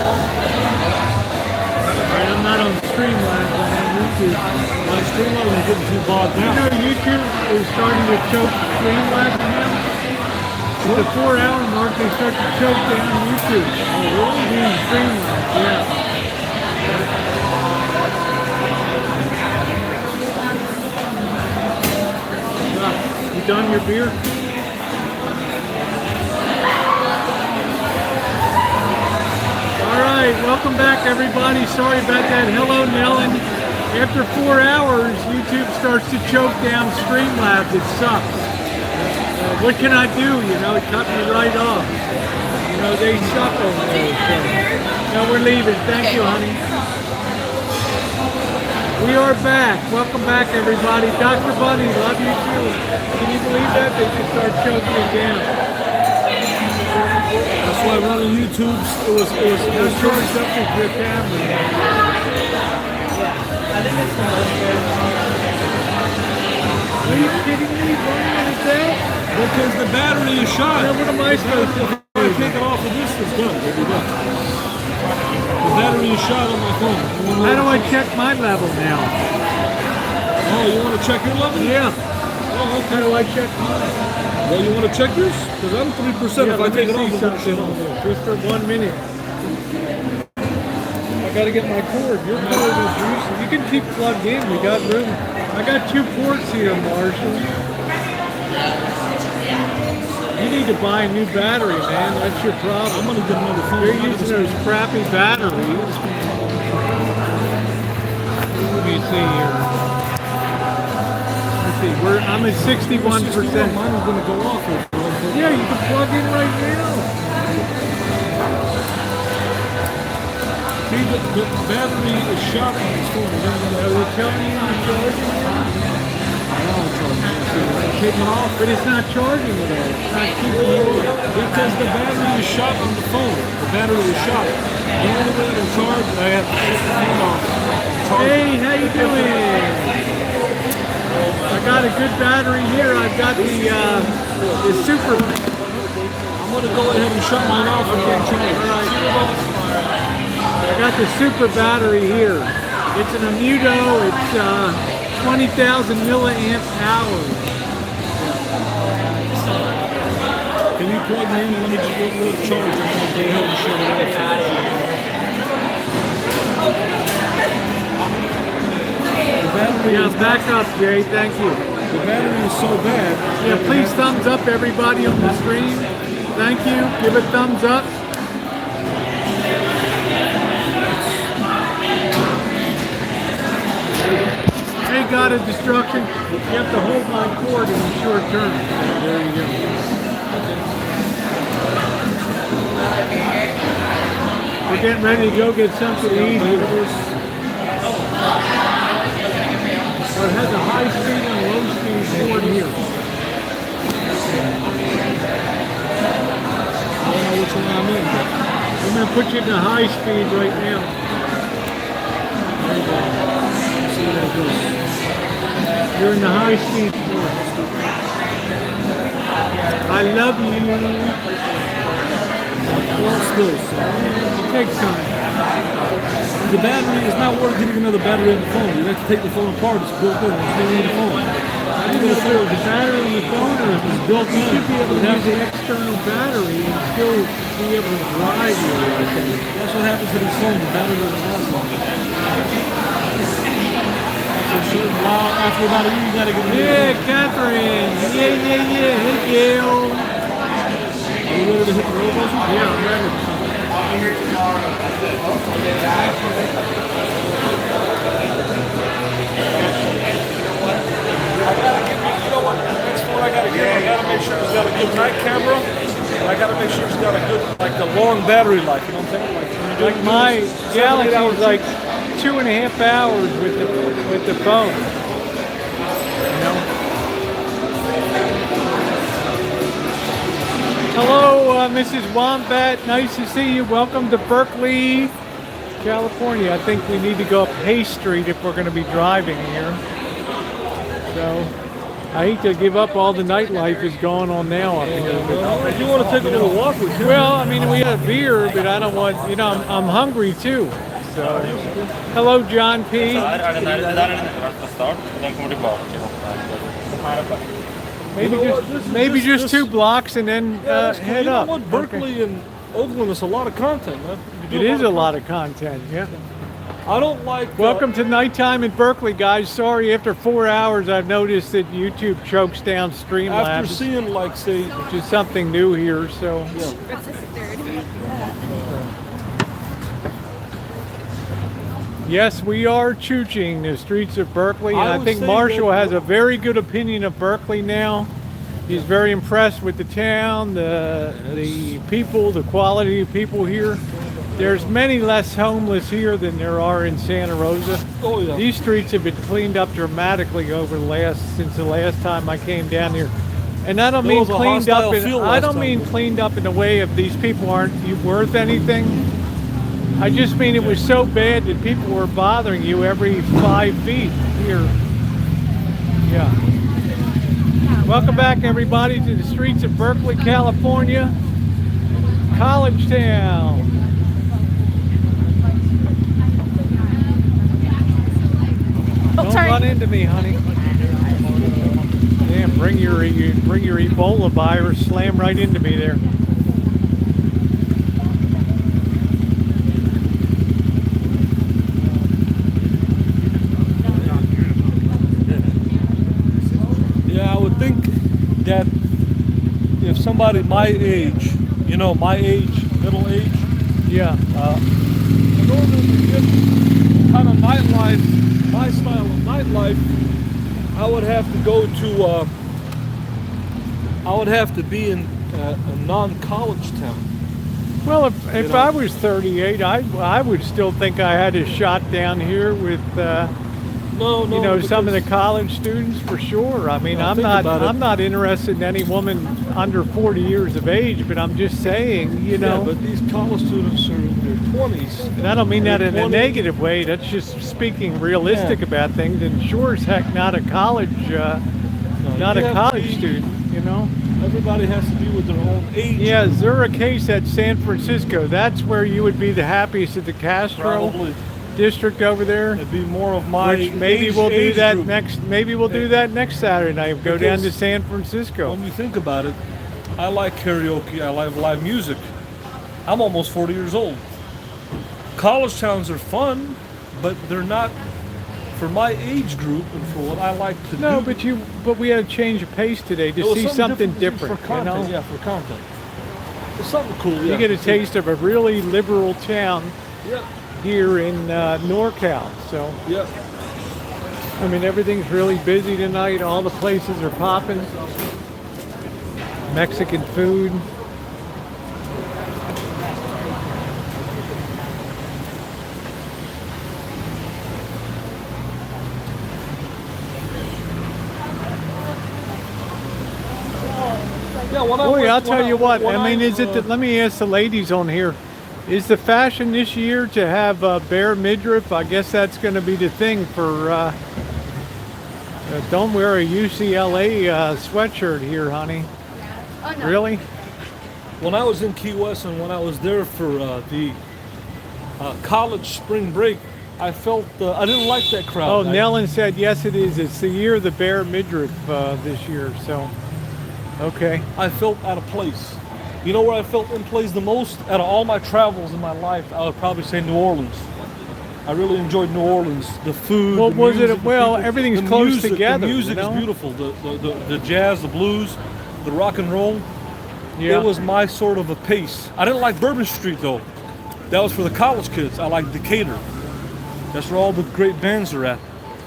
I'm not on Streamlabs, I'm on YouTube. My Streamlabs is getting too bogged down. You know YouTube is starting to choke Streamlabs now? At the 4-hour mark, they start to choke down YouTube. Oh, really? Streamlabs, yeah. You done your beer? Alright, welcome back everybody. Sorry about that. Hello Nellen. After 4 hours, YouTube starts to choke down Streamlabs. It sucks. What can I do? You know, it cut me right off. You know, they suck over there. So. No, we're leaving. Thank you, honey. We are back. Welcome back, everybody. Dr. Bunny, love you too. Can you believe that? They just start choking it down. That's why running YouTube, it was charged up with your camera. Are you kidding me? Why is that? Because the battery is shot. Now, what am I supposed to do? If I take it off of this, it's done. It'll be done. The battery is shot on my phone. How do I check my level now? Oh, you want to check your level? Yeah. Oh, okay. How do I check mine? Well, you want to check yours? Because I'm 3%. Yeah, if I take it off, just for 1 minute. I got to get my cord. Your cord is useless. You can keep plugged in. We got room. I got 2 ports here, Marshall. You need to buy a new battery, man. That's your problem. I'm going to get another phone. You're using those crappy batteries. Let me see here. Let's see. I'm at 61%. Mine is going to go off. Yeah, you can plug in right now. See, the battery is shot on this phone. They're telling you you're charging. Taking off, but it's not charging at all. It's not keeping you on. Because the battery is shot on the phone. The battery is shot. The only way to charge, I have to shut the phone off. Hey, how you doing? I got a good battery here. I've got the super. I'm going to go ahead and shut mine off and get charged. I got the super battery here. It's an Amudo. It's 20,000 milliamp hours. Can you plug me in and let me just get a little charge? I'm going to go ahead and shut it off. Yeah, back up, Jay. Thank you. The battery is so bad. Yeah, please thumbs up, everybody on the stream. Thank you. Give a thumbs up. Hey, God of Destruction. You have to hold my cord in a short term. There you go. We're getting ready to go get something to eat. So it has a high speed and a low speed cord here. I don't know which one I'm in, but I'm going to put you in the high speed right now. there you go. See how that goes. You're in the high speed cord. I love you. Well, still, so. It takes time. The battery is not worth getting another battery in the phone. You have to take the phone apart. It's built in. It's still in the phone. I'm going to throw the battery in the phone, or if it's built in, you should be able to use an external battery and still be able to drive you. That's what happens to this phone. The battery doesn't last long. So sure, after about a year, you got to get rid of it. Yeah, Catherine. Yeah. Hey, Gail. Are you ready to hit the road, Rosie? Yeah, I'm ready. I gotta make sure it's got a good night camera, and I gotta make sure it's got a good, like the long battery life. You know what I'm saying? Like my Galaxy was like 2.5 hours with the phone. You know? Hello, Mrs. Wombat. Nice to see you. Welcome to Berkeley, California. I think we need to go up Hay Street if we're going to be driving here. So, I hate to give up all the nightlife is going on now up here. If you want to take a little walk with you. Well, I mean, we have beer, but I don't want, I'm hungry too. So, hello, John P. Maybe just 2 blocks and then head up. What? Berkeley and Oakland is a lot of content, man. It is a lot of content, yeah. I don't like... Welcome to nighttime in Berkeley, guys. Sorry, after 4 hours, I've noticed that YouTube chokes down Streamlabs. After seeing, like, say... Which is something new here, so... Yeah. Yes, we are Choochin the streets of Berkeley, and I think Marshall has a very good opinion of Berkeley now. He's very impressed with the town, the people, the quality of people here. There's many less homeless here than there are in Santa Rosa. Oh, yeah. These streets have been cleaned up dramatically since the last time I came down here. And I don't mean cleaned up cleaned up in the way of these people aren't worth anything. I just mean it was so bad that people were bothering you every 5 feet here. Yeah. Welcome back, everybody, to the streets of Berkeley, California. College Town. Don't run into me, honey. Damn, bring your Ebola virus, slam right into me there. Yeah, I would think that if somebody my age, my age, middle age, yeah, in order to get kind of nightlife, my style of nightlife, I would have to go to, I would have to be in a non-college town. Well, if I was 38, I would still think I had a shot down here with, some of the college students for sure. I mean, I'm not interested in any woman under 40 years of age, but I'm just saying, Yeah, but these college students are in their 20s. And I don't mean that in a negative way. That's just speaking realistic about things. And sure as heck, not a college student, Everybody has to be with their own age. Yeah, is there a case at San Francisco? That's where you would be the happiest at the Castro district over there. It'd be more of my maybe we'll do that next Saturday night. Go down to San Francisco. When you think about it, I like karaoke. I like live music. I'm almost 40 years old. College towns are fun, but they're not for my age group and for what I like to do. No, but we had to change the pace today to see something different. For content, yeah, for content. It's something cool. You get a taste of a really liberal town. Yeah. Here in NorCal, so yeah. I mean, everything's really busy tonight. All the places are popping. Mexican food. Yeah, I'll tell you what. Let me ask the ladies on here. Is the fashion this year to have bare midriff? I guess that's going to be the thing for. Don't wear a UCLA sweatshirt here, honey. Oh, no. Really? When I was in Key West and when I was there for the college spring break, I felt I didn't like that crowd. Oh, Nellen said yes, it is. It's the year of the bare midriff this year. So, okay. I felt out of place. You know where I felt in place the most? Out of all my travels in my life, I would probably say New Orleans. I really enjoyed New Orleans. The food, well, the music, everything's close together. The music is beautiful. The jazz, the blues, the rock and roll. Yeah. It was my sort of a pace. I didn't like Bourbon Street though. That was for the college kids. I like Decatur. That's where all the great bands are at.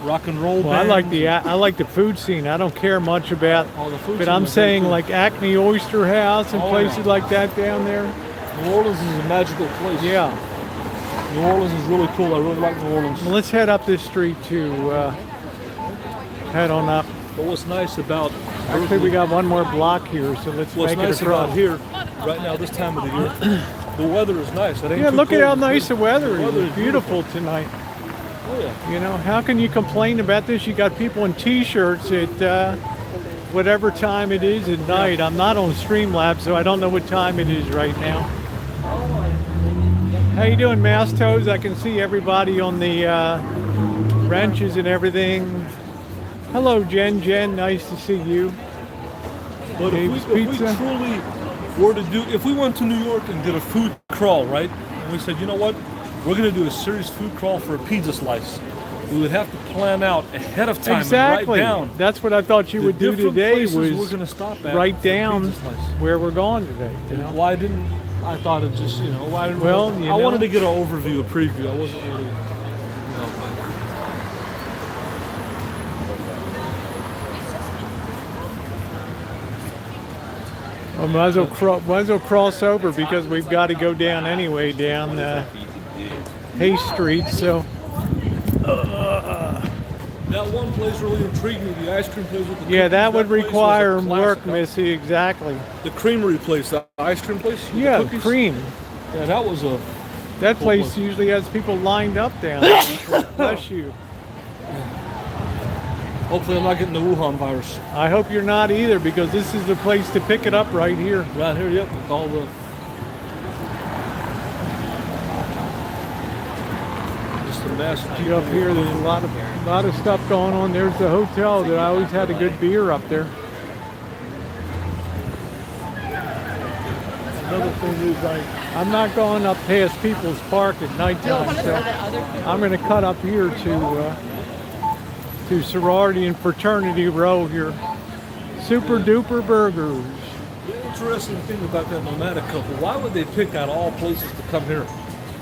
Rock and roll bands. I like the food scene. I don't care much about, but I'm saying like Acme Oyster House and places like that down there. New Orleans is a magical place. Yeah. New Orleans is really cool. I really like New Orleans. Well, let's head up this street to head on up. But what's nice about actually we got one more block here, so let's make it across. What's nice about here right now this time of the year, the weather is nice. It ain't too look cold. at how nice the weather is. It's beautiful tonight. Oh, yeah. How can you complain about this? You got people in t-shirts at whatever time it is at night. I'm not on Streamlabs, so I don't know what time it is right now. How you doing, Mouse Toes? I can see everybody on the wrenches and everything. Hello, Jen. Nice to see you. But if we truly were to do, if we went to New York and did a food crawl, right? And we said, you know what? We're going to do a serious food crawl for a pizza slice. We would have to plan out ahead of time exactly. and write down. That's what I thought you would do today was we're going to stop at write down where we're going today. You know? Why didn't I thought it just, you know, why didn't well, I wanted to get an overview, a preview. I wasn't really, Well, might as well cross over because we've got to go down anyway, down Hay Street. So that one place really intrigued me, the ice cream place with the yeah, that would require work, huh? Missy. Exactly. The creamery place, the ice cream place. Yeah, cream. Yeah, that was a. That place usually has people lined up down there. Bless you. Hopefully I'm not getting the Wuhan virus. I hope you're not either, because this is the place to pick it up right here. Right here, yep, with all the... Just a mess. Up here, there's a lot of stuff going on. There's the hotel that I always had a good beer up there. Another thing is I'm not going up past People's Park at nighttime, so I'm going to cut up here to Sorority and Fraternity Row here. Super duper burgers. The interesting thing about that nomadic couple, why would they pick out all places to come here?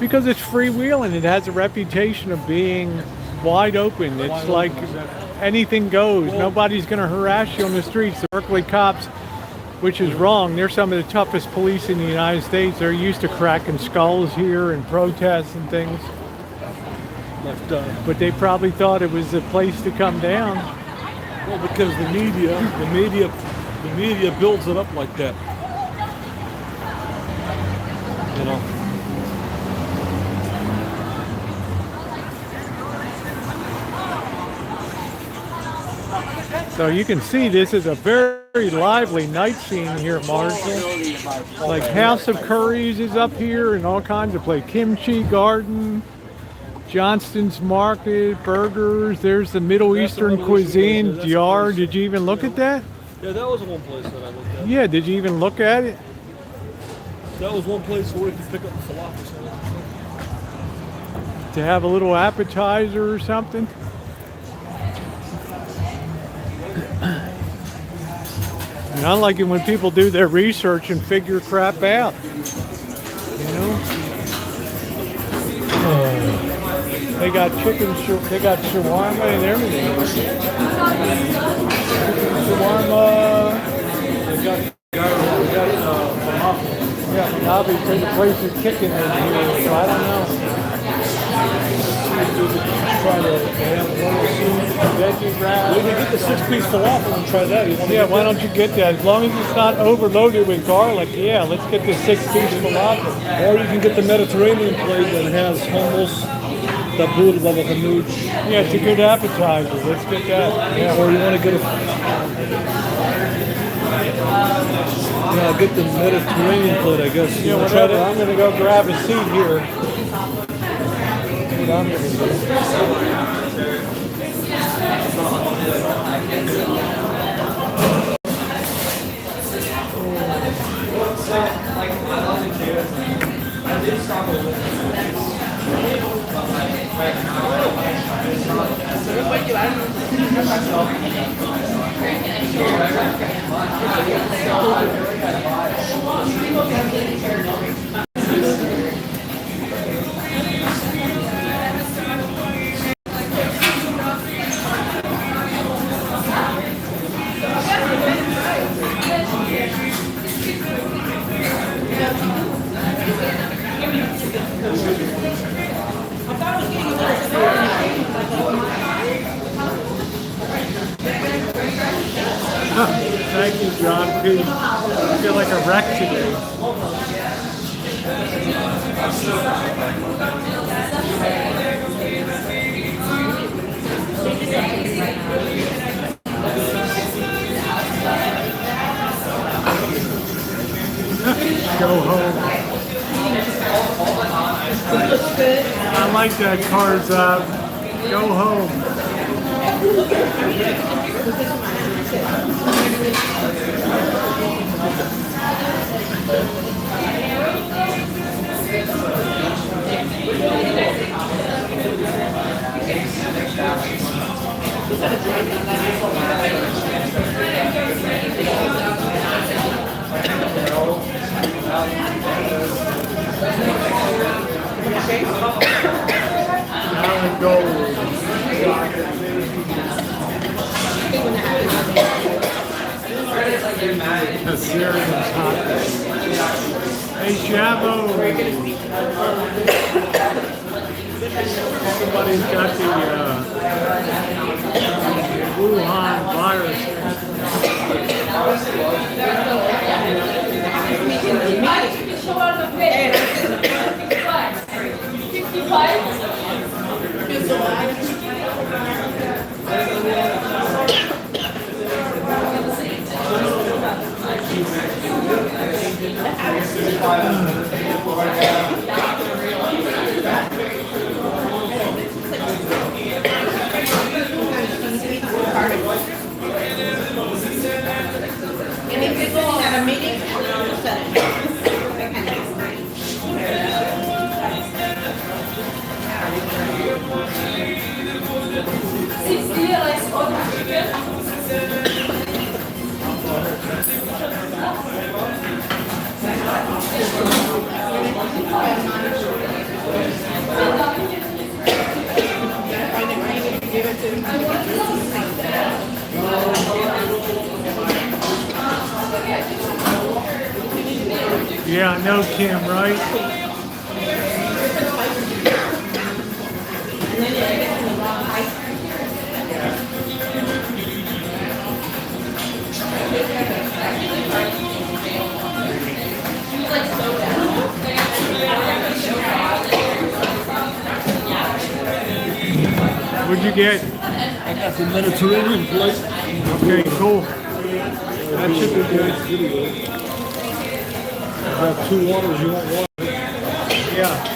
Because it's freewheeling. It has a reputation of being wide open. It's like anything goes. Well, nobody's going to harass you on the streets. The Berkeley cops, which is wrong, they're some of the toughest police in the United States. They're used to cracking skulls here and protests and things. But they probably thought it was the place to come down. Well, because the media builds it up like that. You know. So you can see this is a very lively night scene here, Marshall. Like House of Curries is up here and all kinds of places. Kimchi Garden. Johnston's Market, burgers. There's the Middle Eastern cuisine. Diar. Did you even look at that? Yeah, that was one place that I looked at. Yeah, did you even look at it? That was one place where you could pick up falafel. To have a little appetizer or something? And I like it when people do their research and figure crap out. You know? They got they got shawarma and everything. Shawarma. They got falafel. Yeah, obviously the place is kicking in here, so I don't know. Try to have veggie wrap. We can get the 6-piece falafel and try that. Yeah, why don't you get that? As long as it's not overloaded with garlic, yeah, let's get the 6-piece falafel. Or you can get the Mediterranean plate that has hummus. Tabur baba ganoush. Yeah, it's a good appetizer. Let's get that. Yeah. Or you want to get get the Mediterranean plate, I guess. Yeah, whatever. I'm going to go grab a seat here. That's what I'm going to Thank you, John P. I feel like a wreck today. I like that, Tarzan. Go home. Now gold. Assyrian hot. Hey, Shavo. Everybody's got the Wuhan virus. At a meeting, Yeah, I know, Kim, right? What'd you get? I got the Mediterranean plate. Okay, cool. That should be good. I have 2 waters. You want water? Yeah.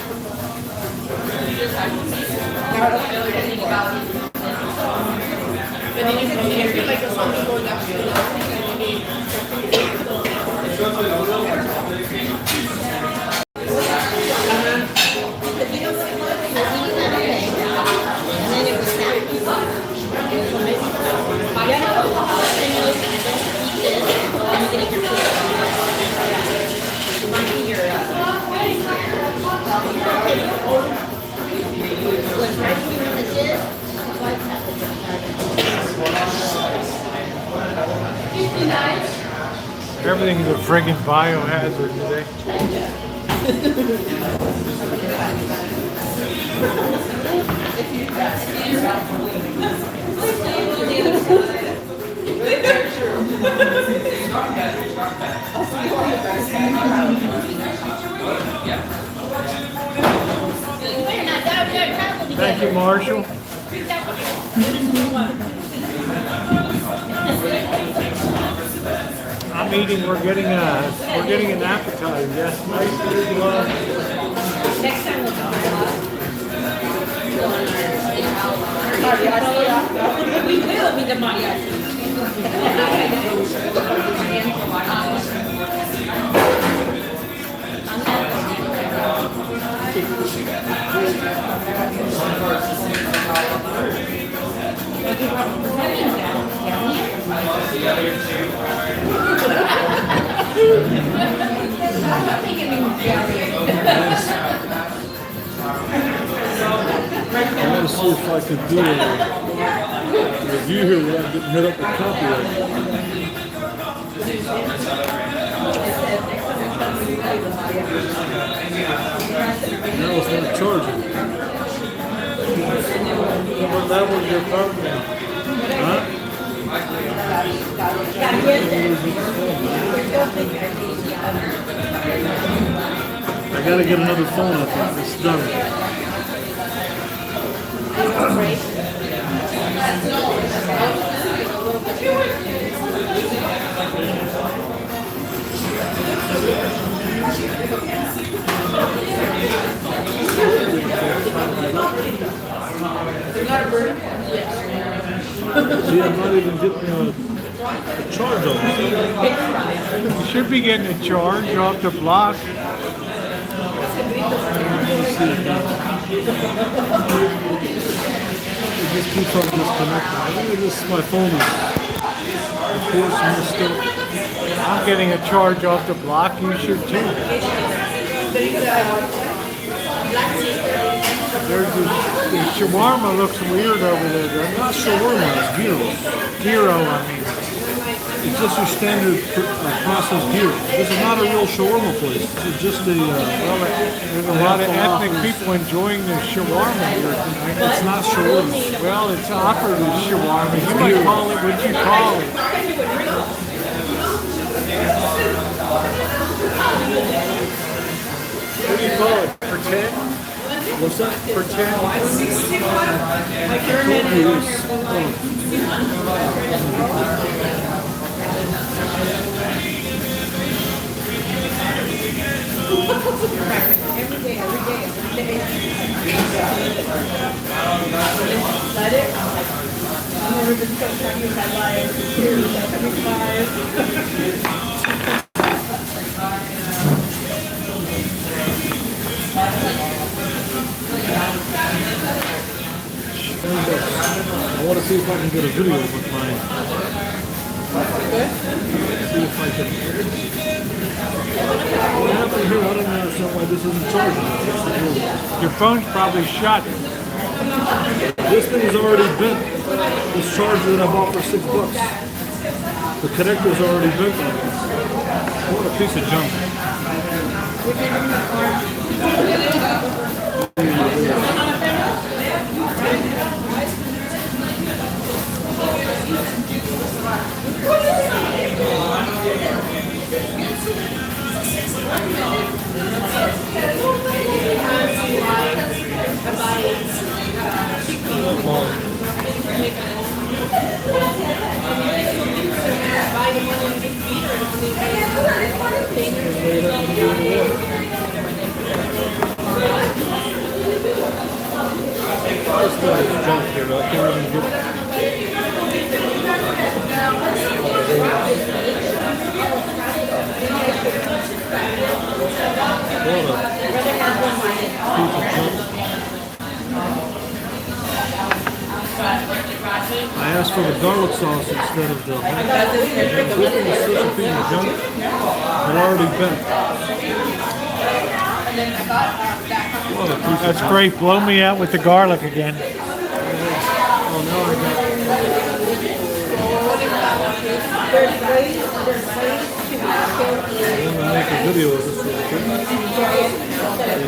Everything's a friggin' biohazard today. Thank you, Marshall. I'm eating. We're getting an appetizer. Yes, nice food. next time we'll go. We will be the mariachi. I want to see if I could do a review here without getting hit up with copyright. Now it's not charging. What level is your phone now? Huh? I gotta get another phone, I think it's done. See, I'm not even getting a charge on it. You should be getting a charge off the block. It just keeps on disconnecting. I think this is my phone is messed up. I'm getting a charge off the block. You should too. There's this, the shawarma looks weird over there, doesn't it? Not shawarma, it's gyros. Gyro, I mean. It's just your standard processed gyro. This is not a real shawarma place. This is just a... There's a lot of ethnic people enjoying the shawarma here tonight. It's not shawarma. Well, it's offered as shawarma. You might call it what you call it. What do you call it? Pretend? What's that? Pretend? I want to see if I can get a video with mine. See if I can. What happened here? I don't understand why this isn't charging. Your phone's probably shut. This thing is already bent. This charger that I bought for $6. The connector's already bent on this. What a piece of junk. I asked for the garlic sauce instead of the this thing is such a piece of junk. It already bent. What a piece of That's junk. great. Blow me out with the garlic again. Oh, now I got I'm gonna make a video of this real quick. See if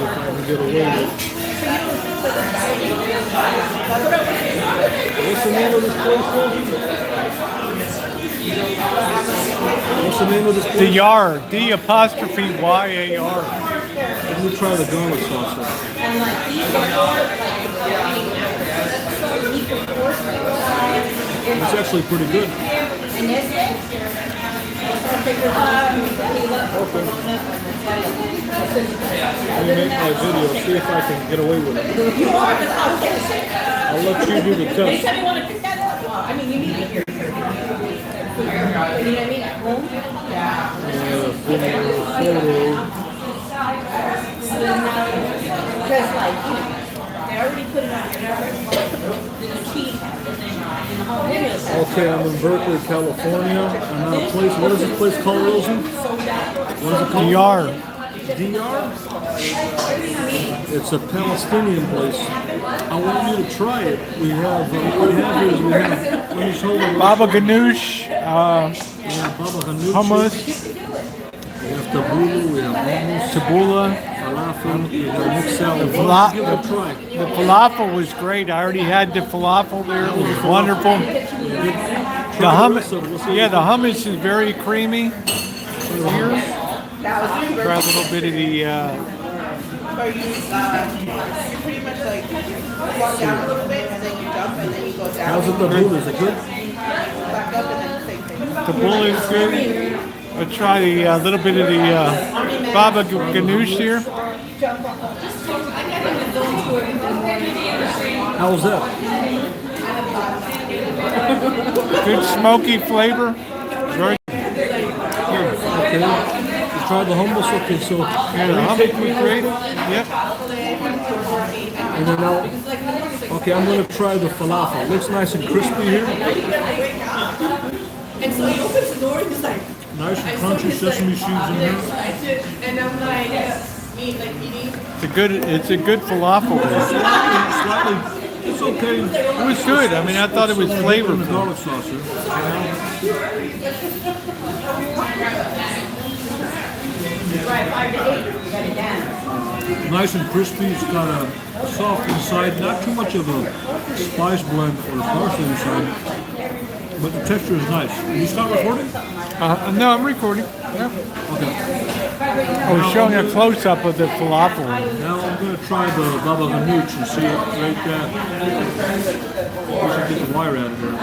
I can get away with it. What's the name of this place, Rosie? What's the name of this place? The Yard. D''Y''AR. Let me try the garlic sauce. It's actually pretty good. Let me make my video, see if I can get away with it. I'll let you do the test. Anytime you want to pick that up, well, I mean, you need it here. You know what I mean? At home? Because, like, you know, they already put it on the key. Okay, I'm in Berkeley, California. I'm at a place, what is this place called, Rosie? What is it called? DR. DR? It's a Palestinian place. I want you to try it. We have, what we have here is we have, let me show you. Baba Ganoush. Baba ganoush. Hummus. We have tabbouleh, we have hummus, Tabbouleh. falafel, we have mixed salad. The Why don't you give it a try? The falafel was great. I already had the falafel there. It was wonderful. The hummus, yeah, the hummus is very creamy. Here, try a little bit of the. Or you pretty much like walk down a little bit and then you jump and then you go down. How's it tabbouleh? Is it good? Back up and then same thing. The bowl is good. I'll try the little bit of the baba ganoush here. Jump off. How was that? Good smoky flavor. Very Okay. You tried the hummus? Okay, so yeah, the hummus was great. Yep. and then now, okay, I'm gonna try the falafel. Looks nice and crispy here. And so he opens the door and he's like, Nice and crunchy sesame seeds in there. and I'm like, eating. It's a good falafel. Slightly, it's okay. It was good. I mean, I thought it was The flavorful. garlic sauce here. Nice and crispy. It's got a soft inside, not too much of a spice blend or parsley inside, but the texture is nice. Did you start recording? No, I'm recording. Yeah. Okay. I was showing a close-up of the falafel. Now I'm going to try the baba ganoush and see it right there. We should get the wire out of there.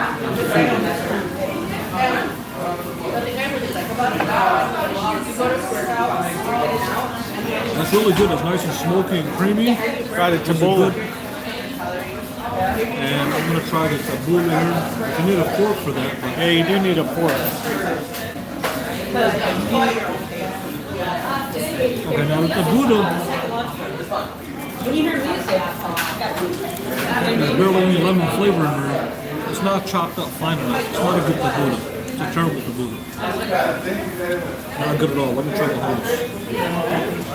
That's really good. It's nice and smoky and creamy. Got a tabbouleh. And I'm going to try the tabbouleh here. You need a fork for that. But Yeah, you do need a fork. okay, now the tabbouleh, there's barely any lemon flavor in there. It's not chopped up fine enough. It's not a good tabbouleh. It's a terrible tabbouleh. Not good at all. Let me try the hummus.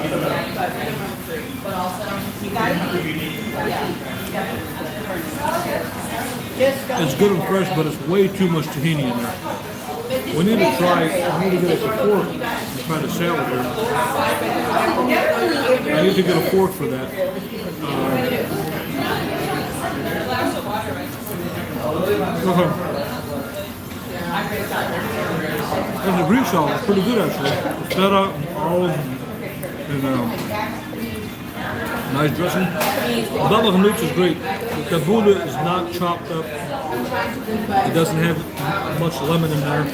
It's good and fresh, but it's way too much tahini in there. We need to try, I need to get us a fork and try the salad here. I need to get a fork for that. And the Greek salad is pretty good actually. The feta and olive and nice dressing. The baba ganoush is great. The tabbouleh is not chopped up. It doesn't have much lemon in there.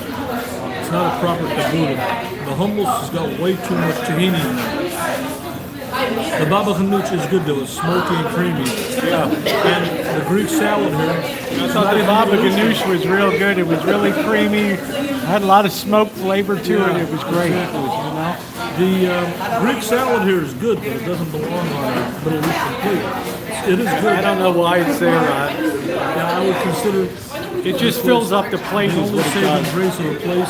It's not a proper tabbouleh. The hummus has got way too much tahini in there. The baba ganoush is good though. It's smoky and creamy. Yeah. And the Greek salad here. I thought the baba ganoush was real good. It was really creamy. Had a lot of smoke flavor to it. It was great. Exactly. The Greek salad here is good, but it doesn't belong on a Middle Eastern plate. It is good. I don't know why it's there. Yeah, I would consider It just fills up the plate. the Is only what it saving does. grace of the place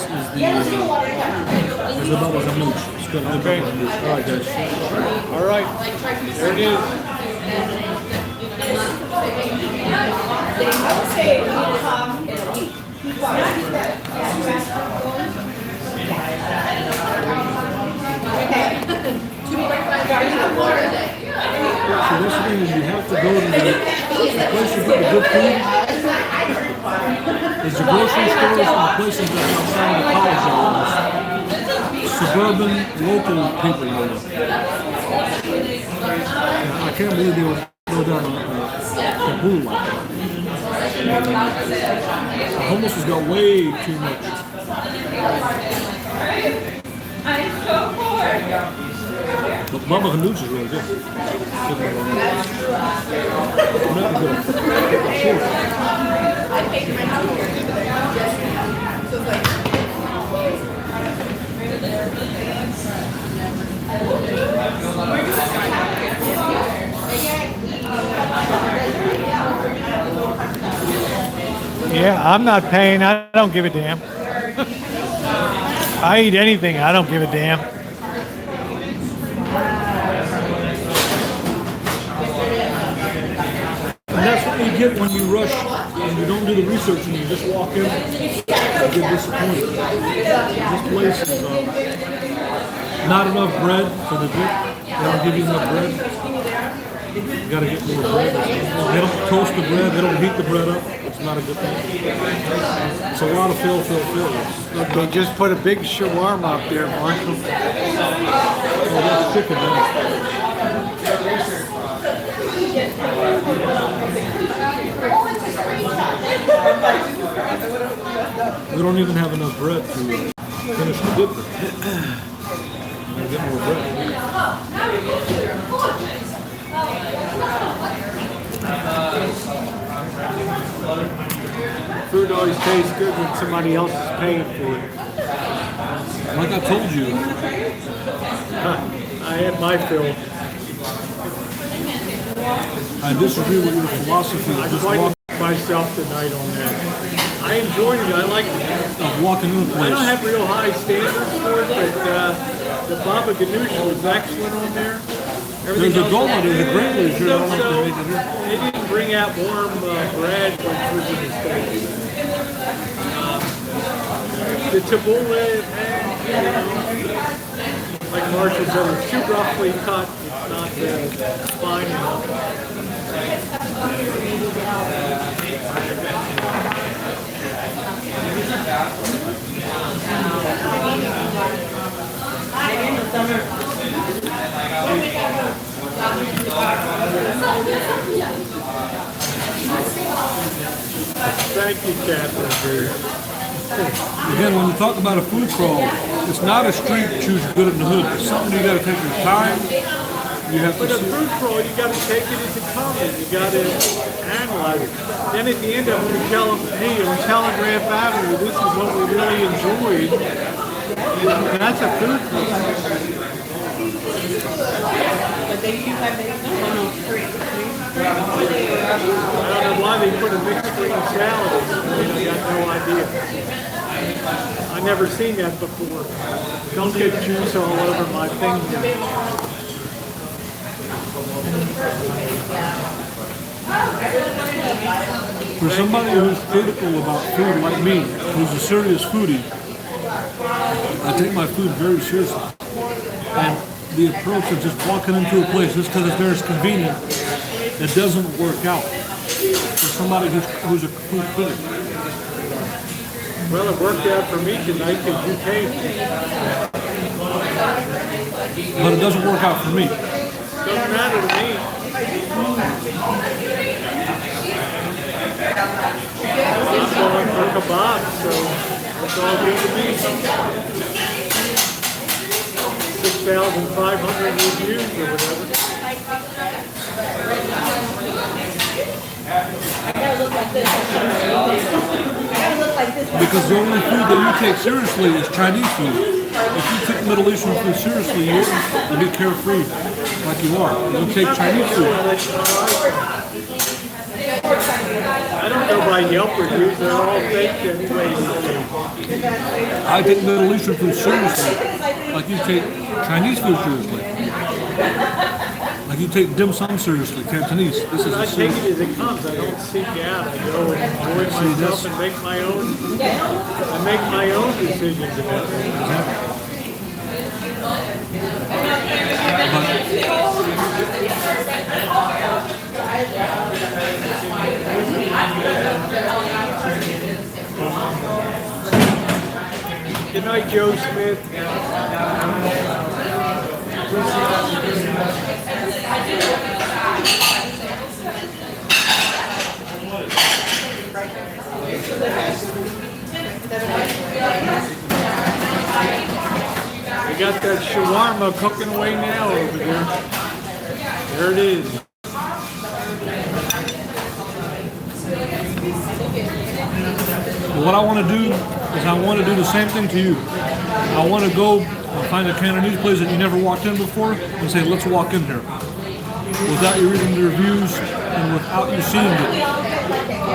is the baba ganoush. It's got a good Okay. baba ganoush. All right, guys. All right. There it is. So this thing is you have to go to the place to get the good food is the grocery stores and the places that are outside of the college areas. Suburban, local people go there. Yeah, I can't believe they would go down a tabbouleh like that. The hummus has got way too much. But baba ganoush is really good. Yeah, I'm not paying. I don't give a damn. I eat anything. I don't give a damn. And that's what you get when you rush and you don't do the research and you just walk in and get disappointed. This place is not enough bread for the dip. They don't give you enough bread. You gotta get more bread. They don't toast the bread, they don't heat the bread up. It's not a good thing. It's a lot of fill. Look, they just put a big shawarma up there, Marshall. Oh, that's chicken now. We don't even have enough bread to finish the dip. We're gonna get more bread. Food always tastes good when somebody else is paying for it. Like I told you. I had my fill. I disagree with your philosophy I of just quite myself tonight on that. I enjoyed it. I liked it. walking in the I place. don't have real high standards for it, but the baba ganoush was excellent on there. There's a donut in the Berkeley here. I don't know if they make it here. They didn't bring out warm bread, which was a mistake. The tabbouleh, like Marshall said, it's too roughly cut. It's not fine enough. Thank you, Catherine. Again, when you talk about a food crawl, it's not a street choose good in the hood. It's something you got to take your time. You have to But a see. food crawl, you got to take it as it comes. You got to analyze it. Then at the end of it, you tell them, hey, on Telegraph Avenue, this is what we really enjoyed. And that's a food crawl. But they do have the three. I don't know why they put a mixed green salad in it. I got no idea. I never seen that before. Don't get juice all over my finger. For somebody who's critical about food like me, who's a serious foodie, I take my food very seriously. And the approach of just walking into a place just because it's there is convenient, it doesn't work out for somebody who's a food critic. Well, it worked out for me tonight because you came. But it doesn't work out for me. Doesn't matter to me. I'm going for kebab, so it's all good to me. 6,500 reviews or whatever. Because the only food that you take seriously is Chinese food. If you took Middle Eastern food seriously, you wouldn't be carefree like you are. You take Chinese food. I don't go by Yelp reviews, they're all fake anyway. I take Middle Eastern food seriously, like you take Chinese food seriously. Like you take dim sum seriously, Cantonese. This is I take it as it comes. I don't seek out. I go and enjoy myself and make my own. I make my own decisions about it. Good night, Joe Smith. We got that shawarma cooking away now over there. There it is. What I want to do is I want to do the same thing to you. I want to go and find a Cantonese place that you never walked in before and say, let's walk in here. Without you reading the reviews and without you seeing it.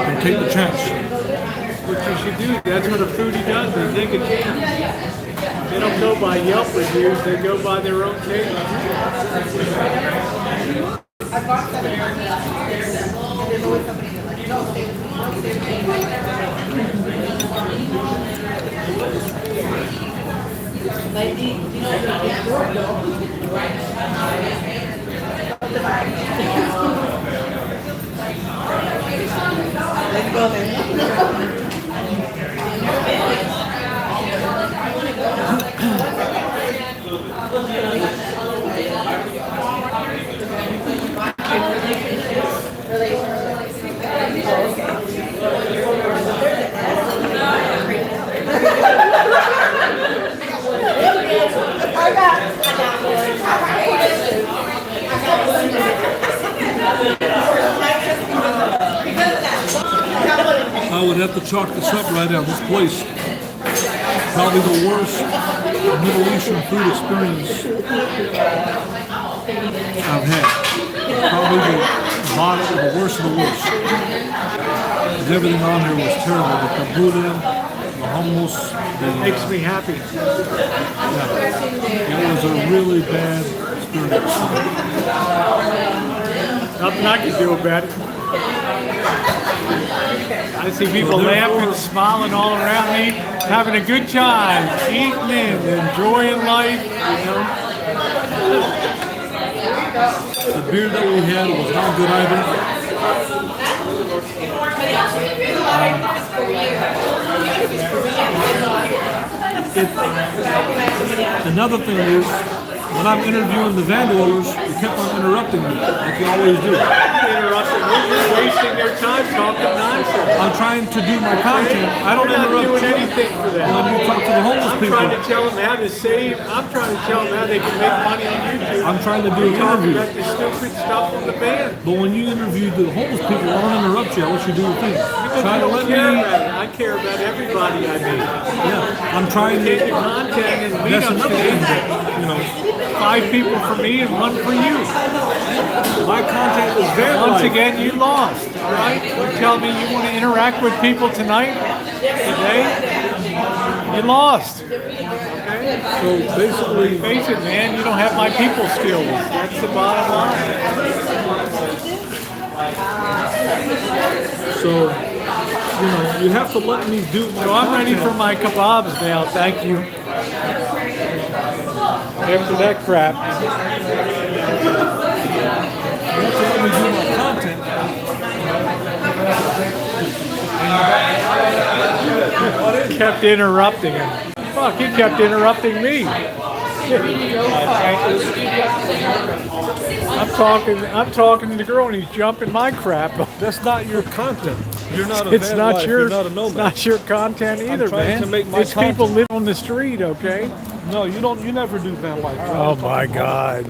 And take the chance. What you should do, that's what a foodie does. They take a chance. They don't go by Yelp reviews, they go by their own taste. Let's go then. I got I would have to chalk this up right now. This place, probably the worst Middle Eastern food experience I've had. Probably the worst of the worst. Because everything on there was terrible. The kaboodin, the hummus. Makes me happy. Yeah. It was a really bad experience. Nothing I can do about it. I see people laughing, smiling all around me, having a good time, eating and enjoying life, you know. The beer that we had was not good either. Another thing is, when I'm interviewing the vandals, you kept on interrupting me, like you always do. Interrupting me, you're wasting their time talking nonsense. I'm trying to do my content. I don't You're not interrupt doing anything for them. when you talk to the homeless I'm people. trying to tell them how to save. I'm trying to tell them how they can make money on YouTube. I'm trying to do an Talking interview. about the stupid stuff on the band. But when you interview the homeless people, I don't interrupt you. I let you do your thing. Try to let me. I care about everybody I meet. Yeah, I'm trying Take to. your content and meet That's them another thing today. that, you know, 5 people for me and 1 for you. my content is very Once light. again, you lost, all right? You tell me you want to interact with people tonight, today, you lost. Okay? So basically, Face it, man, you don't have my people skills. That's the bottom line. so you know, you have to let me do my So I'm ready content. for my kebabs now, thank you. After that crap. You have to let me do my content. Kept interrupting him. Fuck, he kept interrupting me. I'm talking to the girl and he's jumping my crap. That's not your content. You're not a It's van not life. your You're not a nomad. not your content either, trying man. to make my It's people content. live on the street, okay? No, you don't. You never do van life. Oh my God.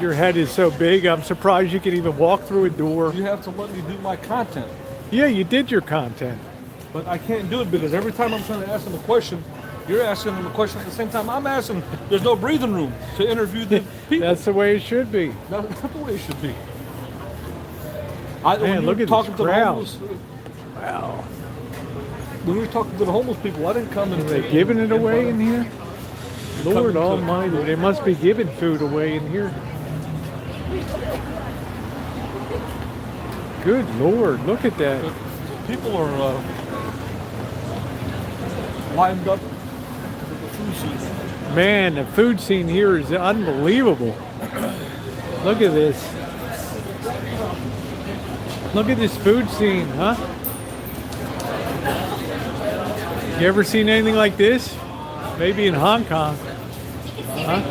Your head is so big, I'm surprised you can even walk through a door. You have to let me do my content. Yeah, you did your content. But I can't do it because every time I'm trying to ask them a question, you're asking them a question at the same time I'm asking. There's no breathing room to interview the people. That's the way it should be. That's not the way it should be. Man, when you look were at talking this to the crowd. homeless, Wow. when we were talking to the homeless people, I didn't come and Are they giving it away in here? Lord Almighty, they must be giving food away in here. Good Lord, look at that. People are lined up for the food scene. Man, the food scene here is unbelievable. Look at this. Look at this food scene, huh? You ever seen anything like this? Maybe in Hong Kong. Huh?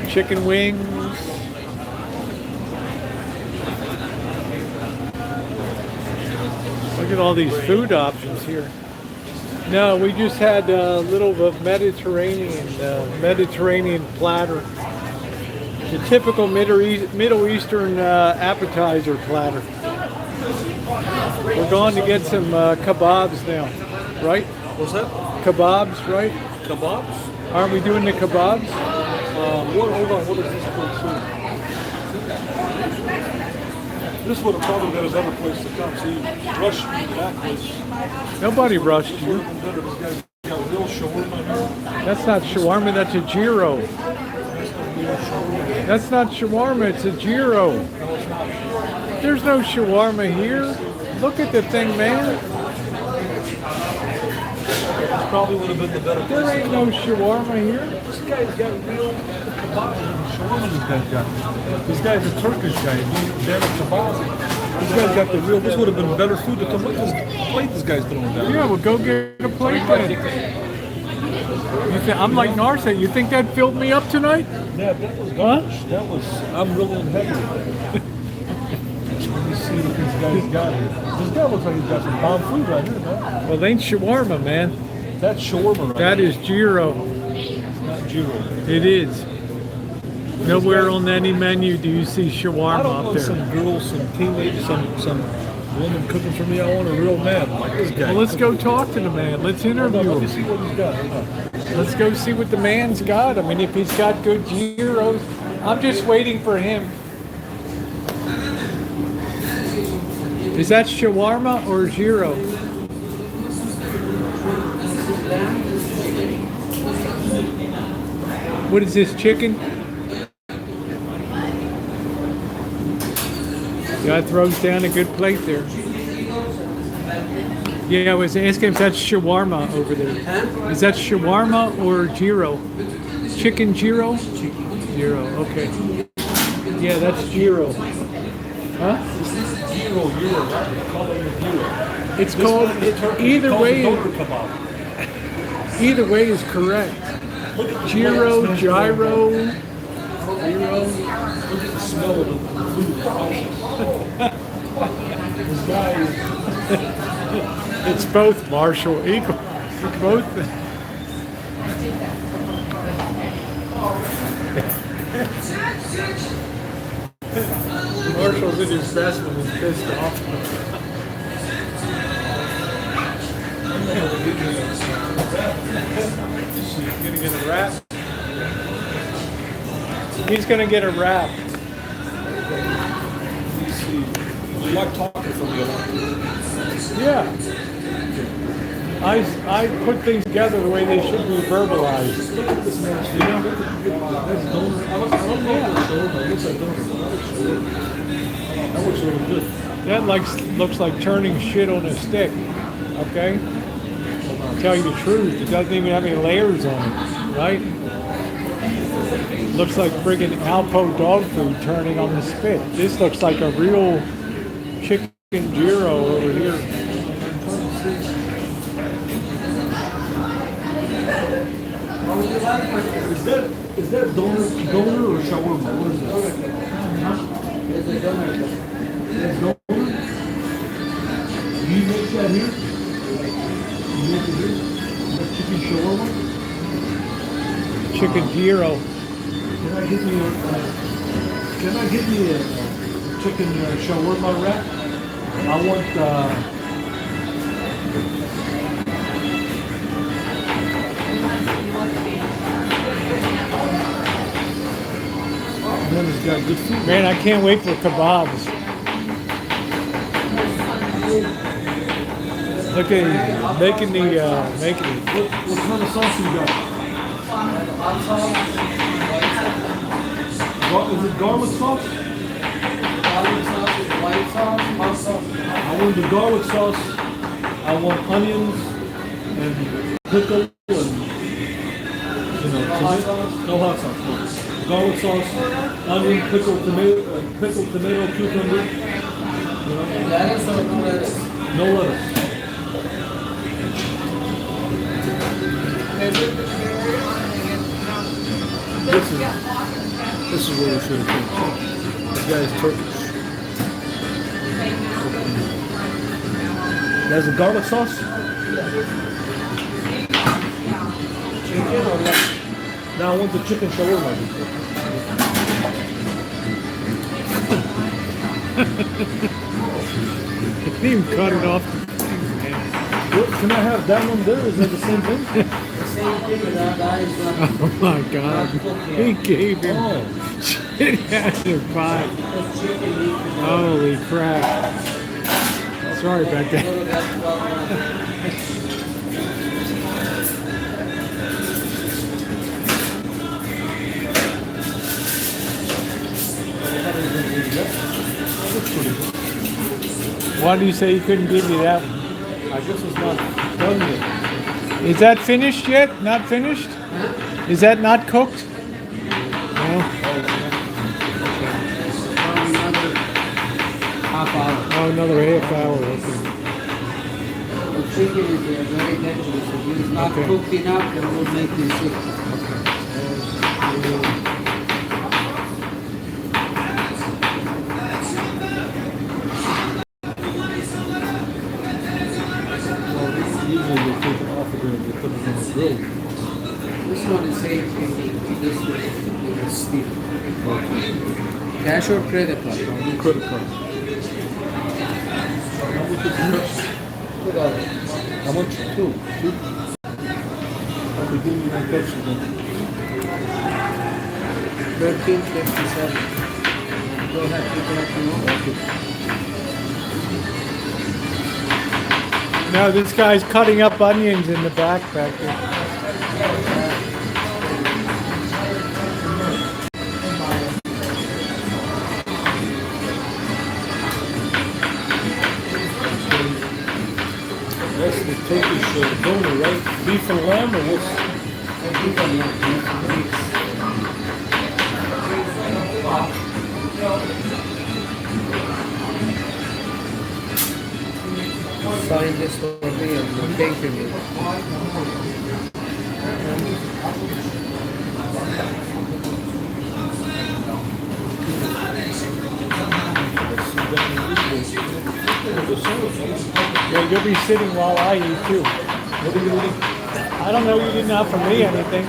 Chicken wings. Look at all these food options here. No, we just had a little of a Mediterranean platter. The typical Middle Eastern appetizer platter. We're going to get some kebabs now, right? What's that? Kebabs, right? Kebabs? Aren't we doing the kebabs? Hold on, what is this place here? This would have probably been his other place to come. See, rushed me to that place. Nobody rushed This you. would have been better. This guy's got real shawarma here. That's not shawarma, that's a gyro. That's not shawarma, it's a gyro. There's no shawarma here. Look at the thing, man. This probably would have been the better place. There ain't no shawarma here. This guy's got real kebabs and shawarma. This guy's got. This guy's a Turkish guy. Better kebabs. This guy's got the real. This would have been better food to come. Look at this plate this guy's throwing down. Yeah, well, go get a plate then. I'm like Narsa. You think that filled me up tonight? Yeah, that was Huh? garbage. That was. I'm really unhappy with that. Let me see what these guys got here. This guy looks like he's got some bomb food right here, man. Well, it ain't shawarma, man. That's shawarma right That there. is gyro. Not gyro. It is. Nowhere on any menu do you see I shawarma don't up want there. some girl, some teenage, some woman cooking for me. I want a real man like this guy. Well, let's go talk to the man. Let's Hold on, interview let me him. see what he's got. Hold on. Let's go see what the man's got. I mean, if he's got good gyros, I'm just waiting for him. Is that shawarma or gyro? What is this, chicken? Guy throws down a good plate there. Yeah, I was asking if that's shawarma over there. Is that shawarma or gyro? Chicken gyro? Gyro, okay. Yeah, that's gyro. Huh? Gyro, right? Call it a gyro. It's called, either way is correct. Gyro, gyro. Look at the smell of the food. This guy is... It's both, Marshall. Equal. Both. Marshall's in his best when he's pissed off. Gonna get a wrap? He's gonna get a wrap. You like talking from me a lot. Yeah. I put things together the way they should be verbalized. Look at this man. You know, that's donor. I don't know if it's donor. It looks like donor. That looks really good. That looks like turning shit on a stick. Okay? I'll tell you the truth. It doesn't even have any layers on it, right? Looks like friggin' Alpo dog food turning on the spit. This looks like a real chicken gyro over here. Is that donor or shawarma? What is that? That's donor. Do you make that here? You make it here? That's chicken shawarma? Chicken gyro. Can I get me a chicken shawarma wrap? I want one that's got good food. Man, I can't wait for kebabs. Look at him making the making it. What kind of sauce you got? Is it garlic sauce? White sauce, hot sauce. I want the garlic sauce. I want onions and pickle and no hot sauce. No. Garlic sauce, onion, pickled tomato, cucumber. Lettuce or no lettuce? No lettuce. This is what we should have done. This guy is Turkish. There's a garlic sauce? Chicken or lettuce? Now I want the chicken shawarma. Didn't even cut it off. Can I have that one there? Is that the same thing? The same thing without eyes. Oh my God. He gave him Oh. shit out of the pot. Holy crap. Sorry about that. Why do you say he couldn't give you that one? I guess it's not done yet. Is that finished yet? Not finished? Is that not cooked? No? Another half hour. Oh, another half hour. Okay. The chicken is very dangerous. If it's not Okay. cooked enough, it will make you sick. Usually take it off of there and they put it on the grill. This one is same thing. This is steel. Cash or credit card? I'll do credit card. How much is the cups? How much? Two. I'll be giving you my cups again. 1357. Go ahead, pick it up, you know. No, this guy's cutting up onions in the back there. That's the Turkish donor, right? Beef and lamb or what's? Sign this for me and thank you. Yeah, you'll be sitting while I eat too. What are you eating? I don't know, you didn't offer me anything.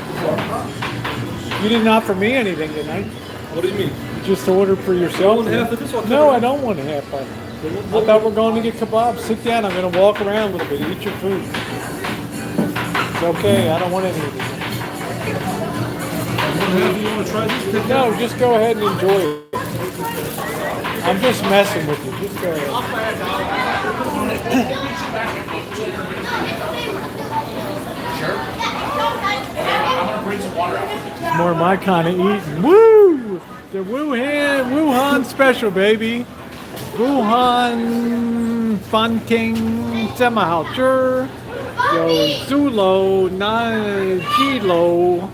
You didn't offer me anything tonight. What do you mean? Just to order for yourself. want half of this? I'll cut No, it I don't want a half of it. I thought we're going to get kebabs. Sit down, I'm going to walk around a little bit, eat your food. It's okay, I don't want any of it. You want to try this? Pick it No, up. just go ahead and enjoy it. I'm just messing with you. Just go ahead. More my kind of eating. Woo! The Wuhan special, baby. Wuhan Fanting Semahaucher. Yo Zulo Na Kilo.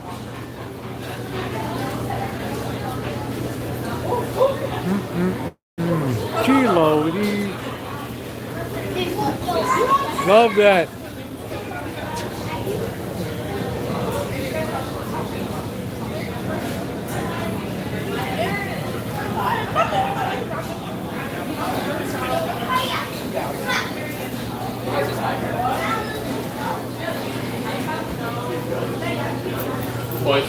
Kilo. Love that. But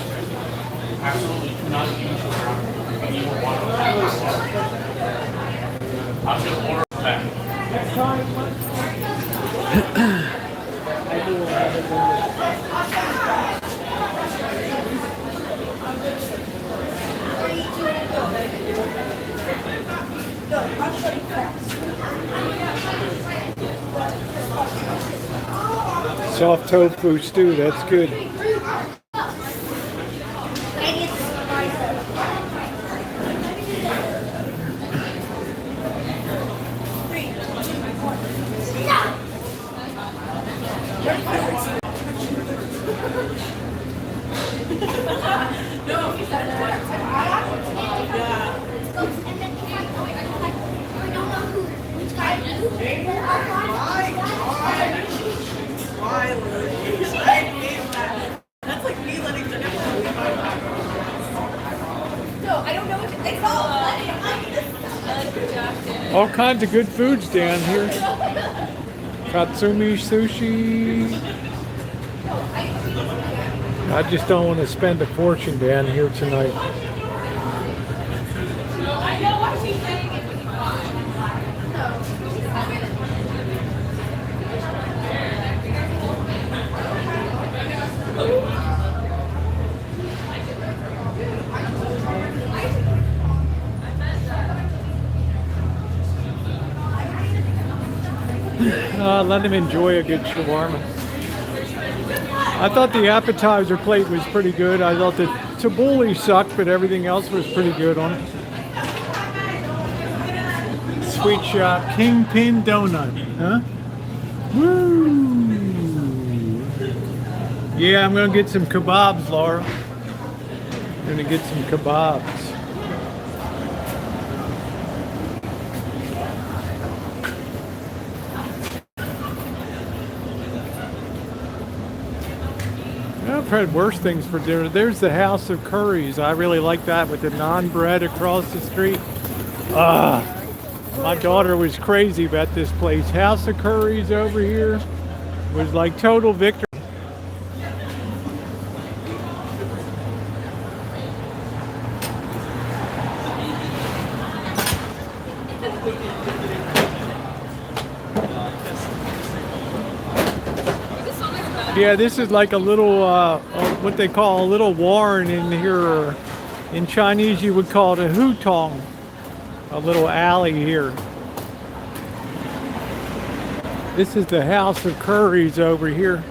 absolutely do not use your any more water. I'm going to order it back. Soft tofu stew, that's good. That's like me letting the No, I don't know what it's all. All kinds of good foods down here. Katsumi sushi. I just don't want to spend a fortune down here tonight. I know what she's saying. Let him enjoy a good shawarma. I thought the appetizer plate was pretty good. I thought the tabbouleh sucked, but everything else was pretty good on it. Sweet shop, Kingpin Donut, huh? Woo! Yeah, I'm gonna get some kebabs, Laura. I'm gonna get some kebabs. I've had worse things for dinner. There's the House of Curries. I really like that with the naan bread across the street. My daughter was crazy about this place. House of Curries over here. was like total victory. Yeah, this is like a little, what they call a little warren in here. In Chinese, you would call it a hutong, a little alley here. This is the House of Curries over here.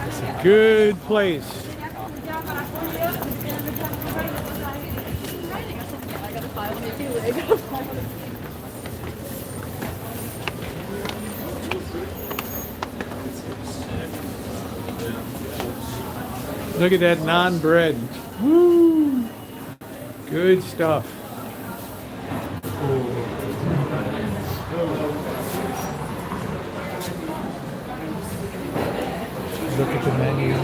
It's a good place. Look at that naan bread. Woo! Good stuff. Look at the menu.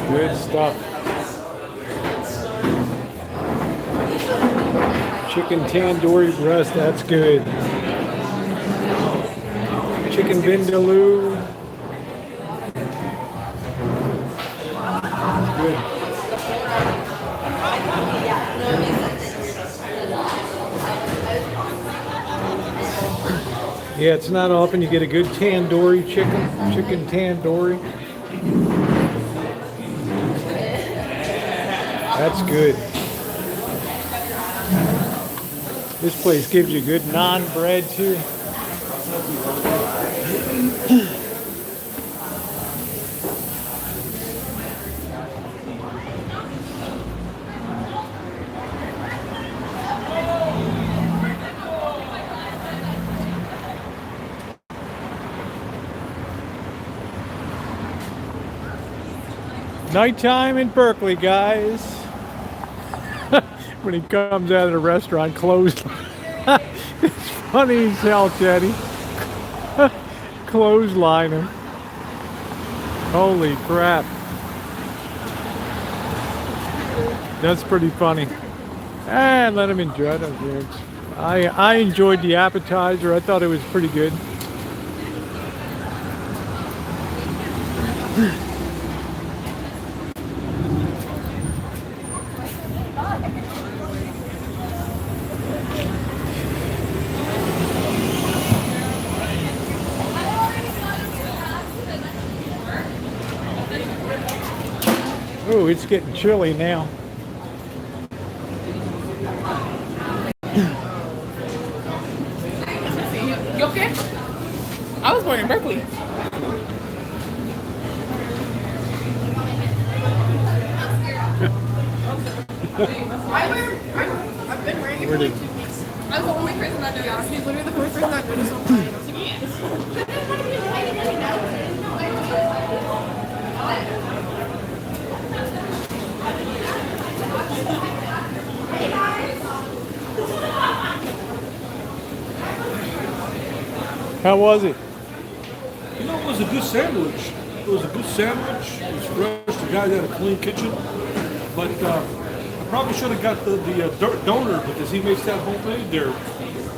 Good stuff. Chicken tandoori breast, that's good. Chicken vindaloo. Good. Yeah, it's not often you get a good tandoori chicken tandoori. That's good. This place gives you good naan bread too. Nighttime in Berkeley, guys. When he comes out of the restaurant, closed. It's funny as hell, Teddy. Clothesline him. Holy crap. That's pretty funny. And let him enjoy it. I enjoyed the appetizer. I thought it was pretty good. Oh, it's getting chilly now. You okay? I was born in Berkeley. I've been wearing it for like 2 weeks. I'm the only person that knows. She's literally the first person that knows something. How was it? You know, it was a good sandwich. It was a good sandwich. It was fresh. The guy had a clean kitchen. But I probably should have got the donor because he makes that homemade there.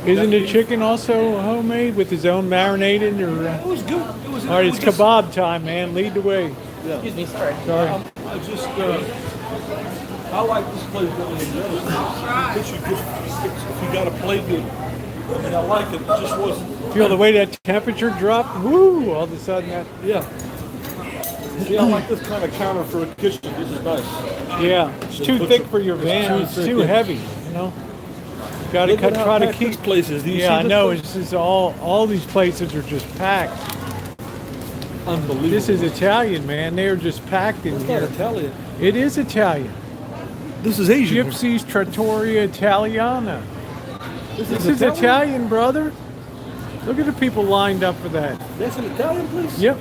Isn't the chicken also homemade with his own marinated? Or, It was good. It was. all right, it's kebab time, man. Lead the way. Yeah. Excuse me, sorry. Sorry. I just, I like this place better than the others. If you got a plate good. I mean, I like it. It just wasn't. Feel the way that temperature dropped? Woo! All of a sudden that. Yeah. See, I like this kind of counter for a kitchen. This is nice. Yeah, it's too thick for your van. It's too heavy, you know. Got to try to keep places. Yeah, I know. It's just all these places are just packed. Unbelievable. This is Italian, man. They're just packed in It's here. not Italian. It is Italian. This is Asian. Gypsy's Trattoria Italiana. This is Italian, brother. Look at the people lined up for that. That's an Italian place? Yep.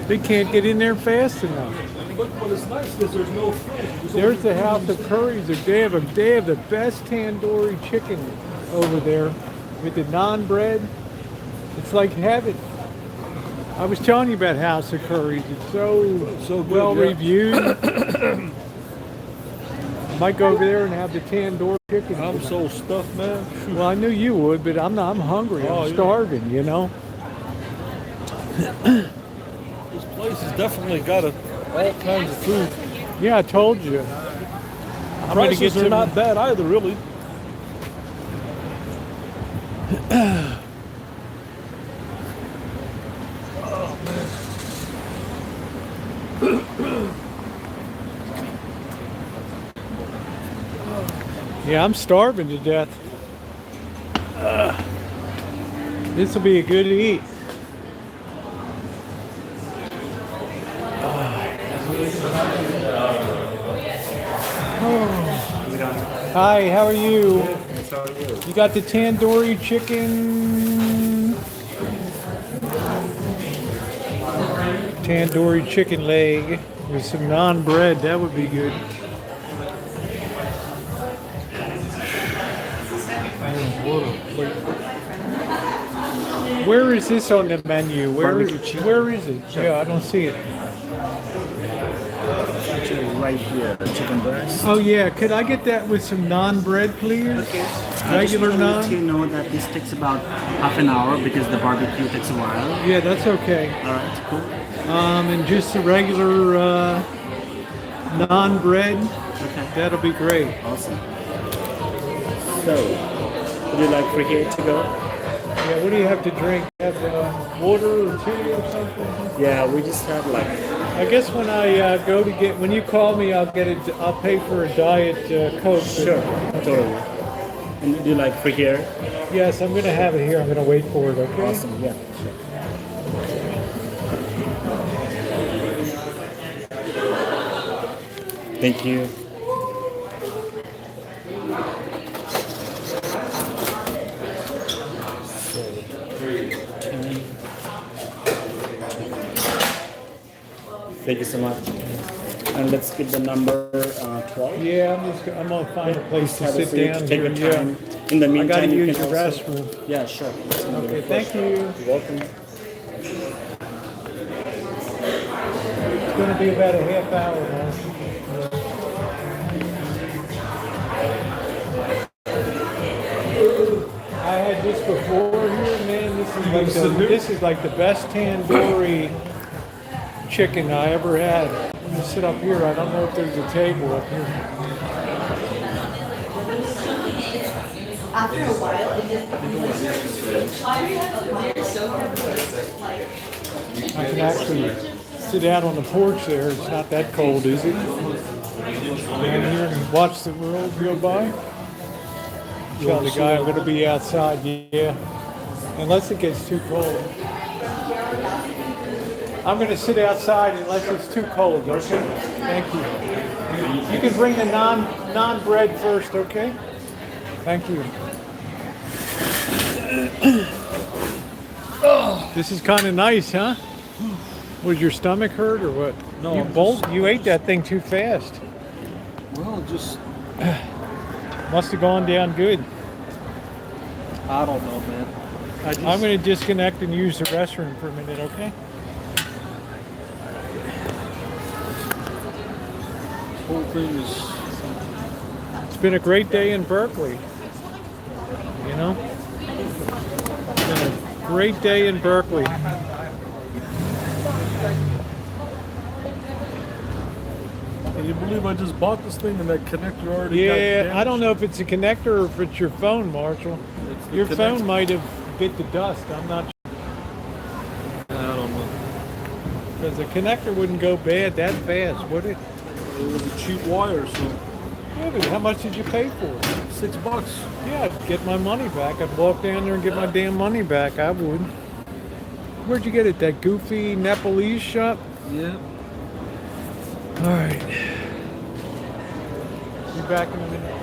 They can't get in there fast enough. but it's nice because there's no fridge. There's the House of Curry's. They have the best tandoori chicken over there with the naan bread. It's like heaven. I was telling you about House of Curry's. It's so good, well yeah. reviewed. Might go over there and have the tandoori chicken. I'm so stuffed, man. Well, I knew you would, but I'm not. I'm hungry. Oh, I'm yeah. starving. You know. This place has definitely got all kinds of food. Yeah, I told you. I'm gonna Prices get are some. not bad either, really. Yeah, I'm starving to death. This will be a good eat. Hi, how are you? You got the tandoori chicken? Tandoori chicken leg with some naan bread. That would be good. Where is this on the menu? Where is it? Yeah, I don't see it. Actually, right here, the chicken breast. Oh yeah, could I get that with some naan bread, please? Okay. Regular I just want to let naan? you know that this takes about half an hour because the barbecue takes a while. Yeah, that's okay. All right, cool. And just the regular naan bread. Okay, That'll be great. awesome. So, would you like for here to go? Yeah, what do you have to drink? Have water or tea or something? Yeah, we just have like. I guess when I go to get, when you call me, I'll pay for a diet Coke. Sure, totally. And would you like for here? Yes, I'm gonna have it here. I'm gonna wait for it. Okay. Awesome, yeah, sure. Thank you. Thank you so much. And let's get the number 12. Yeah, I'm gonna find a place to Have a sit seat, down take here. your time. In the I meantime, gotta you use can the also- restroom. Yeah, sure. Okay, thank you. You're welcome. It's gonna be about a half hour now. I had this before here, man. This is like the best tandoori chicken I ever had. I'm gonna sit up here. I don't know if there's a table up here. After a while, it just. I can actually sit out on the porch there. It's not that cold, is it? Stand here and watch the world go by. Tell the guy I'm going to be outside, yeah. Unless it gets too cold. I'm going to sit outside unless it's too cold, okay? Thank you. You can bring the non bread first, okay? Thank you. This is kind of nice, huh? Was your stomach hurt or what? No, You ate that thing too fast. Well, just Must have gone down good. I don't know, man. I'm going to disconnect and use the restroom for a minute, okay? This whole thing is. It's been a great day in Berkeley. You know? It's been a great day in Berkeley. Can you believe I just bought this thing and that connector already got Yeah, damaged? I don't know if it's a connector or if it's your phone, Marshall. It's the Your connector. phone might have bit the dust. I'm not sure. I don't know. Because the connector wouldn't go bad that fast, would it? It was a cheap wire, so Yeah, but how much did you pay for it? $6. Yeah, I'd get my money back. I'd walk down there and get my damn money back. I would. Where'd you get it? That goofy Nepalese shop? Yeah. All right. Be back in a minute.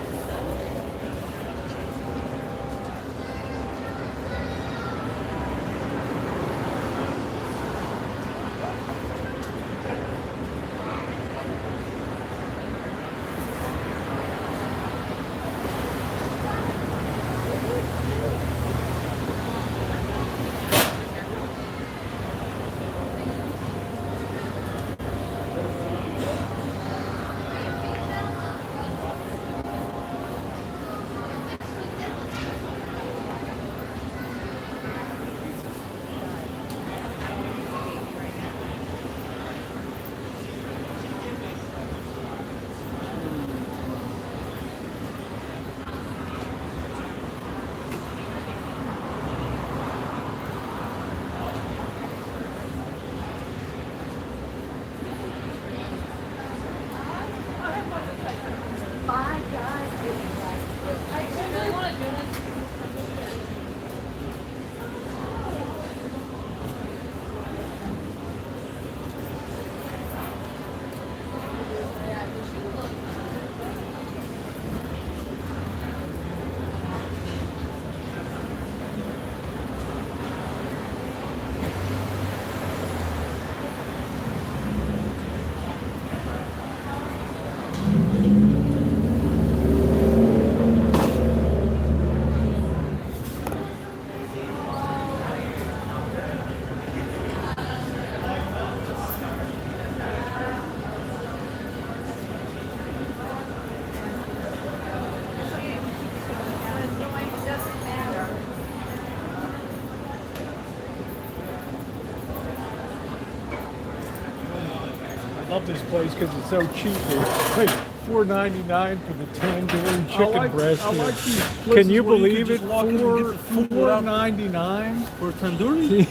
love this place because it's so cheap. It's like $4.99 for the tandoori chicken breast. I like these Can places you where believe can it? just walk in and get the food without- $4.99 for tandoori.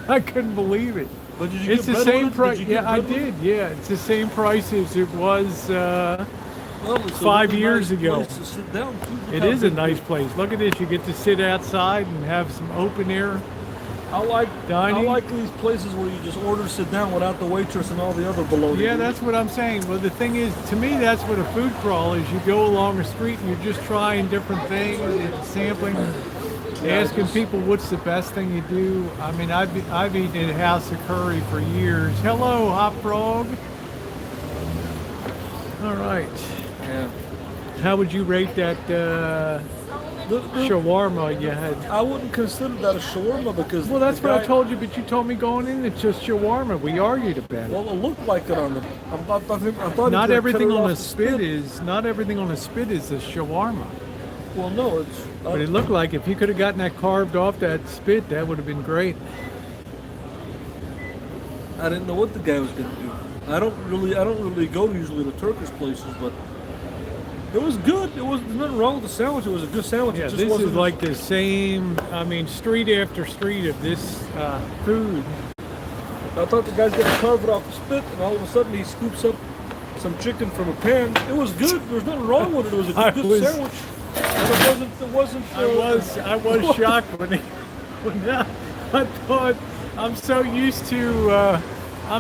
I couldn't believe it. But did you It's get the bread same with it? price. Did you get Yeah, I bread with did. Yeah, it's the same price as it was Well, it's a 5 really years nice ago. place to sit down, too. Look It how is a big nice place. Look at this. You get to sit outside and have some open air. I like dining. I like these places where you just order, sit down without the waitress and all the other baloney. Yeah, that's what I'm saying. Well, the thing is, to me, that's what a food crawl is. You go along a street and you're just trying different things, sampling, asking people what's the best thing you do. I mean, I've eaten at House of Curry for years. Hello, Hot Frog. All right. Yeah. How would you rate that shawarma you had? I wouldn't consider that a shawarma because. Well, that's the what I guy- told you, but you told me going in it's just shawarma. We argued about it. Well, it looked like it on the. I thought Not it everything cut it on off a the spit is not everything on a spit is a shawarma. Well, no, it's. But it looked like if you could have gotten that carved off that spit, that would have been great. I didn't know what the guy was gonna do. I don't really go usually to Turkish places, but it was good. There's nothing wrong with the sandwich. It was a good sandwich. Yeah, it just this wasn't is like the same. I mean, street after street of this food. I thought the guy's gonna carve it off the spit, and all of a sudden he scoops up some chicken from a pan. It was good. There was nothing wrong with it. It was a good sandwich. And it wasn't. I was shocked when I thought I'm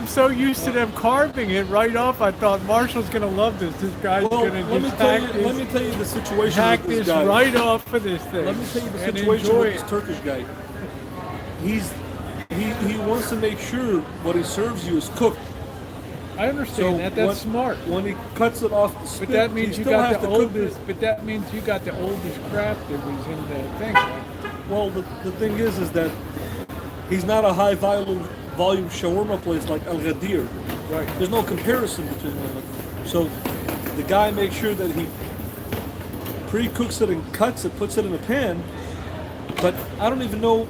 so used to them carving it right off. I thought Marshall's gonna love this. This guy's Well, gonna let me just let me tell you the situation hack with this this guy. right off for this thing. Let me tell you the and situation enjoy with this it. Turkish guy. He wants to make sure what he serves you is cooked. I understand that. That's smart. When he cuts it off the spit, But that means he you still got has the to cook oldest. it. But that means you got the oldest crap that was in the thing. Well, the thing is that he's not a high volume shawarma place like Al Ghadir. Right. There's no comparison between them. So the guy makes sure that he pre-cooks it and cuts it, puts it in a pan. But I don't even know.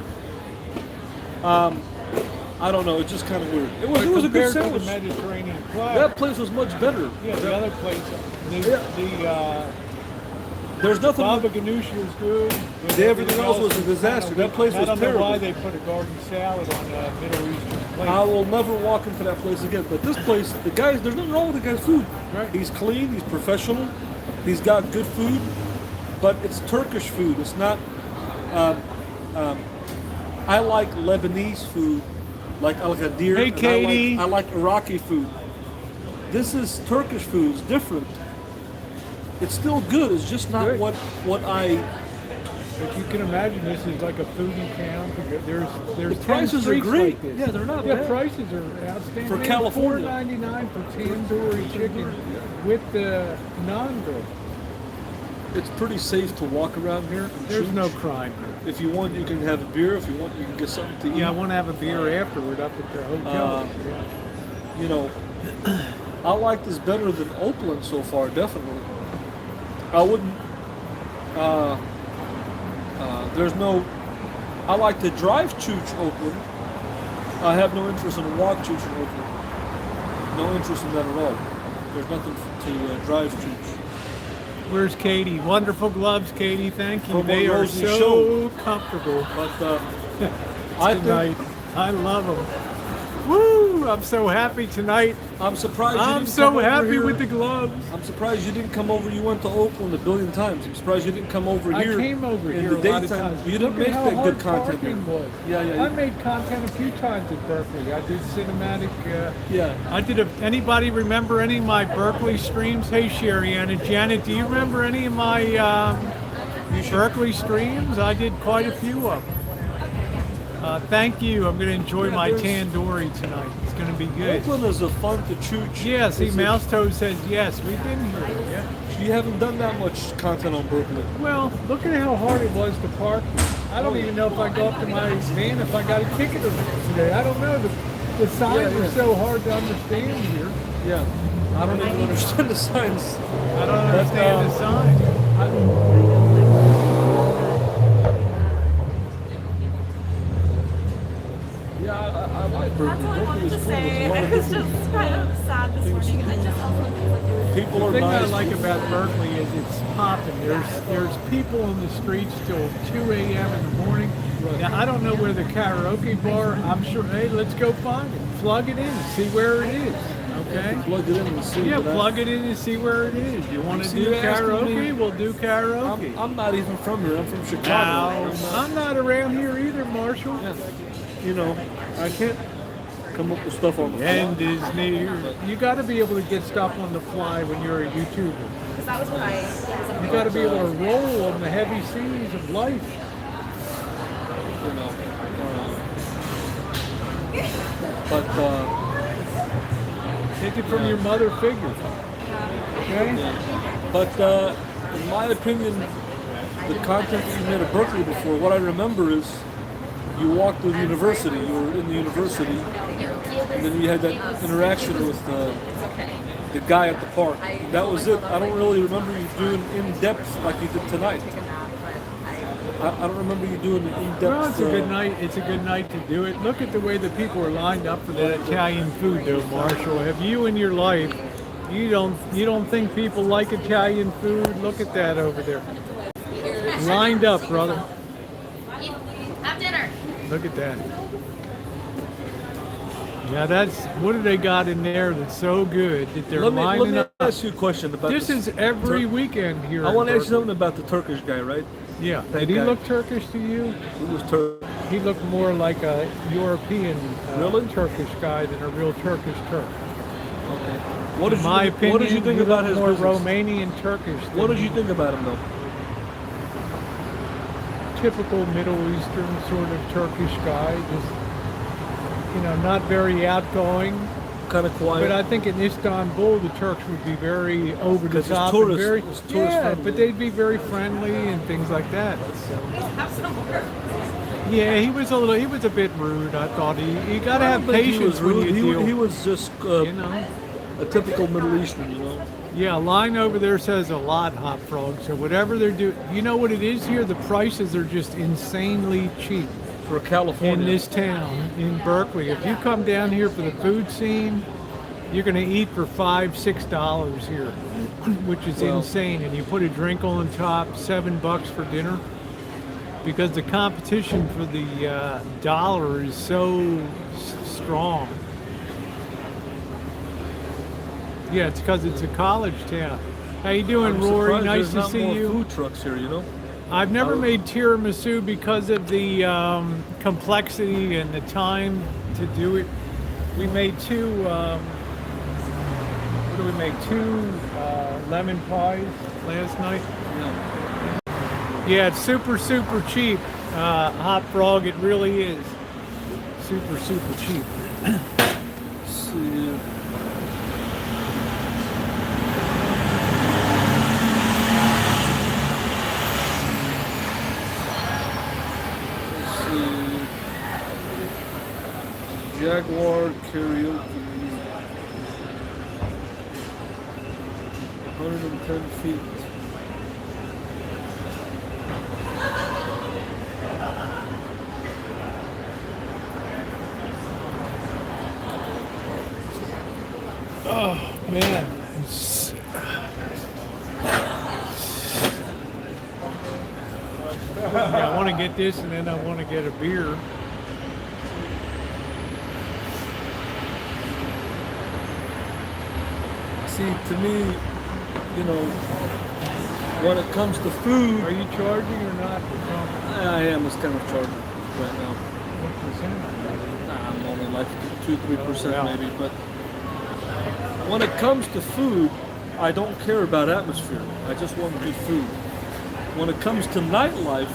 I don't know. It's just kind of weird. It was a good Compared to sandwich. the Mediterranean club. That place was much better. Yeah, the other place. There's nothing. Baba Ganoush was good. But Everything else was a disaster. That place was I don't know why terrible. they put a garden salad on a Middle Eastern plate. I will never walk into that place again. But this place, the guys, there's nothing wrong with the guy's food. Right. He's clean. He's professional. He's got good food. But it's Turkish food. It's not. I like Lebanese food, like Al Ghadir. Hey, and Katie. I like Iraqi food. This is Turkish food. It's different. It's still good. It's just not Good. what I. But you can imagine this is like a foodie town. There's The 10 prices are streets great. Like this. Yeah, they're not Yeah, bad. prices are outstanding. For Man, California. $4.99 for tandoori chicken with the naan bread. It's pretty safe to walk around here. and There's shoot. no crime. If you want, you can have a beer. If you want, you can get something to eat. Yeah, I want to have a beer afterward up at the hotel. You know, I like this better than Oakland so far, definitely. I wouldn't. There's no. I like to drive Chooch Oakland. I have no interest in walk Chooch in Oakland. No interest in that at all. There's nothing to drive Chooch. Where's Katie? Wonderful gloves, Katie. Thank you. From They what are Rosie so showed. comfortable But I tonight. think I love them. Woo! I'm so happy tonight. I'm surprised. You I'm didn't so come over happy here. with the gloves. I'm surprised you didn't come over. You went to Oakland a billion times. I'm surprised you didn't come over I here. came over in here the a lot of daytime. times. You didn't Look at make how that hard good content parking here. was. Yeah. I made content a few times at Berkeley. I did cinematic. Yeah. I did. Anybody remember any of my Berkeley streams? Hey, Sherry Ann and Janet, do you remember any of my Berkeley streams? I did quite a few of them. Thank you. I'm going to enjoy Yeah, my there's- tandoori tonight. It's going to be good. Oakland is a fun to chooch. Yeah, see, It's a- Mouse Toad says yes. We've been here. Yeah. You haven't done that much content on Berkeley. Well, look at how hard it was to park. I don't even know if I go up to my van if I got a ticket or not today. I don't know. The signs Yeah. are so hard to understand here. Yeah. I don't even understand the signs. I don't understand the signs. Yeah, I like Berkeley. That's all I Berkeley wanted is to cool. say. There's a lot I of was different just kind of sad this things there's people on the streets till 2 a.m. in the morning. Now, I don't know where the karaoke bar, I'm sure, hey, let's go find it. Plug it in, see where it is, okay? Plug it in and see. Yeah, plug it in and see where it is. You want to See, do you're asking karaoke? me- We'll do karaoke. I'm not even from here. I'm from Chicago. Now, I'm not around here either, Marshall. You know, I can't come up with stuff on the fly. End is near. You got to be able to get stuff on the fly when you're a YouTuber. Because that was what I. You got to be able to roll on the heavy seas of life. You know, but Take it from your mother figure. Okay? but in my opinion, the content that you made at Berkeley before, what I remember is you walked through the university. You were in the university, and then you had that interaction with the guy at the park. That was it. I don't really remember you doing in depth like you did tonight. I don't remember you doing the in-depth. Well, it's a good night. It's a good night to do it. Look at the way the people are lined up for that Italian food, though, Marshall. Have you in your life? You don't think people like Italian food? Look at that over there. Lined up, brother. Have dinner. Look at that. Yeah, that's what do they got in there that's so good that they're Let lining me up. ask you a question about This is every weekend here. I in want to ask you Berkeley. something about the Turkish guy, right? Yeah. that Did he guy. look Turkish to you? He was Turkish. He looked more like a European Really? Turkish guy than a real Turkish Turk. Okay. What did In my you opinion, What did you think he about looked his more business? Romanian Turkish. What than did you think about him, though? typical Middle Eastern sort of Turkish guy? Just not very outgoing. Kind of quiet. But I think in Istanbul, the Turks would be very over the 'Cause it's top tourist- and very, it's tourist yeah, friendly. but they'd be very friendly and things like that. So, Have some more. yeah, he was a bit rude. I thought you got to I have don't think he patience was when rude. you deal. He was just a typical Middle Eastern, Yeah, a line over there says a lot, Hot Frog. So whatever they're doing, you know what it is here? The prices are just insanely cheap. for California. In this town, in Berkeley. If you come down here for the food scene, you're going to eat for $5-6 here, which is Well- insane. And you put a drink on top, $7 for dinner, because the competition for the dollar is so strong. Yeah, it's because it's a college town. How you doing, I'm Rory? surprised Nice there's to not see more you. food trucks here, I've never made tiramisu because of the complexity and the time to do it. We made two, what did we make? Two lemon pies last night. Yeah, it's super, super cheap. Hot Frog, it really is. Super, super cheap. See, Jaguar karaoke. 110 feet. Oh, man. Yeah, I want to get this and then I want to get a beer. See, to me, when it comes to food, Are you charging or not? I am as kind of charging right now. What percent? I'm only like 2-3% Yeah. maybe, but when it comes to food, I don't care about atmosphere. I just want good food. When it comes to nightlife,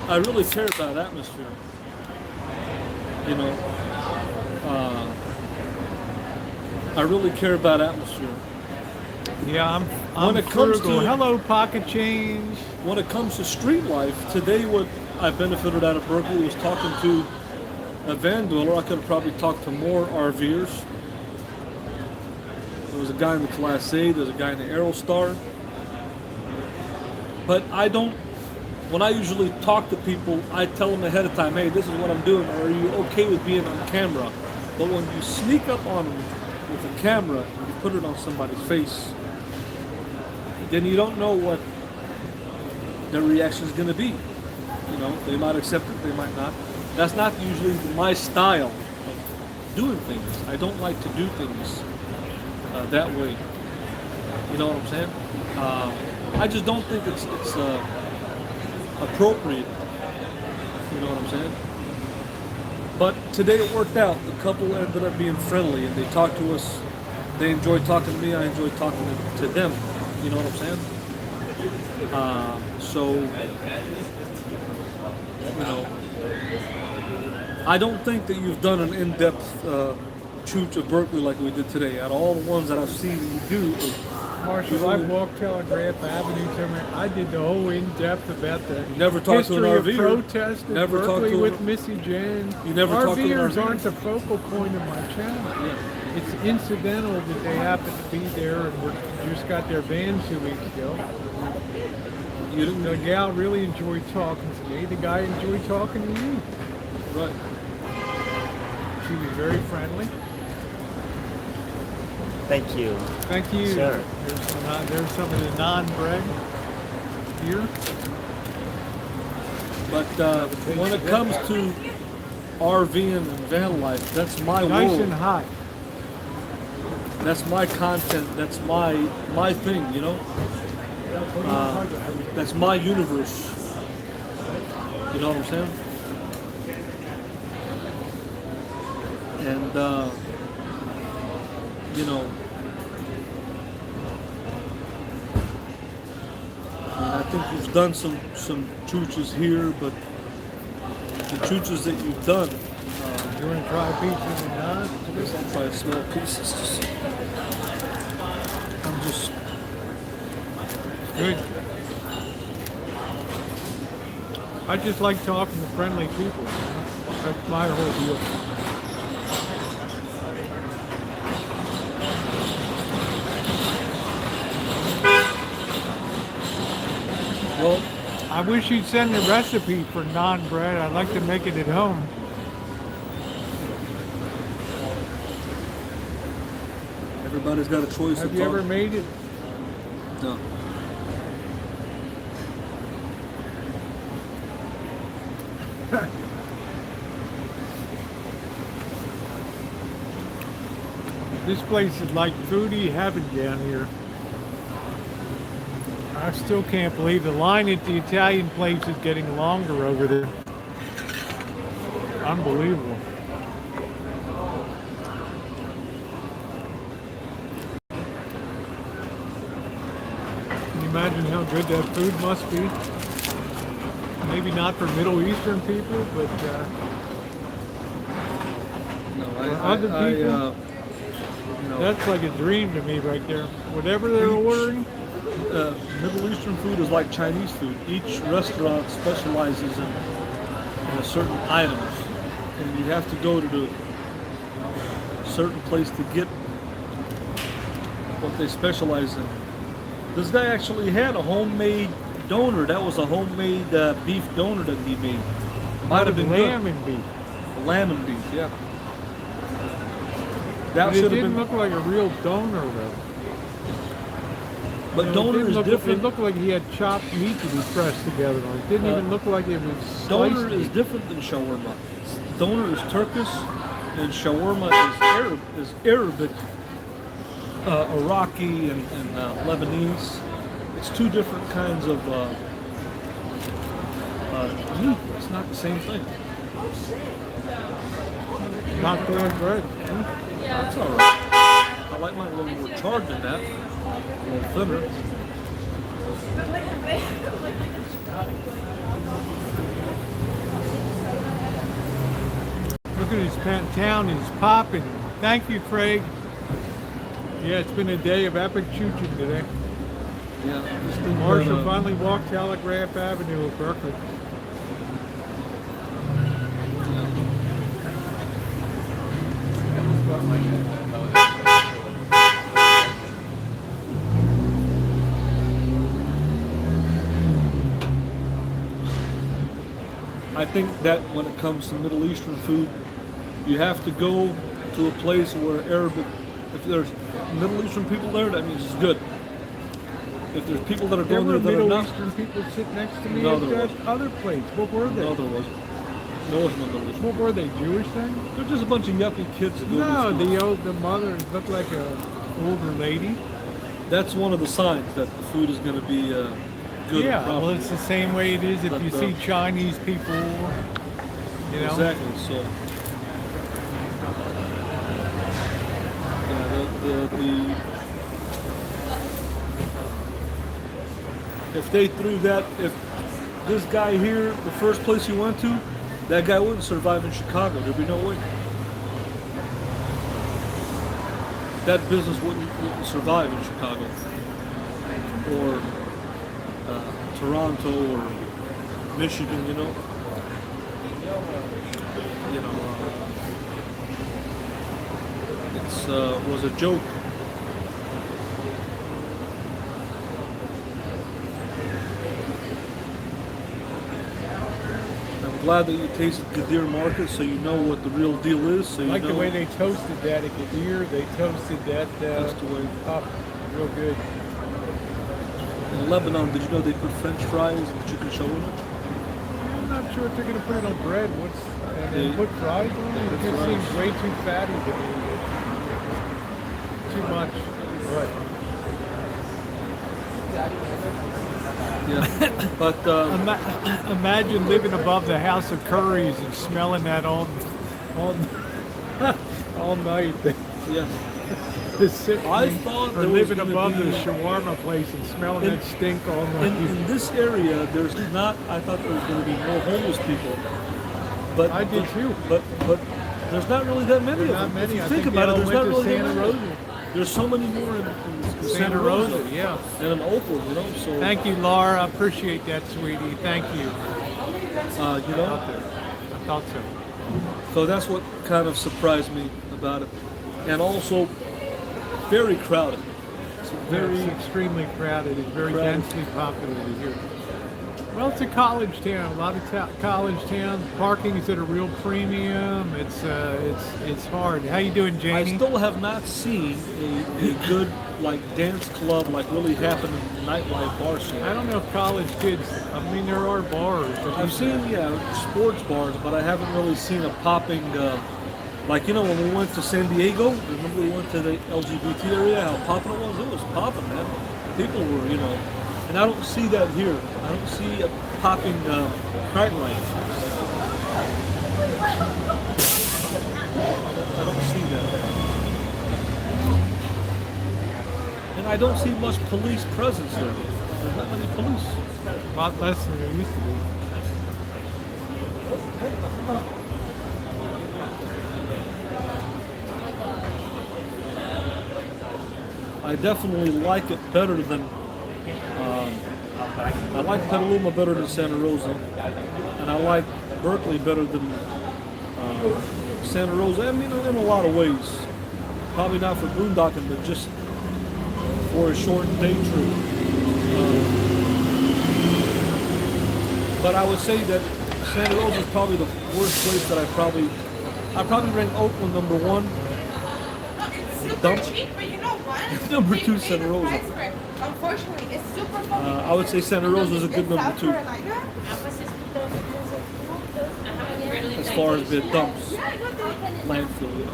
I really care about atmosphere. I really care about atmosphere. Yeah, I'm When it comes frugal. to- Hello, pocket change. When it comes to street life, today what I benefited out of Berkeley was talking to a van dweller. I could have probably talked to more RVers. There was a guy in the Class A, there's a guy in the Aerostar. But when I usually talk to people, I tell them ahead of time, hey, this is what I'm doing. Are you okay with being on camera? But when you sneak up on them with a camera and you put it on somebody's face, then you don't know what their reaction is going to be. You know, they might accept it, they might not. That's not usually my style of doing things. I don't like to do things that way. You know what I'm saying? I just don't think it's appropriate. You know what I'm saying? But today it worked out. The couple ended up being friendly, and they talked to us. They enjoyed talking to me. I enjoyed talking to them. You know what I'm saying? So, you know, I don't think that you've done an in-depth Chooch of Berkeley like we did today. Out of all the ones that I've seen you do, Marshall, I walked Telegraph Avenue somewhere. I did the whole in-depth about the never talked to an history of RVer. protest in Never talked Berkeley to with Missy Jenn. You never talked to an RVers RVer? aren't the focal point of my channel. Yeah. It's incidental that they happen to be there and just got their van 2 weeks ago. You didn't, The gal really enjoyed talking to me. The guy enjoyed talking to me. right? She was very friendly. Thank you. Thank you. Sure. There's some of the non-bread here. But when it comes to RVing and van life, that's my Nice world. and hot. That's my content. That's my thing. You know. That's my universe. You know what I'm saying? And you know, I think you've done some chooches here, but the chooches that you've done, You want to try pieces and not? I guess I'll try small pieces. I'm just Good. I just like talking to friendly people. That's my whole deal. well. I wish you'd send the recipe for naan bread. I'd like to make it at home. Everybody's got a choice. Have of you ever thought. made it? No. This place is like foodie heaven down here. I still can't believe the line at the Italian place is getting longer over there. Unbelievable. Can you imagine how good that food must be? Maybe not for Middle Eastern people, but No, other people? no. that's like a dream to me right there. Whatever they're ordering, Middle Eastern food is like Chinese food. Each restaurant specializes in a certain items, and you have to go to the certain place to get what they specialize in. This guy actually had a homemade doner. That was a homemade beef doner that he made. Might have been lamb good. and beef. Lamb and beef, yeah. But That it should have didn't been. look like a real doner though. But You know, it doner didn't is look- different. It looked like he had chopped meat to be pressed together. It didn't even look like it was sliced. Doner is different than shawarma. Doner is Turkish, and shawarma is Arabic, Iraqi, and Lebanese. It's two different kinds of meat. It's not the same thing. Not bad bread. That's all right. I like mine a little more charred than that. A little thinner. Look at this town is popping. Thank you, Craig. Yeah, it's been a day of epic choochin today. Yeah. This thing Marshall got, finally walked Telegraph Avenue of Berkeley. I think that when it comes to Middle Eastern food, you have to go to a place where Arabic, if there's Middle Eastern people there, that means it's good. if there's people that are There going were there that are Middle not, Eastern people sitting next to me No, at there that wasn't. other place. What were they? no, there wasn't. There was no Middle Eastern. What were they? Jewish then? They're just a bunch of yuppie kids that go No, to school. the mother looked like a older lady. That's one of the signs that the food is going to be good. Yeah, and well, proper. it's the same way it is if But, you see Chinese people, you know. Exactly. So, yeah, if they threw that, if this guy here, the first place he went to, that guy wouldn't survive in Chicago. There'd be no way. That business wouldn't survive in Chicago or Toronto or Michigan. You know. It's was a joke. I'm glad that you tasted Gadir Market, so you know what the real deal is. So you Like know the way they toasted that at Gadir, they toasted that that's the way. up real good. In Lebanon, did you know they put French fries and chicken shawarma? I'm not sure if they're going to put it on bread. And then They- put fries on it? It put just fries. seems way too fatty to me. Too much. Right. Yeah, but Imagine living above the House of Curries and smelling that all night. yeah, Sitting I thought or there was living gonna above be- the shawarma place and smelling In- that stink all in, night. in this area, there's not. I thought there was going to be more homeless people, but I did too. But there's not really that many There are of them. not many. If I you think think about they it, all there's not went to really that Santa many. Rosa. There's so many more in Santa Rosa, yeah. and in Oakland, you know. So Thank you, Laura. I appreciate that, sweetie. Thank you. you know. I thought so. So that's what kind of surprised me about it, and also very crowded. It's very It's extremely crowded. It's very Crowded. densely populated here. Well, it's a college town. A lot of college towns. Parking is at a real premium. It's hard. How you doing, I Jamie? still have not seen a good like dance club like really happen in the nightlife bar scene. I don't know if college kids. I mean, there are bars. But I've seen sports bars, but I haven't really seen a popping like you know when we went to San Diego. Remember we went to the LGBT area? How popping it was? It was popping, man. People were and I don't see that here. I don't see a popping nightlife. I don't see that. And I don't see much police presence there. There's not many police. a lot less than there used to be. I definitely like it better than I like Petaluma better than Santa Rosa, and I like Berkeley better than Santa Rosa. I mean, in a lot of ways, probably not for boondocking, but just for a short day trip. But I would say that Santa Rosa is probably the worst place that I probably rank Oakland number one. Dump. Cheap, but you know what? Number They two, pay Santa the Rosa. price for it. Unfortunately, it's super fun. I would say Santa Rosa is a good number South two Carolina. as far as the dumps, landfill.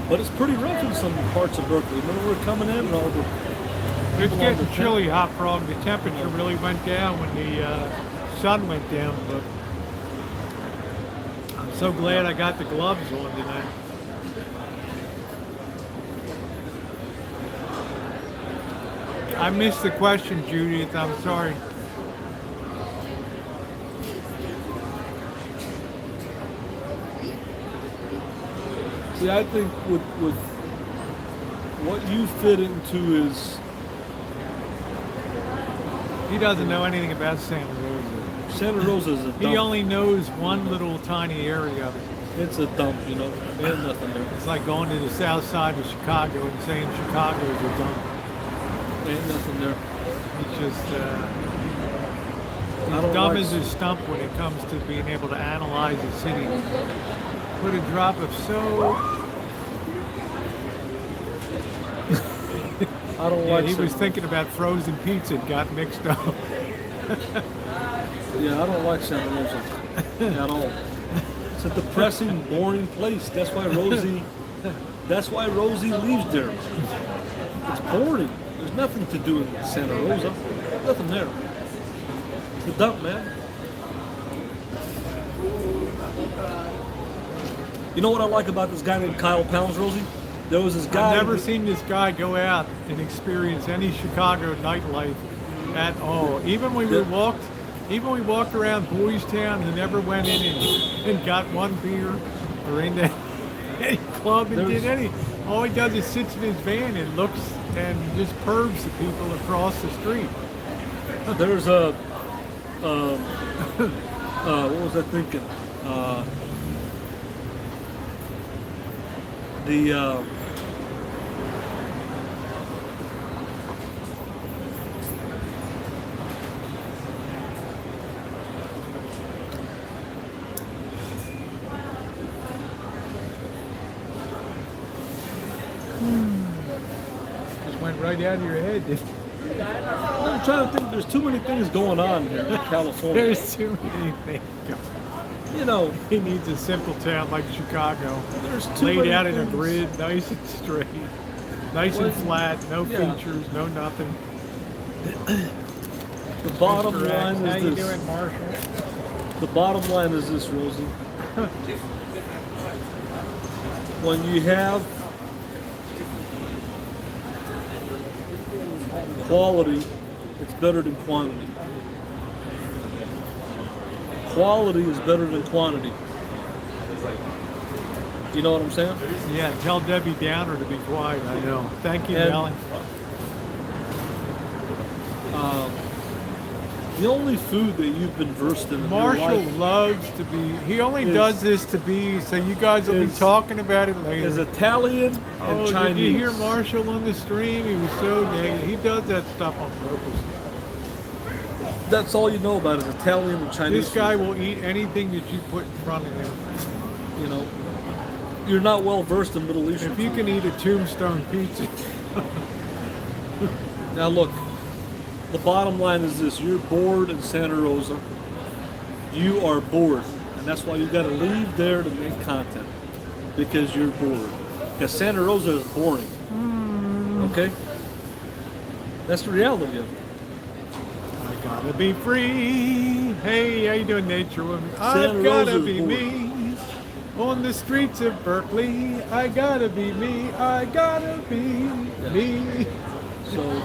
But it's pretty rough in some parts of Berkeley. Remember we're coming in and all the It's people on getting the chilly, Hot Frog. The temperature really went down when the sun went down, but I'm so glad I got the gloves on tonight. I missed the question, Judith. I'm sorry. See, I think with what you fit into is He doesn't know anything about Santa Rosa. Santa Rosa is a He dump. only knows one little tiny area of it. It's a dump, you know. There's nothing there. It's like going to the south side of Chicago and saying Chicago is a dump. Ain't nothing there. It's just I don't dumb like- as a stump when it comes to being able to analyze a city. Put a drop of soap. I don't Yeah, like he was Santa thinking about frozen pizza and got mixed up. Rosa. Yeah, I don't like Santa Rosa at all. It's a depressing, boring place. That's why Rosie leaves there. It's boring. There's nothing to do in Santa Rosa. Nothing there. It's a dump, man. You know what I like about this guy named Kyle Pounds, Rosie? There was this guy. I've never seen this guy go out and experience any Chicago nightlife at all. Even when we walked around Boys Town, he never went in and got one beer or into any club and did any. All he does is sits in his van and looks and just pervs the people across the street. There's a what was I thinking? Just went right out of your head. I'm trying to think. There's too many things going on here in California. There's too many things. You know, He needs a simple town like Chicago. there's too Laid many out in a things. grid, nice and straight, nice and flat, no Yeah. features, no nothing. The bottom Mr. X, line how is you this. doing, Marshall? The bottom line is this, Rosie. When you have quality, it's better than quantity. Quality is better than quantity. You know what I'm saying? Yeah, tell Debbie Downer to be quiet. I know. Thank you, And- Ellen. The only food that you've been versed in your Marshall life loves to be. He only is- does this to be. So you guys will be is- talking about it later. is Italian and Oh, Chinese. did you hear Marshall on the stream? He was so negative. He does that stuff on purpose. That's all you know about is Italian and Chinese. This guy food. will eat anything that you put in front of him. You know, you're not well versed in Middle Eastern If you food. can eat a tombstone pizza, Now look, the bottom line is this: you're bored in Santa Rosa. You are bored, and that's why you got to leave there to make content because you're bored. Because Santa Rosa is boring. Okay, that's the reality of it. I gotta be free. Hey, how you doing, Nature Woman? Santa I've gotta Rosa's be bored. me. On the streets of Berkeley, I gotta be me. I gotta be me. So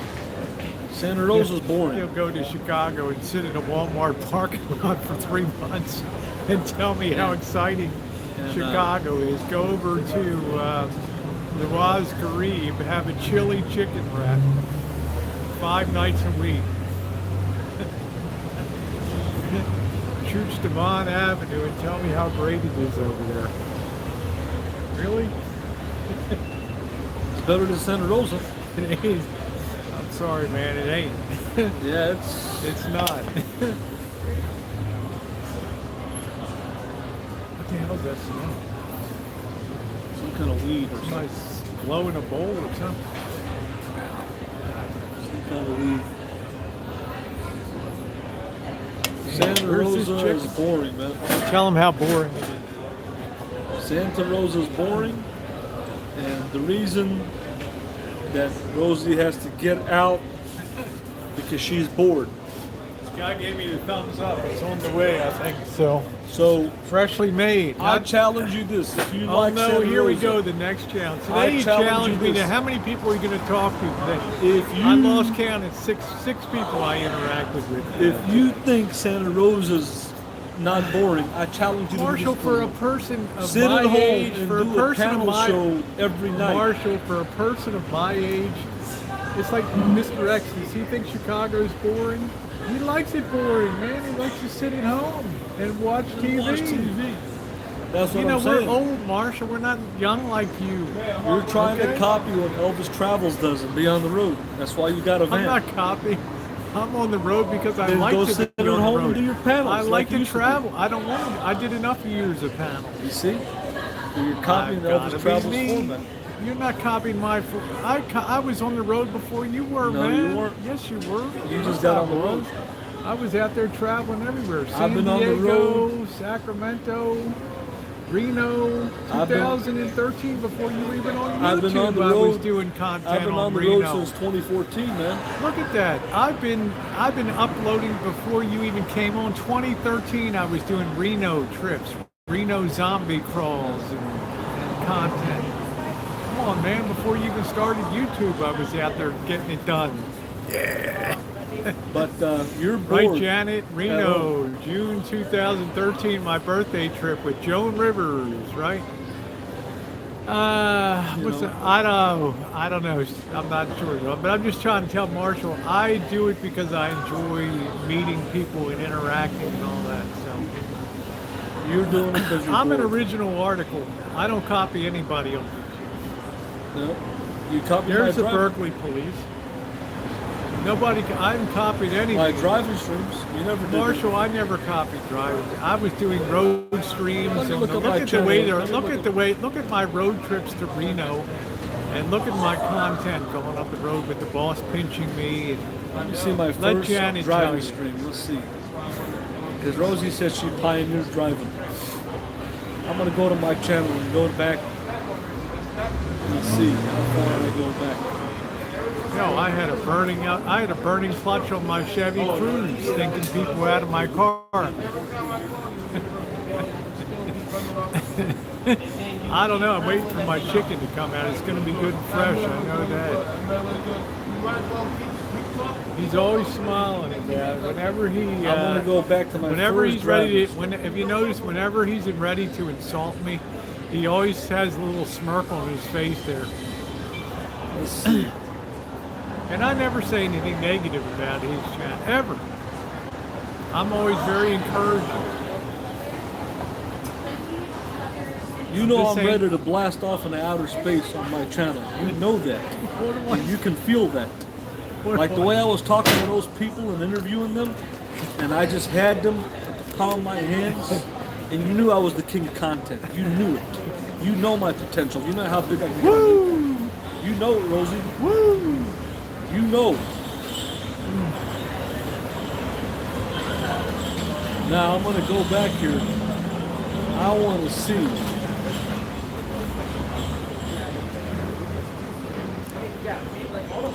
Santa Rosa's He'll boring. go to Chicago and sit in a Walmart parking lot for 3 months and tell me how exciting And, Chicago is. Go over to Nawaz Garib, have a chili chicken wrap 5 nights a week. Choochin Avenue and tell me how great it is over there. Really? It's better than Santa Rosa. It ain't. I'm sorry, man, it ain't. Yeah, It's not. What the hell is that smell? some kind of weed or something. Nice blow in a bowl or something. Some kind of weed. Santa Where's this Rosa is chicken? boring, man. Tell them how boring it is. Santa Rosa is boring, and the reason that Rosie has to get out because she's bored. This guy gave me the thumbs up. It's on the way, I think. So So freshly made. I challenge you this: if you Oh like no, Santa here we Rosa, go, the next challenge. I Today you challenge challenged you me to this. how many people are you going to talk to today? If you I lost count at six people I interacted with. if you think Santa Rosa's not boring, I challenge you to Marshall, do this for a person of sit my at home age, and for a do a person of panel my show every night. Marshall, for a person of my age, it's like Mr. X. Does he think Chicago's boring? He likes it boring, man. He likes to sit at home and watch TV. Watch TV. That's what You know, I'm we're saying. old, Marshall. We're not young like you. You're trying Okay. to copy what Elvis Travels does and be on the road. That's why you got a van. I'm not copying. I'm on the road because I Then like go to sit be at on the home and road. do your panels I like like you to used to do. travel. I don't want to. I did enough years of panels. You see? So you're copying I've the gotta Elvis be Travels me. format. You're not copying my. I was on the road before you were, No, man. you weren't. Yes, you were. You just Yes, got I on the road. was. I was out there traveling everywhere. I've been San on the Diego, road. Sacramento, Reno. I've been- 2013, before you were even on YouTube, I've been on the I was road. doing content I've been on the Reno. road since 2014, man. Look at that. I've been uploading before you even came on. 2013, I was doing Reno trips, Reno zombie crawls and content. Come on, man. Before you even started YouTube, I was out there getting it done. But you're Right, bored. Janet? Reno, June 2013, my birthday trip with Joan Rivers, right? What's know. it? I don't know. I'm not sure, but I'm just trying to tell Marshall I do it because I enjoy meeting people and interacting and all that. So You're doing it because you're I'm an bored. original article. I don't copy anybody else. No. You copy There's my the driving. Berkeley police. I haven't copied anything. My driving streams. You never did. Marshall, I never copied driving. I was doing road streams. Let me And look at look my at the channel. way Let me look at my road trips to Reno, and look at my content going up the road with the boss pinching me. And Let me see my Let first Janet driving tell you. stream. Let's see. Because Rosie said she pioneered driving. I'm gonna go to my channel and go back. Let's see how far I go back. I had a burning clutch on my Chevy Cruze, stinking people out of my car. I don't know. I'm waiting for my chicken to come out. It's going to be good and fresh. I know that. He's always smiling at that. Whenever he, I'm gonna go back to my whenever first he's ready driving to, if you notice, whenever he's ready to insult me, he always has a little smirk on his face there. Let's see. And I never say anything negative about his channel, ever. I'm always very encouraging. You know This I'm ain't- ready to blast off into outer space on my channel. You know that. What am I- And you can feel that. what Like am the I- way I was talking to those people and interviewing them, and I just had them at the palm of my hands, and you knew I was the king of content. You knew it. You know my potential. You know how big I can get. Woo! You know it, Rosie. Woo! You know. Now I'm gonna go back here. I want to see.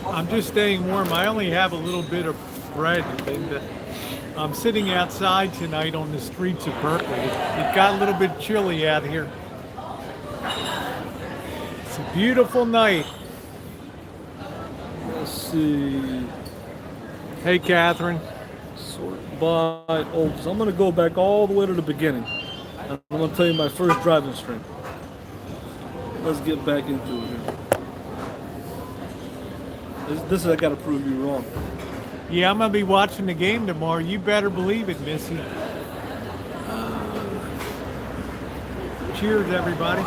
I'm just staying warm. I only have a little bit of bread. And I'm sitting outside tonight on the streets of Berkeley. It got a little bit chilly out here. It's a beautiful night. Let's see. Hey, Catherine. Sort by oldest. I'm gonna go back all the way to the beginning. And I'm gonna tell you my first driving stream. Let's get back into it here. This is I gotta prove you wrong. Yeah, I'm gonna be watching the game tomorrow. You better believe it, Missy. Cheers, everybody.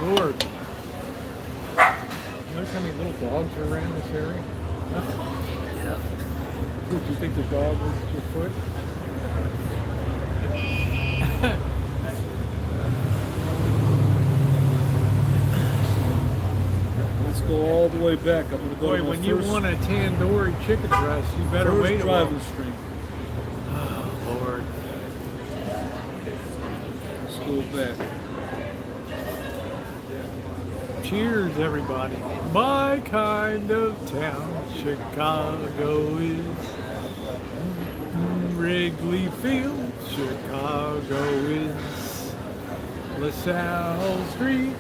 Lord. Notice how many little dogs are around this area? Yeah. Did you think the dog was your foot? Let's go all the way back. I'm gonna go Boy, to my when you first, want a tandoori chicken breast, you better first wait a while. driving stream. Oh, Lord. Let's go back. Cheers, everybody. My kind of town, Chicago is. Wrigley Field, Chicago is. LaSalle Street.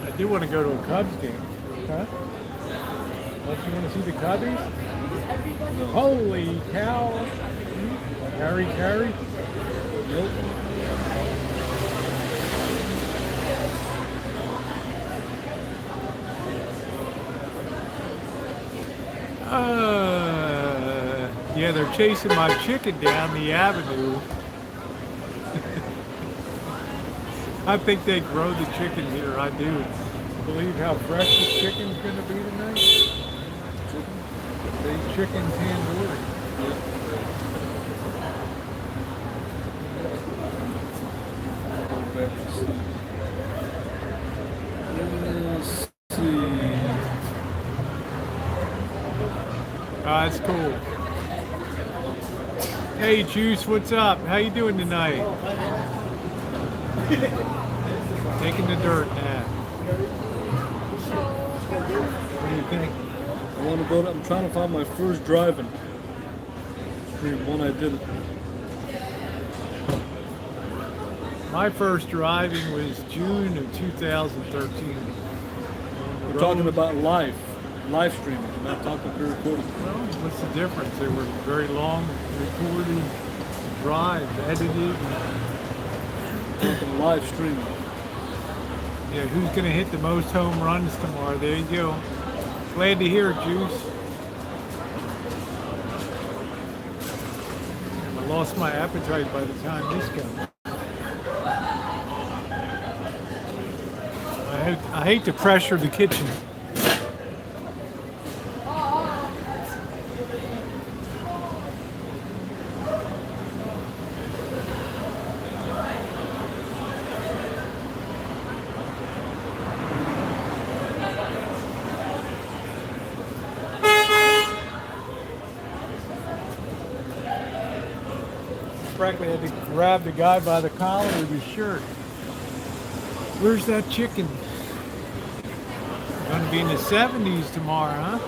I do want to go to a Cubs game. Huh? Don't you want to see the Cubbies? Holy cow. Harry Carey? Nope. Yeah, they're chasing my chicken down the avenue. I think they grow the chicken here. I do. Believe how fresh the chicken's going to be tonight? Big chicken tandoori. Let's see. That's cool. Hey, Juice, what's up? How you doing tonight? Taking the dirt now. What do you think? I want to go. I'm trying to find my first driving stream. One I did. My first driving was June of 2013. We're talking about live streaming. We're not talking pre-recorded. Well, what's the difference? They were very long, recorded, drives, edited. Talking live streaming. Yeah, who's going to hit the most home runs tomorrow? There you go. Glad to hear it, Juice. I lost my appetite by the time this comes. I hate to pressure the kitchen. Frankly, I had to grab the guy by the collar of his shirt. Where's that chicken? Gonna be in the 70s tomorrow, huh?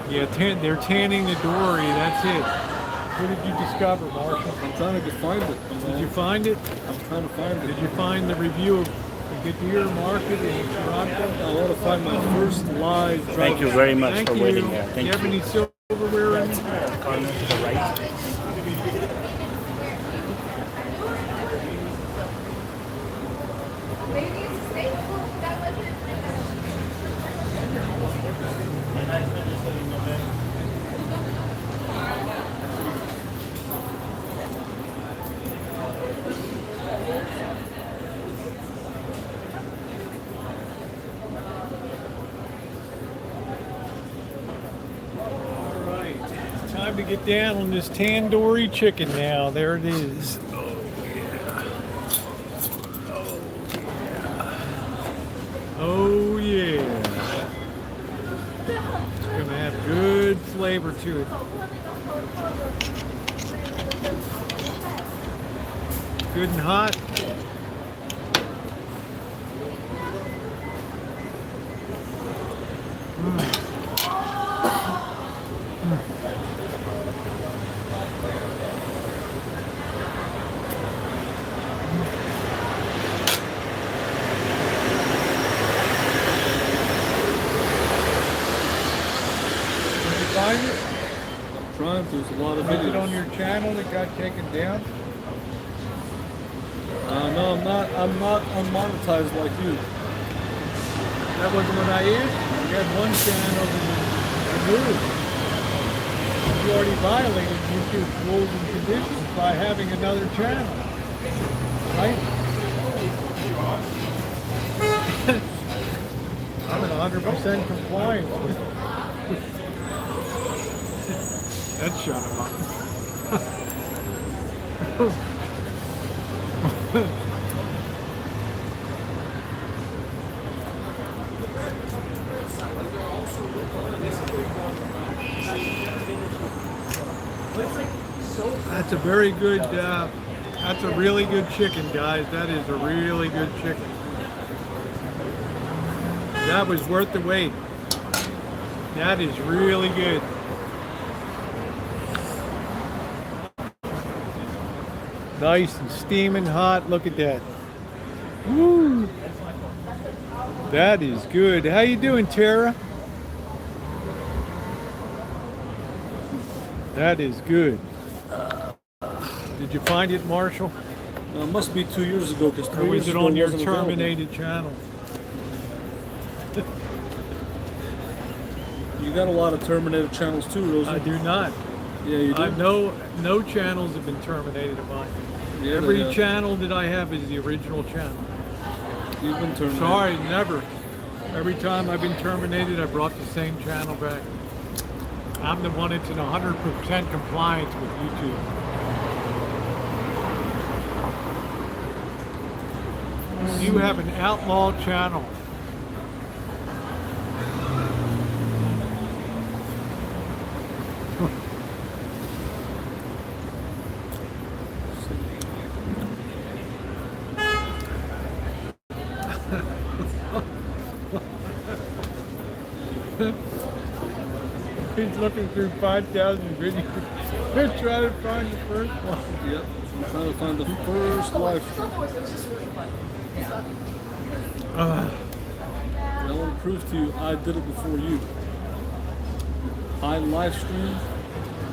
Yeah, they're tanning the dory, that's it. What did you discover, Marshall? I'm trying to find it. Did you find it? I'm trying to find it. Did you find the review of the Goodyear Market in Toronto? I want to find my first live driving. Thank you very much Thank for you. waiting there. Do Thank you have you. any silverware in? On to the right. Time to get down on this tandoori chicken now. There it is. Oh yeah. It's gonna have good flavor to it. Good and hot. Find it? I'm trying to. There's a lot of Is it videos. on your channel that got taken down? No, I'm not unmonetized like you. That wasn't what I asked. You had one channel that was removed. You already violated YouTube's rules and conditions by having another channel. Right? I'm in 100% compliance with that. Shut him up. That's a very good, that's a really good chicken, guys. That is a really good chicken. That was worth the wait. That is really good. Nice and steaming hot. Look at that. Woo! That is good. How you doing, Tara? That is good. Did you find it, Marshall? It must be 2 years ago because 3 Or years was it ago on your wasn't available. terminated channel? You got a lot of terminated channels too, Rosie. I do not. Yeah, you do. No channels have been terminated of mine. Yeah, Every they have. channel that I have is the original channel. You've been terminated. Sorry, never. Every time I've been terminated, I brought the same channel back. I'm the one that's in 100% compliance with YouTube. You have an outlaw channel. He's looking through 5,000 videos. He's trying to find the first one. Yep, I'm trying to find the first live stream. I want to prove to you I did it before you. I live streamed,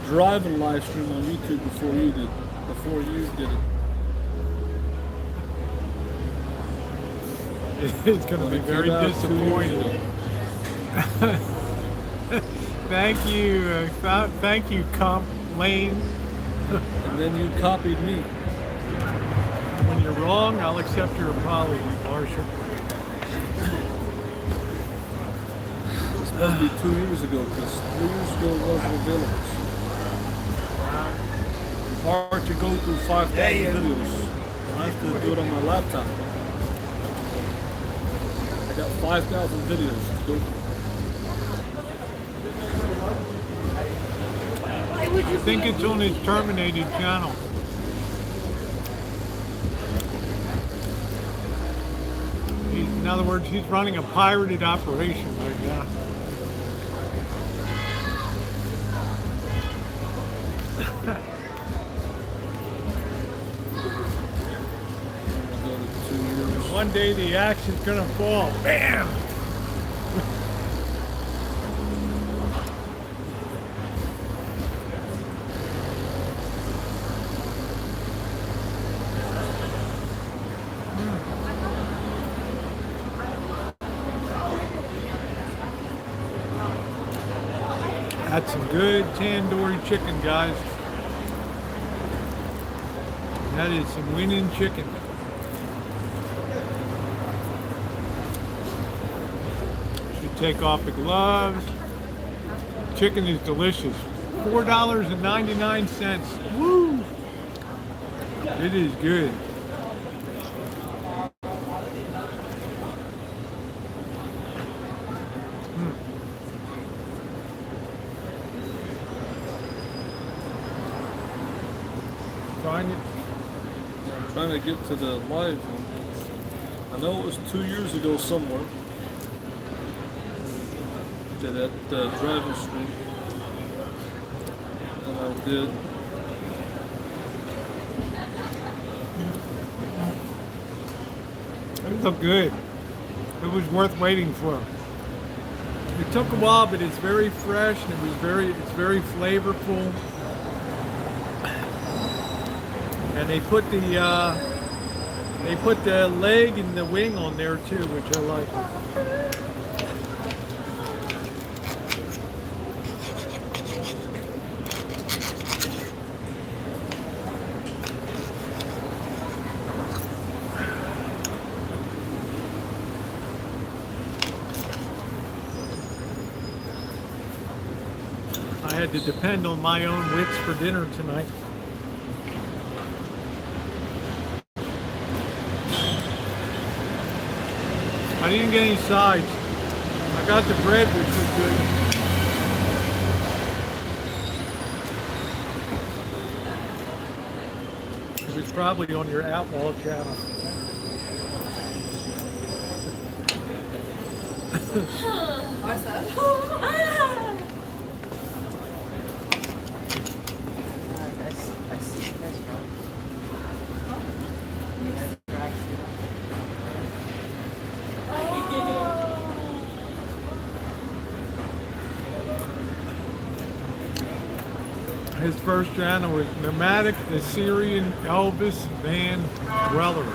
drive and live stream on YouTube before you did. Before you did it. It's going to be very disappointing. Thank you, Comp Lane. And then you copied me. When you're wrong, I'll accept your apology, Marshall. This must be 2 years ago, because 3 years ago it wasn't available. It's hard to go through 5,000 videos. I have to do it on my laptop. I got 5,000 videos to go through. I think it's on his terminated channel. In other words, he's running a pirated operation right now. One day the action's gonna fall. Bam! That's some good tandoori chicken, guys. That is some winning chicken. Should take off the gloves. Chicken is delicious. $4.99. Woo! It is good. Find it. I'm trying to get to the live one. I know it was 2 years ago somewhere. To that driving stream. And I did. It looked good. It was worth waiting for. It took a while, but it's very fresh and it's very flavorful. And they put the leg and the wing on there too, which I like. I had to depend on my own wits for dinner tonight. I didn't get any sides. I got the bread, which was good. It was probably on your outlaw channel. What's that? His first channel was Nomadic Assyrian Elvis Van Dweller.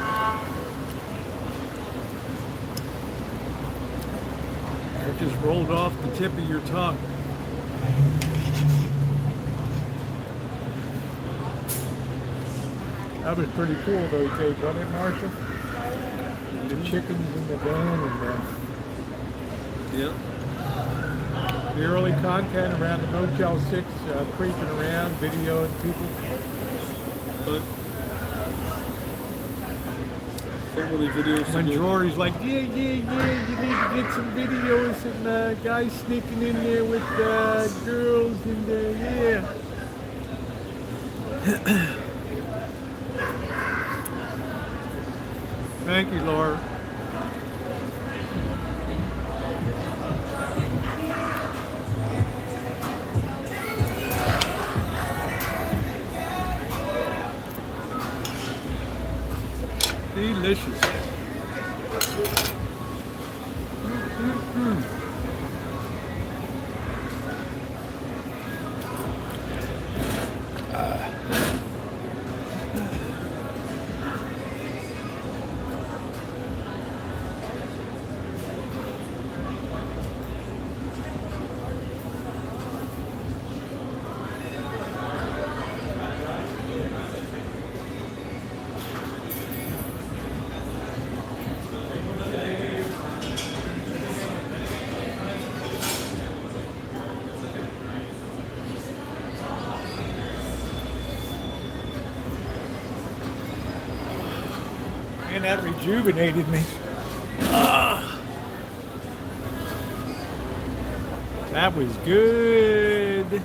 It just rolled off the tip of your tongue. That was pretty cool, those days, wasn't it, Marshall? The chickens in the van and Yeah. The early content around the Motel 6 creeping around, videoing people. But so many videos. When to go. Rory's like, yeah, you need to get some videos and guys sneaking in there with girls and yeah. Thank you, Laura. Delicious. Man, that rejuvenated me. That was good.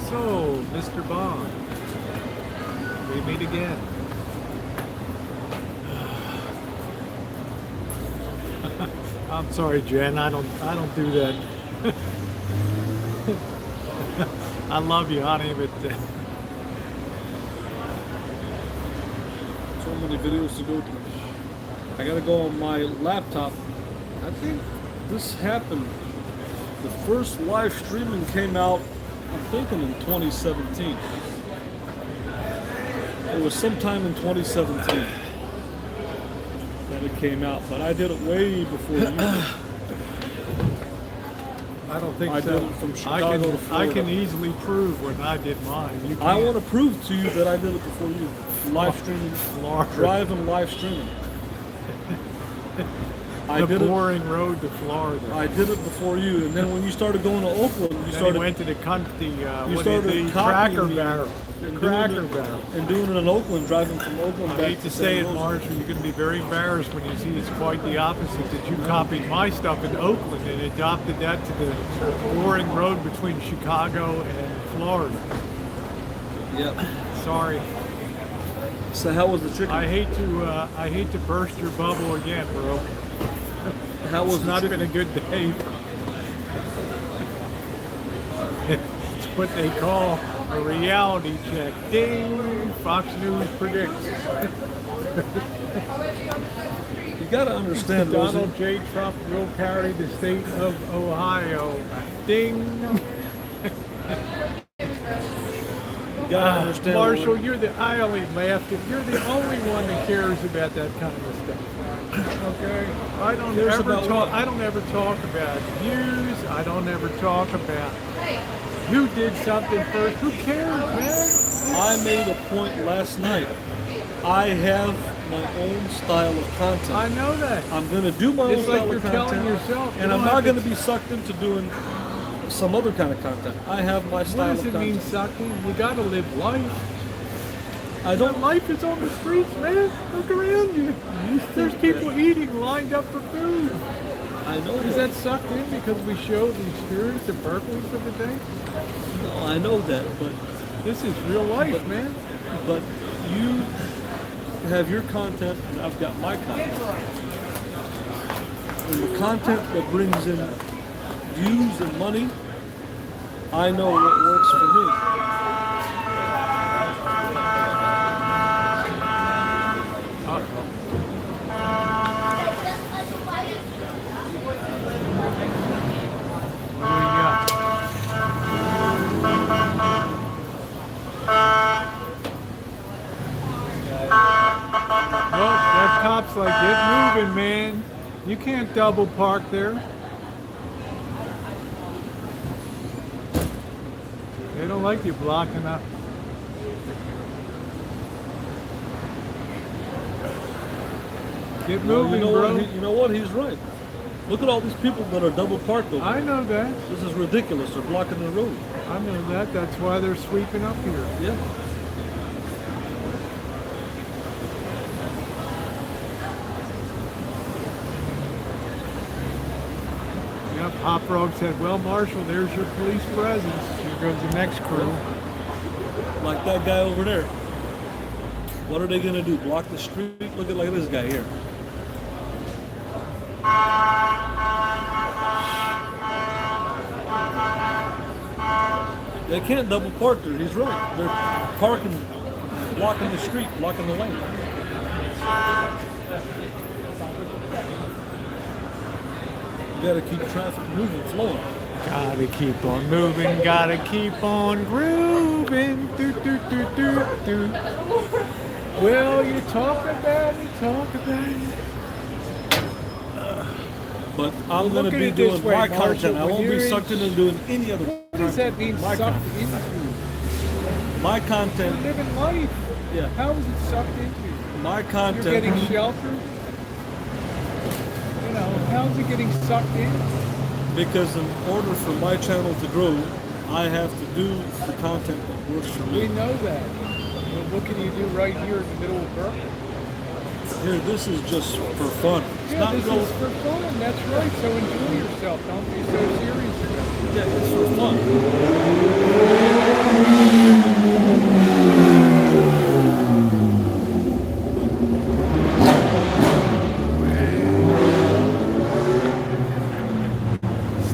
So, Mr. Bond, we meet again. I'm sorry, Jen. I don't do that. I love you, honey, but So many videos to go through. I gotta go on my laptop. I think this happened. The first live streaming came out, I'm thinking in 2017. It was sometime in 2017 that it came out, but I did it way before you did. I don't think I so. did it from Chicago to I Florida. can easily prove when I did mine. You I can't. want to prove to you that I did it before you. Live streaming, Florida. driving live streaming. I The did it. boring road to Florida. I did it before you, and then when you started going to Oakland, you Then started he went to the you what started is the copying Cracker me Barrel. The and Cracker doing it- Barrel. and doing it in Oakland, driving from Oakland I back hate to San say it, Rosa. Marshall, you're going to be very embarrassed when you see it's quite the opposite, that you copied my stuff in Oakland and adopted that to the boring road between Chicago and Florida. Yep. Sorry. So how was the chicken? I hate to burst your bubble again, bro. How was It's the not chicken? been a good day. It's what they call a reality check. Ding! Fox News predicts. You got to understand, Rosie. Donald J. Trump will carry the state of Ohio. Ding! You got to understand. Marshall, Rosie. I only laughed if you're the only one that cares about that kind of stuff. Okay? I don't Cares ever about talk. what? I don't ever talk about views. I don't ever talk about who did something first. Who cares, man? I made a point last night. I have my own style of content. I know that. I'm going to do my own It's like style you're of content. telling yourself. And I'm not going to be sucked into doing some other kind of content. I have my What style does of it mean, content. sucking? You gotta live life. I don't. Life is on the streets, man. Look around you. There's people eating lined up for food. I know Is that. that sucked in because we show the experience of Berkeley for the day? No, I know that, but This is real life, man. but you have your content, and I've got my content. And the content that brings in views and money, I know what works for me. What do we got? Well, that cop's like, get moving, man. You can't double park there. They don't like you blocking up. Get Well, moving, you know bro. what? You know what? He's right. Look at all these people that are double parked over I there. know that. This is ridiculous. They're blocking the road. I know that. That's why they're sweeping up here. Yeah. Yep, Hop Frog said, well, Marshall, there's your police presence. Here goes the next crew. Like that guy over there. What are they gonna do? Block the street? Look at this guy here. They can't double park there. He's right. They're parking, blocking the street, blocking the lane. You gotta keep traffic moving, flowing. Gotta keep on moving, gotta keep on grooving. Do, do, do, do, do. Well, you talk about it. But I'm Look gonna at be it this doing way, my Marshall, content. I when won't you're be in- sucked in and doing any other What does that mean, My sucked content. into? My content, Living life. yeah. How is it sucked into? My You're content. getting shelter? You know, how's it getting sucked in? Because in order for my channel to grow, I have to do the content that works for We me. know that. But what can you do right here in the middle of Berkeley? Here, this is just for fun. It's Yeah, not this real. is for fun. That's right. So enjoy yourself. Don't be so serious about it. Yeah, it's for fun.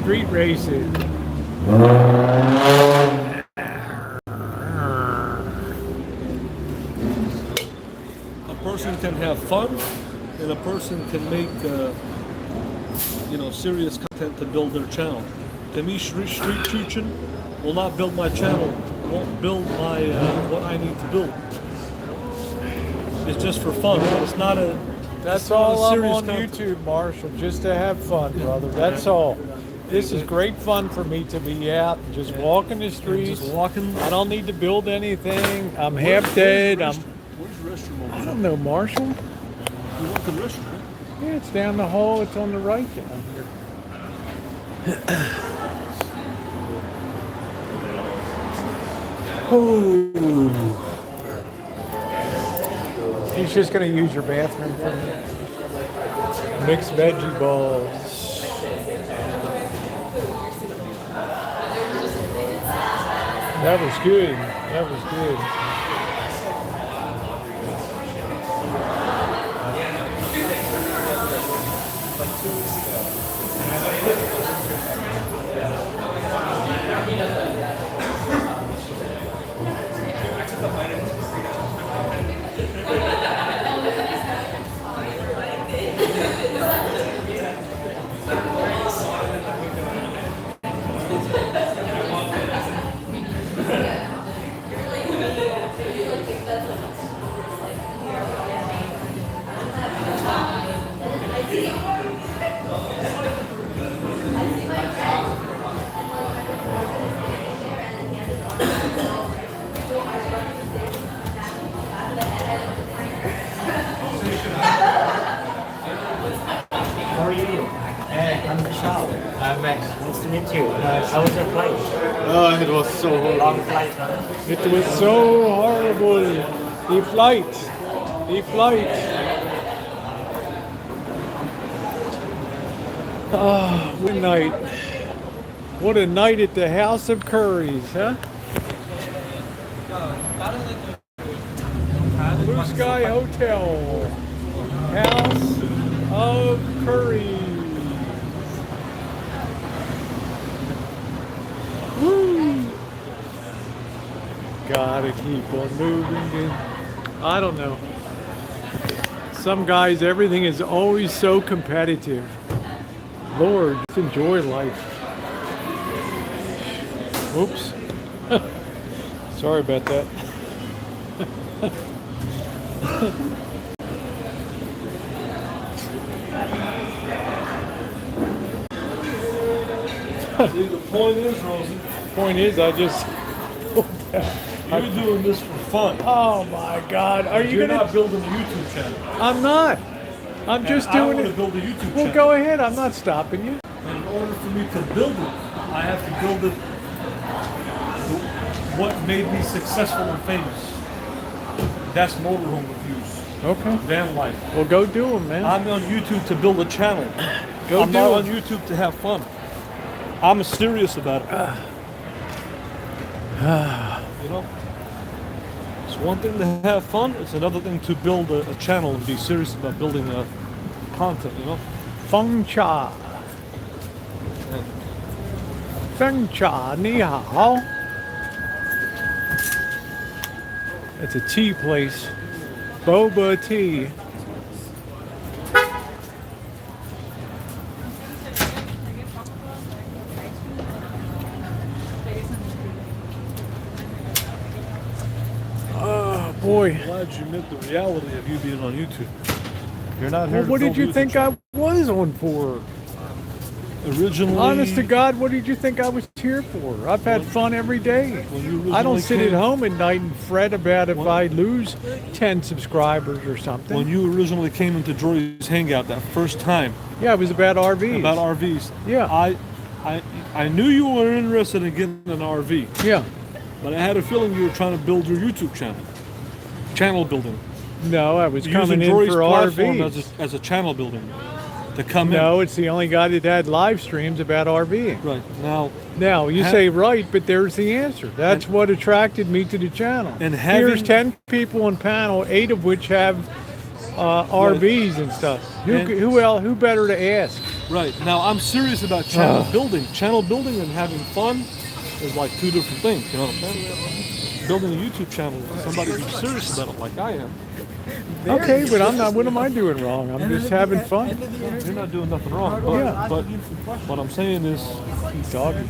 Street racing. A person can have fun, and a person can make, serious content to build their channel. To me, street Choochin will not build my channel. Won't build my what I need to build. It's just for fun. It's not a. That's it's not a all I'm serious on content. YouTube, Marshall, just to have fun, brother. That's all. This is great fun for me to be out and just walking the streets. Just walking. I don't need to build anything. I'm half dead. Where's the restroom over I there? don't know, Marshall. You want the restroom? Huh? Yeah, it's down the hall. It's on the right down here. Ooh. He's just going to use your bathroom for me. Mixed veggie balls. That was good. That was good. How are you? I'm Michelle. I'm Max. Nice to meet you. How was your flight? Oh, it was so horrible. Long flight, huh? It was so horrible. The flight. The flight. Ah, what a night. What a night at the House of Curries, huh? Blue Sky Hotel. House of Curries. Woo! Gotta keep on moving. I don't know. Some guys, everything is always so competitive. Lord, just enjoy life. Oops. Sorry about that. See, the point is, Rosie. Point is, I just You're doing this for fun. Oh my God! Are you You're gonna? not building a YouTube channel. I'm not. I'm just I doing want to it. build a YouTube Well, channel. go ahead. I'm not stopping you. And in order for me to build it, I have to build it what made me successful and famous. That's motorhome reviews, Okay. van life. Well, go do them, man. I'm on YouTube to build a channel. Go I'm do not it. on YouTube to have fun. I'm serious about it. You know? It's one thing to have fun, it's another thing to build a channel and be serious about building content, you know? Feng Cha. Feng Cha, ni hao. It's a tea place. Boba tea. Oh boy. I'm glad you meant the reality of you being on YouTube. You're not here Well, to what did build you YouTube think channel. I was on for? Originally, Honest to God, what did you think I was here for? I've had fun every day. when you I don't originally sit at came- home at night and fret about if When- I lose 10 subscribers or something. when you originally came into Jory's Hangout that first time Yeah, it was about RVs. about RVs, Yeah. I knew you were interested in getting an RV, Yeah. but I had a feeling you were trying to build your YouTube channel building. No, I was Using coming in Jory's for platform RVs. as a channel building to come No, it's the only guy that had live streams about RVing. in. Right now, Now, you Ha- say right, but there's the answer. That's what attracted me to the channel. And Here's having- 10 people on panel, 8 of which have RVs and stuff. Who better to ask? right now, I'm serious about channel building. Channel building and having fun is like two different things. You know what I'm saying? Building a YouTube channel is somebody who's serious about it, like I am. Okay, but I'm not. What am I doing wrong? I'm just having fun. You're not doing nothing wrong. But, Yeah. but what I'm saying is, He's talking.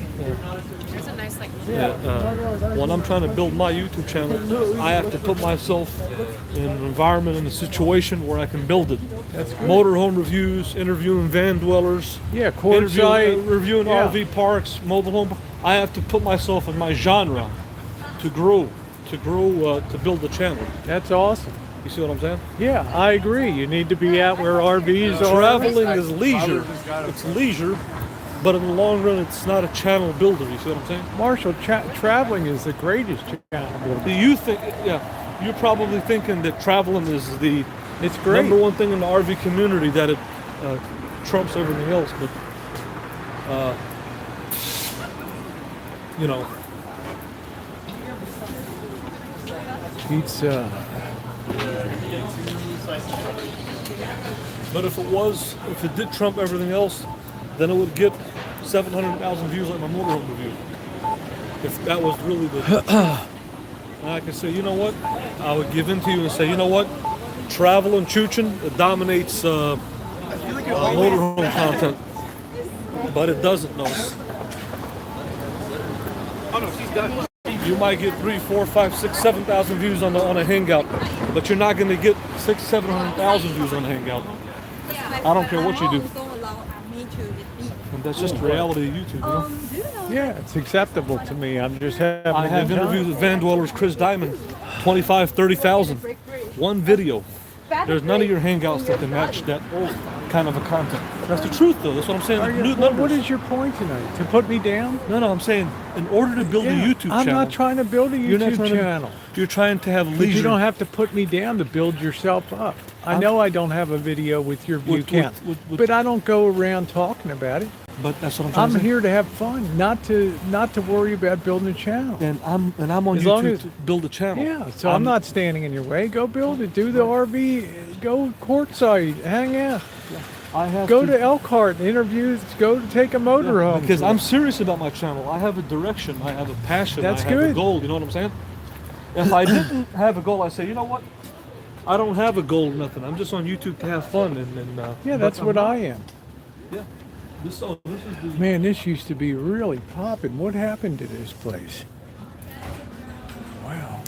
when I'm trying to build my YouTube channel, I have to put myself in an environment, in a situation where I can build it. That's good. Motorhome reviews, interviewing van dwellers, Yeah, courtside. reviewing Yeah. RV parks, mobile home. I have to put myself in my genre to grow, to build the channel. That's awesome. You see what I'm saying? Yeah, I agree. You need to be out where RVs are. Traveling is leisure. It's leisure, but in the long run, it's not a channel builder. You see what I'm saying? Marshall, traveling is the greatest channel builder. Do you think? Yeah, you're probably thinking that traveling is the It's great. number one thing in the RV community, that it trumps everything else. But you know, Pizza. but if it did trump everything else, then it would get 700,000 views like my motorhome review. If that was really the, and I could say, you know what, I would give in to you and say, you know what, travel and Choochin, it dominates motorhome content, but it doesn't. No. You might get 3, 4, 5, 6, 7,000 views on a hangout, but you're not going to get 600,000, 700,000 views on a hangout. I don't care what you do. And that's just the reality of YouTube, you know? Yeah, it's acceptable to me. I'm just having I a have good time. interviews with van dwellers, Chris Diamond, 25, 30,000. One video. There's none of your hangouts that can match that kind of a content. That's the truth, though. That's what I'm saying. Are you- New what numbers. is your point tonight? To put me down? No, I'm saying in order to build a YouTube I'm channel, not trying to build a you're not YouTube trying to- channel. you're trying to have But leisure. you don't have to put me down to build yourself up. I know I don't have a video with your view With- count, with- but I don't go around talking about it. But that's what I'm trying I'm to say. here to have fun, not to worry about building a channel. And I'm on As long YouTube as- to build a channel. Yeah, so I'm not standing in your way. Go build it. Do the RV. Go courtside. Hang out. I have Go to Elkhart. Interviews. Go to take a motorhome. because I'm serious about my channel. I have a direction. I have a passion. That's I have a good. goal. You know what I'm saying? If I didn't have a goal, I say, you know what? I don't have a goal or nothing. I'm just on YouTube to have fun. And Yeah, that's what I am. Yeah. This is the Man, this used to be really popping. What happened to this place? Wow.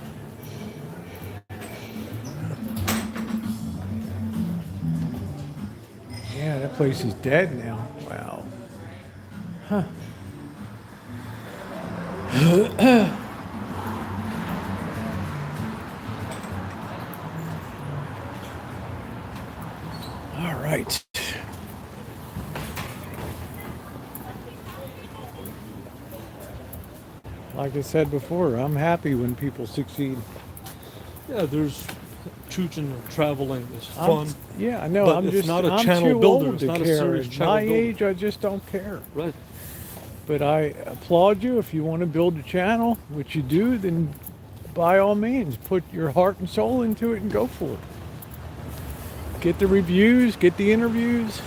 Yeah, that place is dead now. Wow. Huh. right. Like I said before, I'm happy when people succeed. Yeah, there's Choochin traveling is fun. Yeah, I know. But I'm it's just not a I'm channel too builder. old It's to not a care. serious At channel my builder. age, I just don't care. Right. But I applaud you if you want to build a channel, which you do. Then by all means, put your heart and soul into it and go for it. Get the reviews, get the interviews.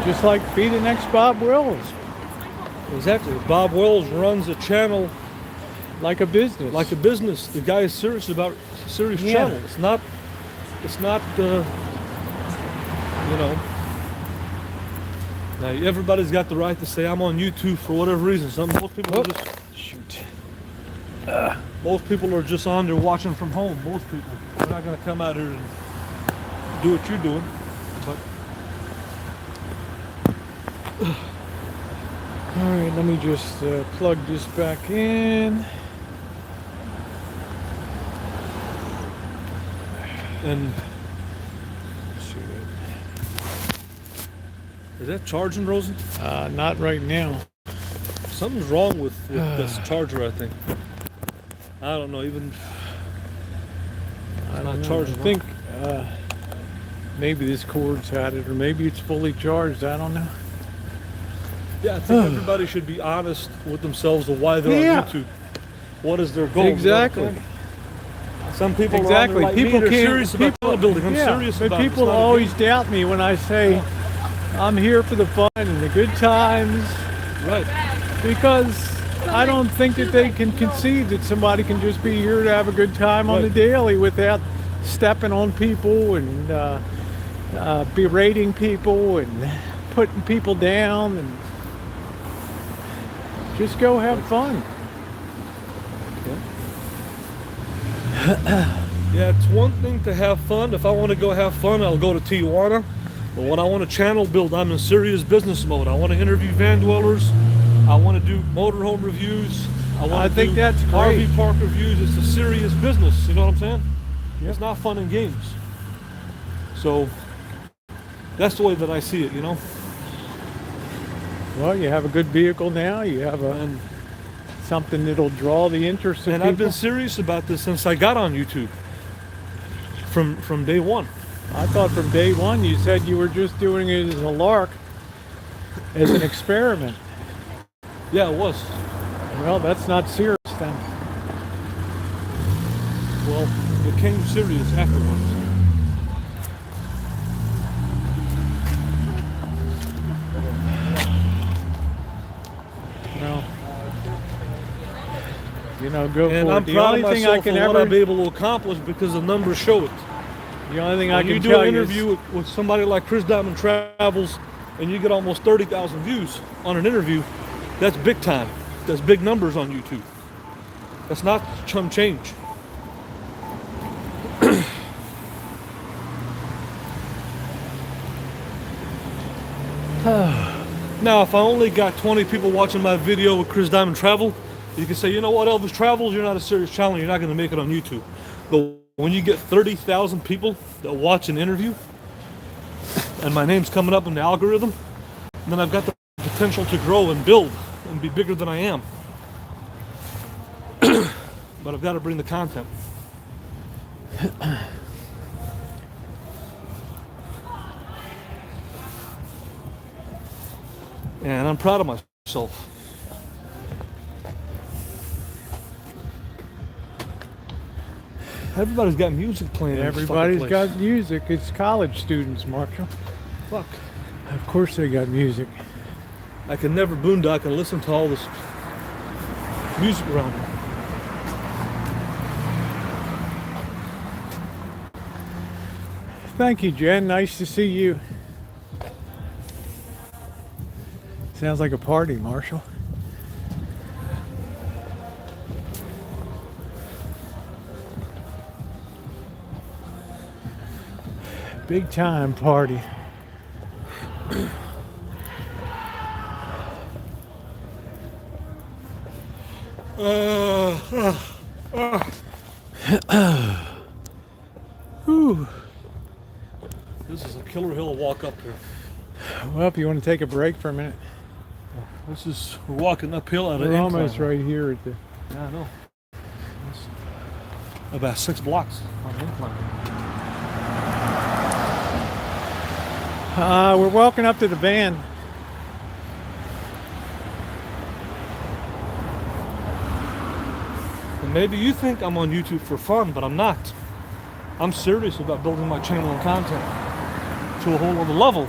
Just like be the next Bob Wells, Exactly. Bob Wells runs a channel like a business. like a business. The guy is serious about serious Yeah. channel. It's not you know. Now everybody's got the right to say I'm on YouTube for whatever reason. Most people are just Shoot. most people are just on there watching from home. Most people. They're not gonna come out here and do what you're doing. But All right, let me just plug this back in. and is that charging, Rosie? Not right now. Something's wrong with this charger, I think. I don't know, even I not don't know. charging. I think maybe this cord's had it, or maybe it's fully charged. I don't know. Yeah, I think everybody should be honest with themselves of why they're Yeah. on YouTube. What is their goal? you know what I'm Exactly. saying? Some people Exactly. are on there like People me, they're can't. serious about channel building. I'm yeah, serious but about it. It's people not a always game. doubt me when I say I'm here for the fun and the good times, Right. because I don't think that they can conceive that somebody can just be here to have a good time on the Right. daily without stepping on people and berating people and putting people down, and just go have fun. Yeah, it's one thing to have fun. If I want to go have fun, I'll go to Tijuana. But when I want to channel build, I'm in serious business mode. I want to interview van dwellers. I want to do motorhome reviews. I want I to think do that's RV great. park reviews. It's a serious business. You know what I'm saying? Yep. It's not fun and games. So that's the way that I see it, you know? Well, you have a good vehicle now. You have And something that'll draw the interest of And people. I've been serious about this since I got on YouTube. From day one. I thought from day one you said you were just doing it as a lark, as an experiment. Yeah, it was. Well, that's not serious then. Well, it became serious afterwards. No. You know, go And for I'm it. The proud only of thing I myself can for what I've ever, been able to accomplish because the numbers show it. the only thing I When can you do tell an you is, interview with somebody like Chris Diamond Travels and you get almost 30,000 views on an interview, that's big time. That's big numbers on YouTube. That's not chum change. Now, if I only got 20 people watching my video with Chris Diamond Travel, you can say, you know what, Elvis Travels, you're not a serious channel, you're not going to make it on YouTube. But when you get 30,000 people that watch an interview, and my name's coming up in the algorithm, then I've got the potential to grow and build and be bigger than I am. But I've got to bring the content. And I'm proud of myself. Everybody's got music playing. in this fucking everybody's place. got music. It's college students, Marshall. Fuck. Of course they got music. I can never boondock and listen to all this music around me. Thank you, Jen. Nice to see you. Sounds like a party, Marshall. Big time party. This is a killer walk up here. Well, if you want to take a break for a minute, We're walking uphill at an we're incline. almost right here at the. Yeah, I know. It's about 6 blocks on the incline. We're walking up to the van. And maybe you think I'm on YouTube for fun, but I'm not. I'm serious about building my channel and content to a whole other level.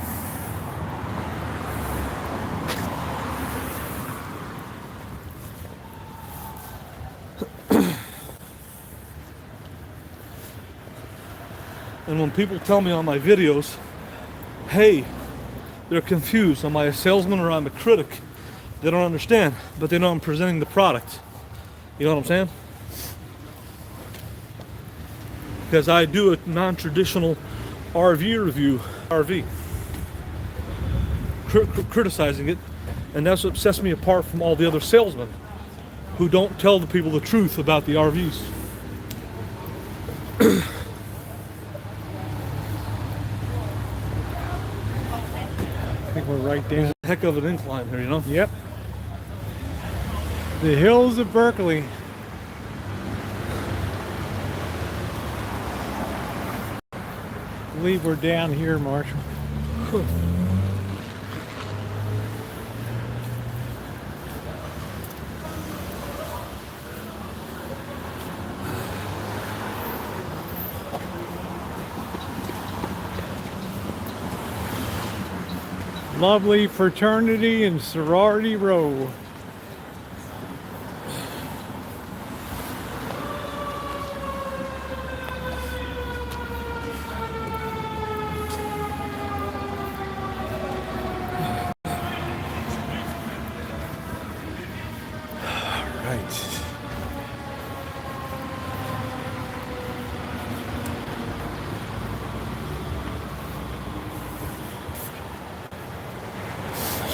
And when people tell me on my videos, hey, they're confused, am I a salesman or I'm a critic? They don't understand, but they know I'm presenting the product. You know what I'm saying? Because I do a non-traditional RV review, criticizing it, and that's what sets me apart from all the other salesmen who don't tell the people the truth about the RVs. I think we're right down. Heck of an incline here, you know? Yep. The hills of Berkeley. I believe we're down here, Marshall. Lovely fraternity and sorority row.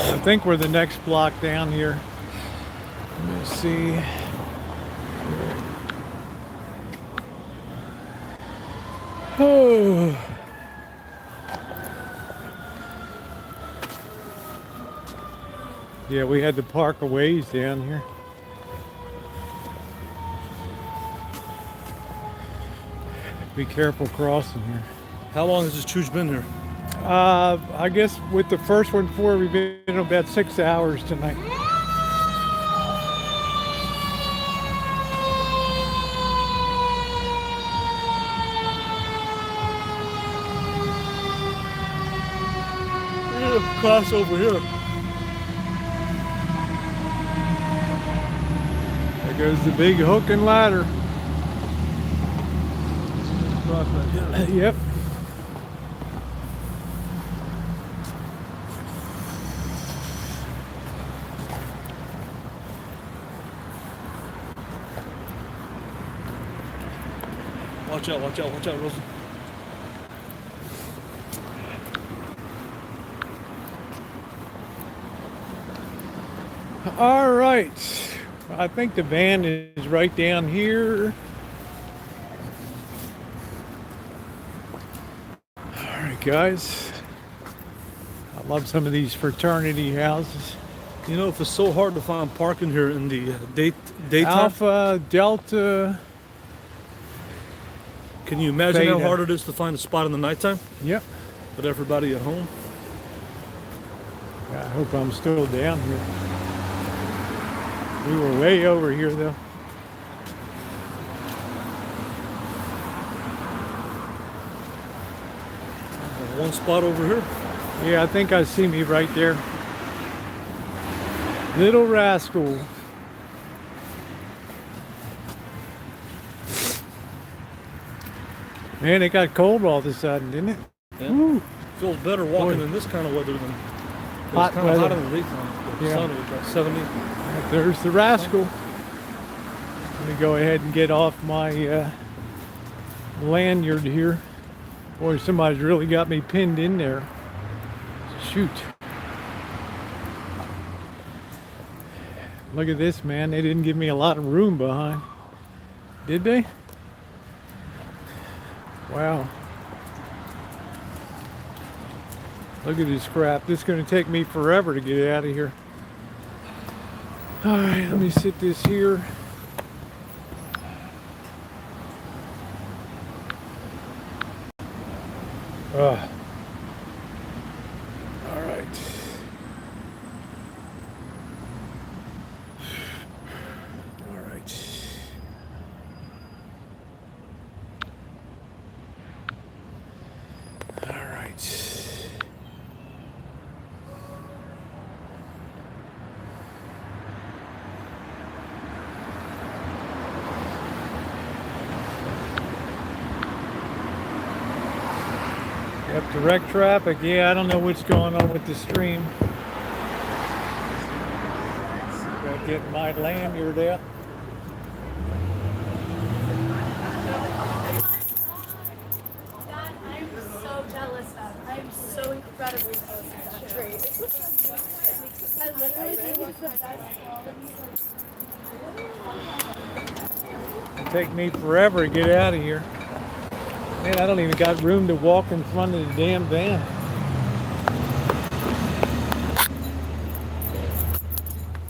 I think we're the next block down here. Let me see. Oh. Yeah, we had to park a ways down here. Be careful crossing here. How long has this Chooch been here? I guess with the first one before, we've been about 6 hours tonight. Cross over here. There goes the big hook and ladder. Cross right here. Yep. Watch out, Rosa. All right. I think the van is right down here. All right, guys. I love some of these fraternity houses. You know, if it's so hard to find parking here in the daytime, Alpha, Delta. can you imagine how Theta. hard it is to find a spot in the nighttime Yep. with everybody at home? I hope I'm still down here. We were way over here, though. One spot over here. Yeah, I think I see me right there. Little rascal. Man, it got cold all of a sudden, didn't it? Yeah. Woo. Feels better walking Boy. in this kind of weather than Hot it's kind of hot weather. in the daytime. The Yeah. sun was about 70. There's the rascal. Let me go ahead and get off my lanyard here. Boy, somebody's really got me pinned in there. Shoot. Look at this, man. They didn't give me a lot of room behind. Did they? Wow. Look at this crap. This is going to take me forever to get out of here. All right, let me sit this here. All right. All right. All right. Yep, direct traffic. Yeah, I don't know what's going on with the stream. Got getting my lanyard out. That I'm so jealous of. I'm so incredibly jealous of that trade. I literally think it's the best quality. It'll take me forever to get out of here. Man, I don't even got room to walk in front of the damn van.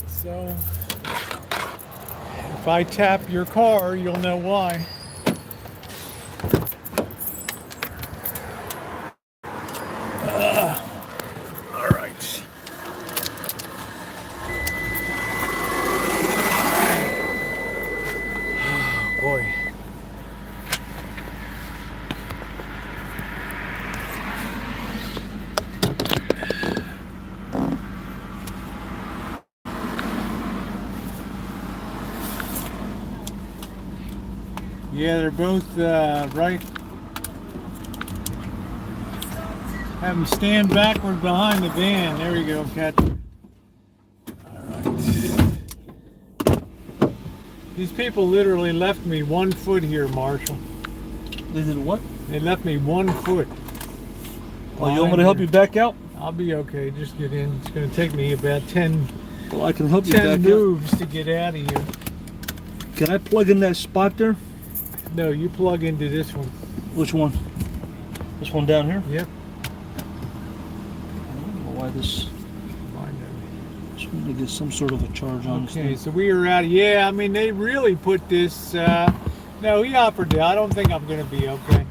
So, if I tap your car, you'll know why. All right. Oh, boy. Yeah, they're both right. Have them stand backward behind the van. There you go, Catcher. All right. These people literally left me 1 foot here, Marshall. They did what? They left me 1 foot. Oh, you want me to help you back out? I'll be okay. Just get in. It's going to take me about 10 Well, I can help you back 10 out. moves to get out of here. Can I plug in that spot there? No, you plug into this one. Which one? This one down here? Yep. I don't know why this. Just want to get some sort of a charge on this Okay, thing. so we are out. Yeah, I mean, they really put this. No, he offered it. I don't think I'm going to be okay.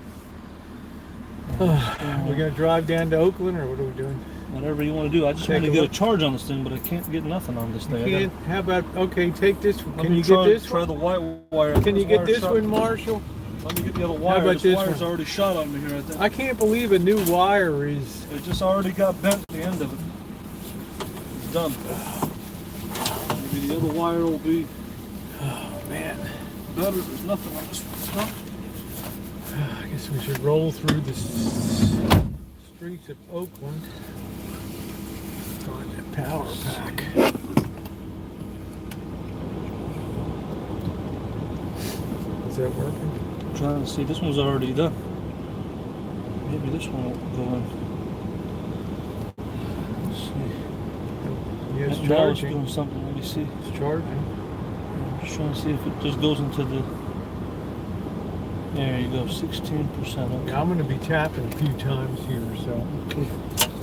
We're going to drive down to Oakland, or what are we doing? Whatever you want to do. I just Take want to a get look. a charge on this thing, but I can't get nothing on this thing. Can't. How about, okay, take this one. Let Can me you try, get this try one? the white wire. Can you This get wire's this shot. one, Marshall? Let me get the other wire. about This this wire's one? already shot on me here, I think. I can't believe a new wire is. It just already got bent at the end of it. It's done. Maybe the other wire will be Oh, man. better. There's nothing on this one. I guess we should roll through the streets of Oakland. Find the power pack. Is that working? I'm trying to see. This one's already done. Maybe this one will go in. Let's see. Yeah, it's Now it's charging. doing something. Let me see. It's charging. I'm just trying to see if it just goes into the. There you go, 16%. Okay. Yeah, I'm going to be tapping a few times here, so Okay.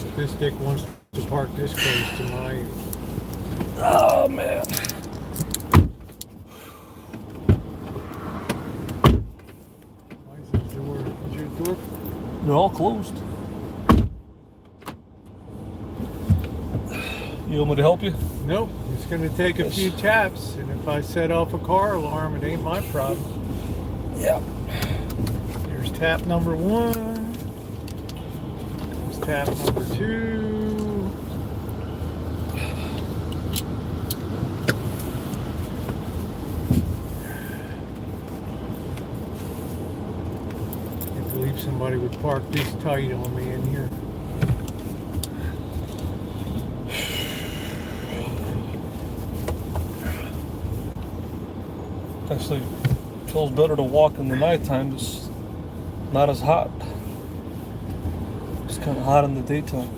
if this dick wants to park this close to my. Oh man. Why is this door? Is your door? They're all closed. You want me to help you? Nope. It's going to take a few taps, and if I set off a car alarm, it ain't my problem. Yeah. There's tap number 1. There's tap number 2. Can't believe somebody would park this tight on me in here. Actually, feels better to walk in the nighttime. It's not as hot. It's kind of hot in the daytime.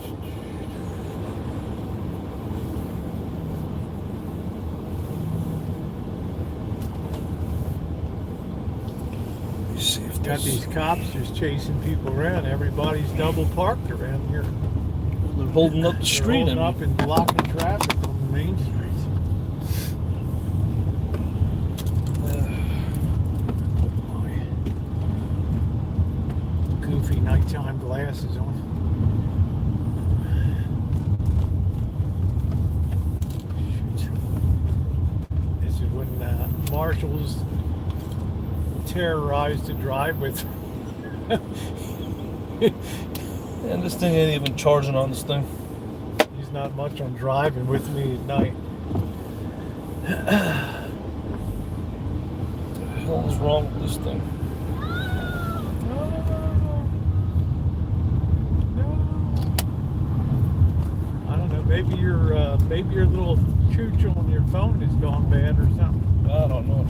Let me see if Got this. these cops just chasing people around. Everybody's double parked around here. holding up the street. Holding up and blocking traffic on the main streets. My goofy nighttime glasses on. Shoot. This is when marshals terrorized the drive with. And this thing ain't even charging on this thing. He's not much on driving with me at night. What the hell is wrong with this thing? No. I don't know. Maybe your little Choochin on your phone has gone bad or something. I don't know.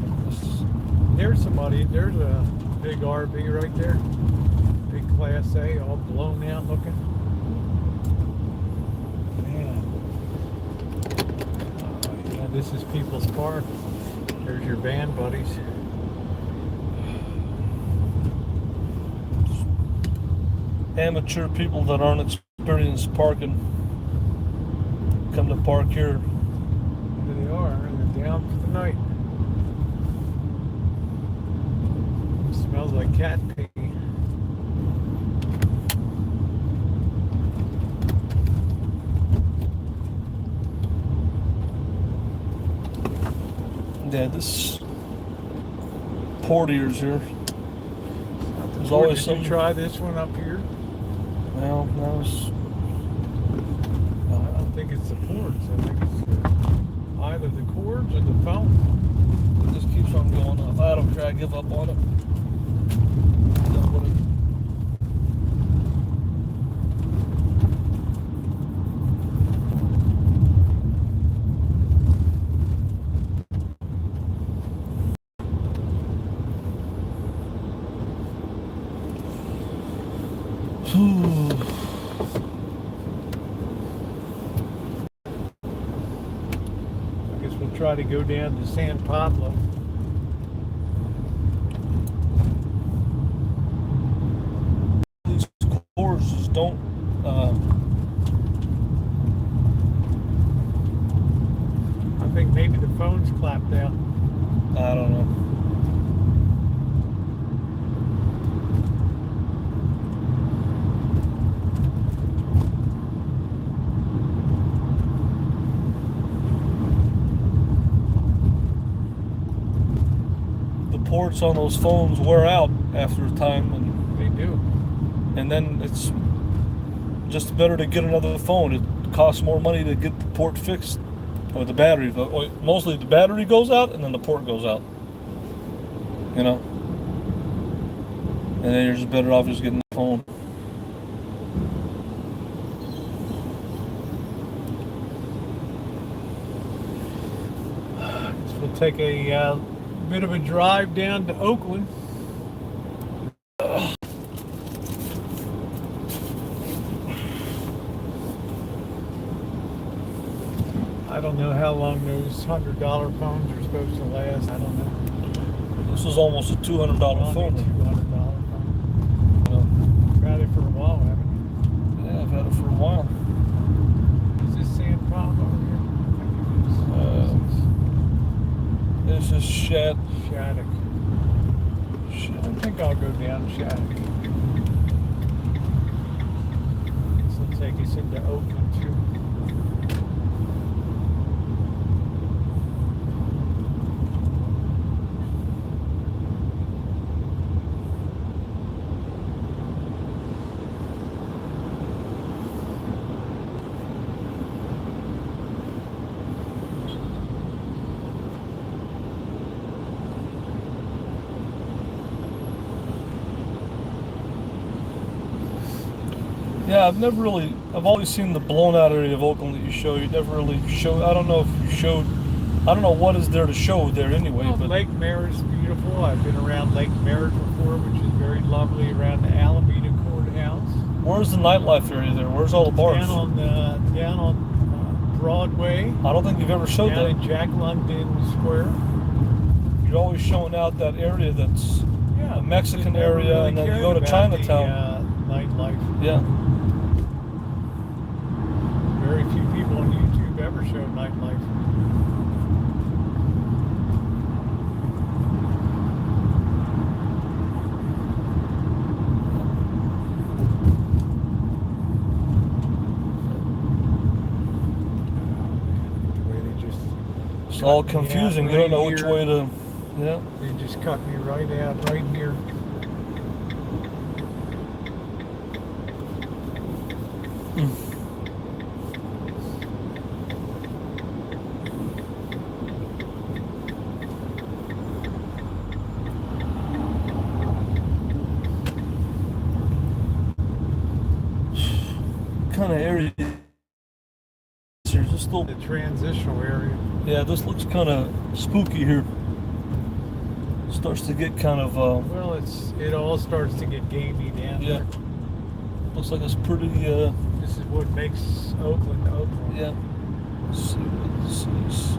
There's somebody. There's a big RV right there. Big Class A, all blown out looking. Man. Yeah, this is People's Park. There's your band buddies. Amateur people that aren't experienced parking come to park here. There they are, and they're down for the night. It smells like cat pee. Yeah, this Portier's here. There's always Did something. you try this one up here? Well, that was. I don't think it's the ports. I think it's either the cords or the phone. It just keeps on going up. I don't care. I give up on it. I guess we'll try to go down to San Pablo. These cords just don't. I think maybe the phone's clapped out. I don't know. Ports on those phones wear out after a time, and They do. and then it's just better to get another phone. It costs more money to get the port fixed, or the battery. Mostly the battery goes out, and then the port goes out. You know, and then you're just better off just getting the phone. Guess we'll take a bit of a drive down to Oakland. I don't know how long those $100 phones are supposed to last. I don't know. This is almost a $200 phone. $200 phone. You know? You've had it for a while, haven't Yeah, I've had it for a while. you? Is this San Pablo here? It's just Shattuck. Shattuck. I think I'll go down Shattuck. This will take us into Oakland too. Yeah, I've always seen the blown out area of Oakland that you show. You never really show. I don't know if you showed. I don't know what is there to show there anyway. Well, But Lake Merritt's beautiful. I've been around Lake Merritt before, which is very lovely, around the Alameda Courthouse. where's the nightlife area there? Where's all the bars? Down on Broadway. I don't think you've ever showed Down that. in Jack London Square. You're always showing out that area that's Yeah, a Mexican they never area, really and then you cared go to about Chinatown. The, nightlife. Yeah. Very few people on YouTube ever show nightlife. The way they just It's all cut me out confusing. You don't know which here. way to. Yeah. They just cut me right out, right here. Kind of area. There's this little. The transitional area. Yeah, this looks kind of spooky here. Starts to get kind of. Well, it all starts to get gamey down Yeah. there. Looks like it's pretty. This is what makes Oakland Oakland. Yeah. Let's see what this is.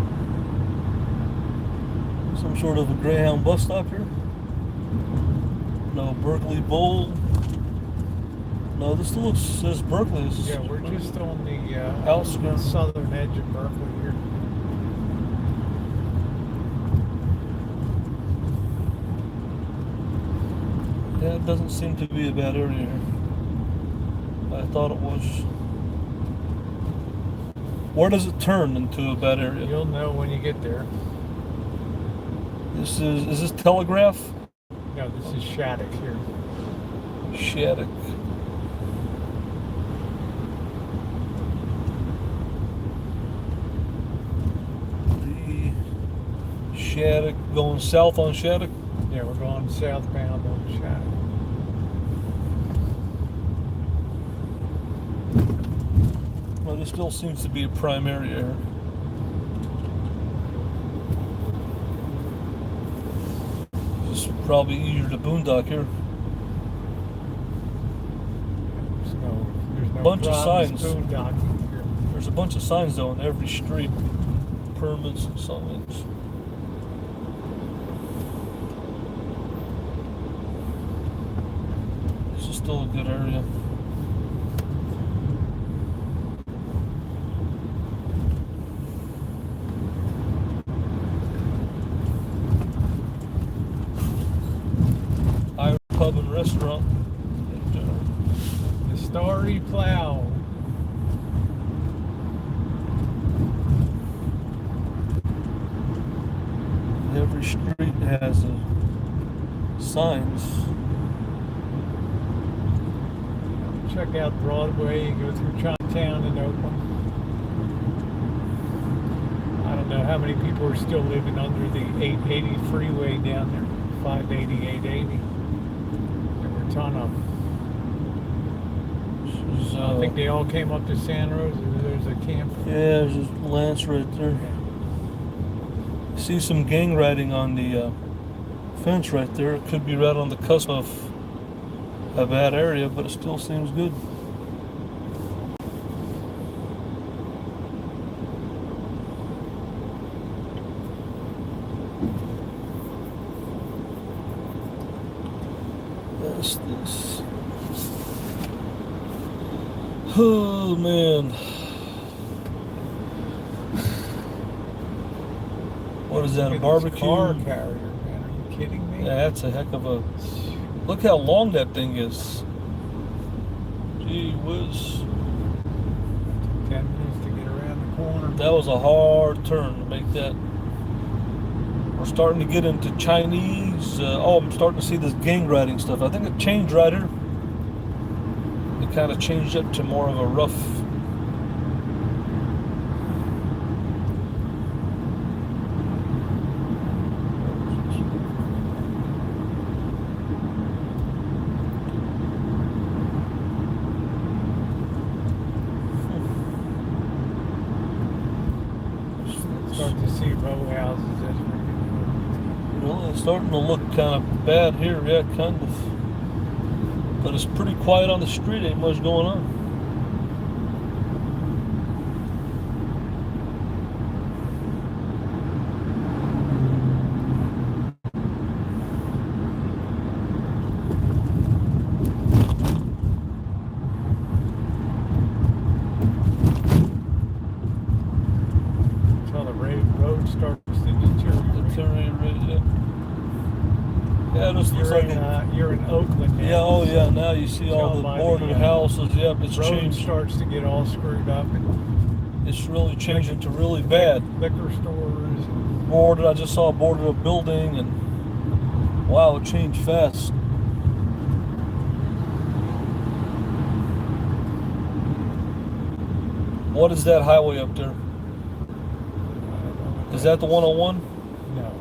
Some sort of a Greyhound bus stop here. No, Berkeley Bowl. No, this still says Berkeley. Yeah, we're just on the Outskirts. southern edge of Berkeley here. Yeah, it doesn't seem to be a bad area here. I thought it was. Where does it turn into a bad area? You'll know when you get there. Is this Telegraph? No, this is Shattuck here. Shattuck. The Shattuck going south on Shattuck. Yeah, we're going southbound on Shattuck. Well, this still seems to be a prime area here. It's probably easier to boondock here. There's no Bunch of problem signs. boondocking here. There's a bunch of signs though on every street. Permits and signs. This is still a good area. Irish pub and restaurant. The Starry Plow. Every street has signs. Check out Broadway, you go through Chinatown in Oakland. I don't know how many people are still living under the 880 freeway down there. 580, 880. There were a ton of them. I think they all came up to San Rosa. There's a camp. Yeah, there's a Lance right there. See some gang writing on the fence right there. It could be right on the cusp of a bad area, but it still seems good. This. Oh man. What is that, a barbecue? Car carrier, man. Are you kidding me? Yeah, that's a heck of a... Look how long that thing is. Gee whiz. 10 minutes to get around the corner. That was a hard turn to make that. We're starting to get into Chinese. I'm starting to see this gang riding stuff. I think it changed right here. It kind of changed up to more of a rough... Start to see row houses as we're Well, it's starting to look kind of bad here, yeah, kind of. But it's pretty quiet on the street, ain't much going on. road starts to deteriorate. Yeah, this looks like You're in Oakland now. yeah, oh yeah, now you see all the boarded houses. Yep, it's road changed. starts to get all screwed up. And It's really changing to really bad. liquor stores. Boarded, I just saw boarded a building, and wow, it changed fast. What is that highway up there? Is that the 101? No.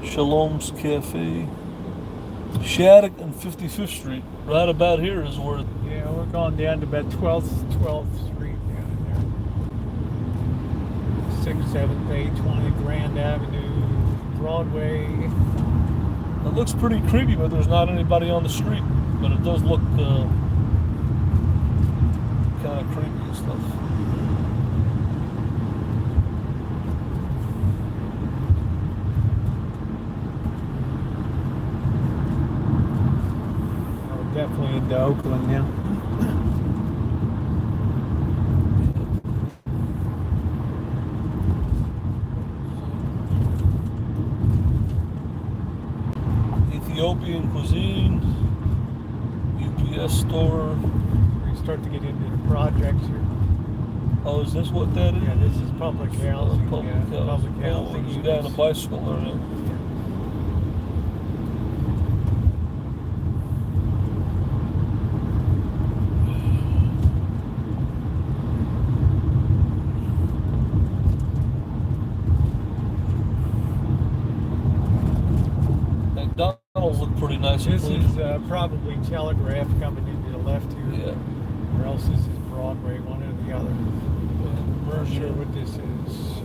Shalom's Cafe. Shattuck and 55th Street. Right about here is where. Yeah, we're going down to about 12th Street down there. 6th, 7th, 8th, 20th, Grand Avenue, Broadway. It looks pretty creepy, but there's not anybody on the street. But it does look kind of creepy and stuff. We're definitely into Oakland now. Ethiopian cuisine, UPS store. We start to get into the projects here. Oh, is this what that is? Yeah, this is public housing. Public Public housing. housing. There's a guy on a bicycle there. McDonald's look pretty nice. This is probably Telegraph coming into the left here. Yeah. Or else this is Broadway, one or the other. I'm not sure what this is.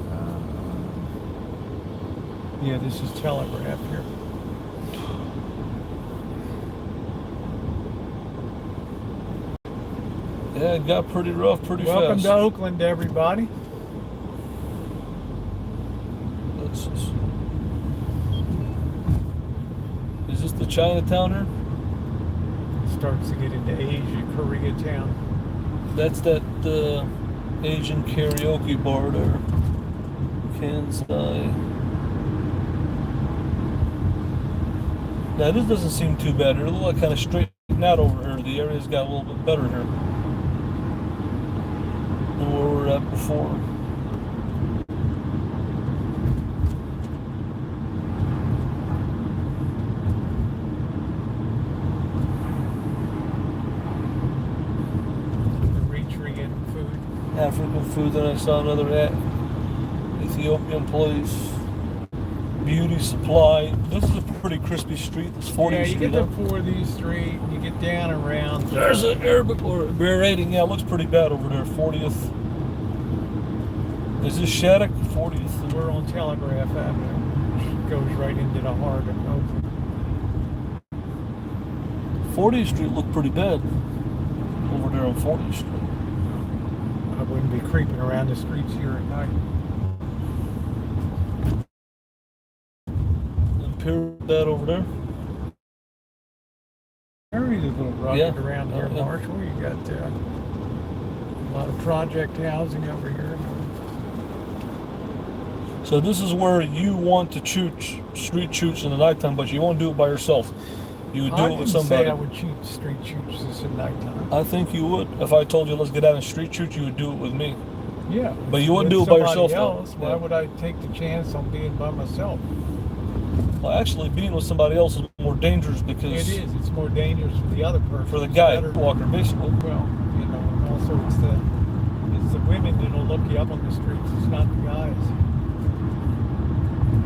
Yeah, this is Telegraph here. Yeah, it got pretty rough pretty Welcome fast. to Oakland, everybody. Is this the Chinatown here? Starts to get into Asia, Koreatown. That's that Asian karaoke bar there. Kansai. Now this doesn't seem too bad here. It looks like kind of straightened out over here. The area's got a little bit better here than where we were at before. African food. Then I saw another Ethiopian place. Beauty supply. This is a pretty crispy street. This 40th Yeah, you Street. get to 40th Street, you get down around. There's an Arabic or rating. Yeah, it looks pretty bad over there. 40th. Is this Shattuck? 40th. We're on Telegraph Avenue. Goes right into the heart of Oakland. 40th Street looked pretty bad over there on 40th Street. I wouldn't be creeping around the streets here at night. And that over there. Area's a little rugged Yeah. around here, Yeah. Marshall. You got a lot of project housing over here. So this is where you want to street chooch in the nighttime, but you won't do it by yourself. You would do it with somebody. I would shoot street shoots this at nighttime. I think you would. If I told you let's get out and street shoot, you would do it with me. Yeah. But you wouldn't with do it by yourself, somebody though. else, why Yeah. would I take the chance on being by myself? Well, actually, being with somebody else is more dangerous because It is. It's more dangerous for the other person. for the It's guy better- walker, basically. Well, you know, and also it's the women that'll look you up on the streets. It's not the guys.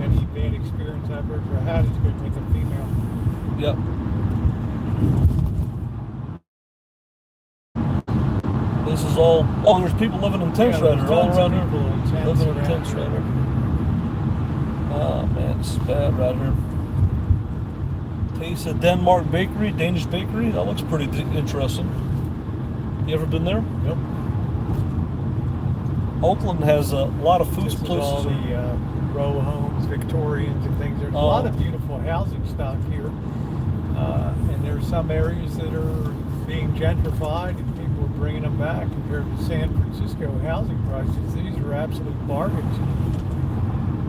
Any bad experience I've ever had has been with a female. Yep. This is all. Oh, there's people living in tents right here, all around here. Living in tents right here. Oh man, it's bad right here. Taste of Denmark Bakery, Danish bakery. That looks pretty interesting. You ever been there? Yep. Oakland has a lot of food This is places. all the row homes, Victorians and things. There's a lot of beautiful housing stock here. And there's some areas that are being gentrified and people are bringing them back compared to San Francisco housing prices. These are are absolute bargains.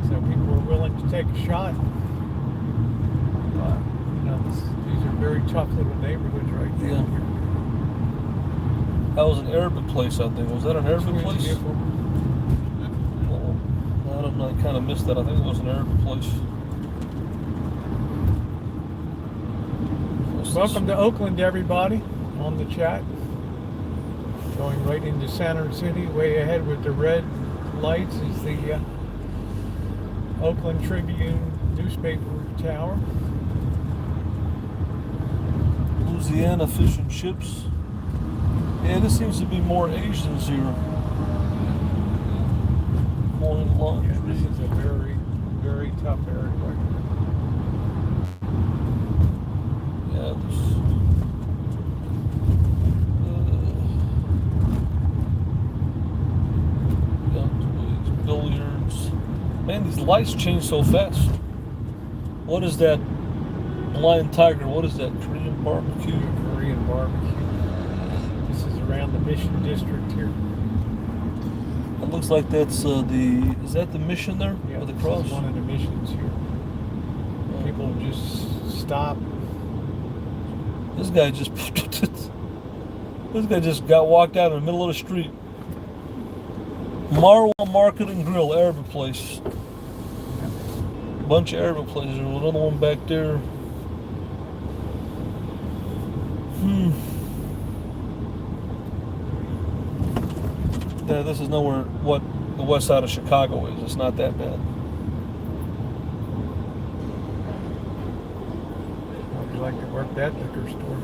So people are willing to take a shot. These are very tough little neighborhoods right there. Yeah. That was an Arabic place, I think. Was that an Arabic place? Well, I don't know. I kind of missed that. I think it was an Arabic place. Welcome to Oakland, everybody, on the chat. Going right into Center City. Way ahead with the red lights is the Oakland Tribune newspaper tower. Louisiana Fish and Chips. Yeah, this seems to be more Asians here. Coin Laundry. Yeah, this is a very, very tough area right here. Yeah, there's billiards. Man, these lights change so fast. What is that? Lion Tiger, what is that? Korean barbecue? Korean barbecue. This is around the Mission District here. It looks like that's is that the mission there? Yeah, with the this cross? is one of the missions here. People just stop. This guy just got walked out in the middle of the street. Marwa Market and Grill, Arabic place. Bunch of Arabic places. There's another one back there. Yeah, this is nowhere what the west side of Chicago is. It's not that bad. I'd like to work that liquor store.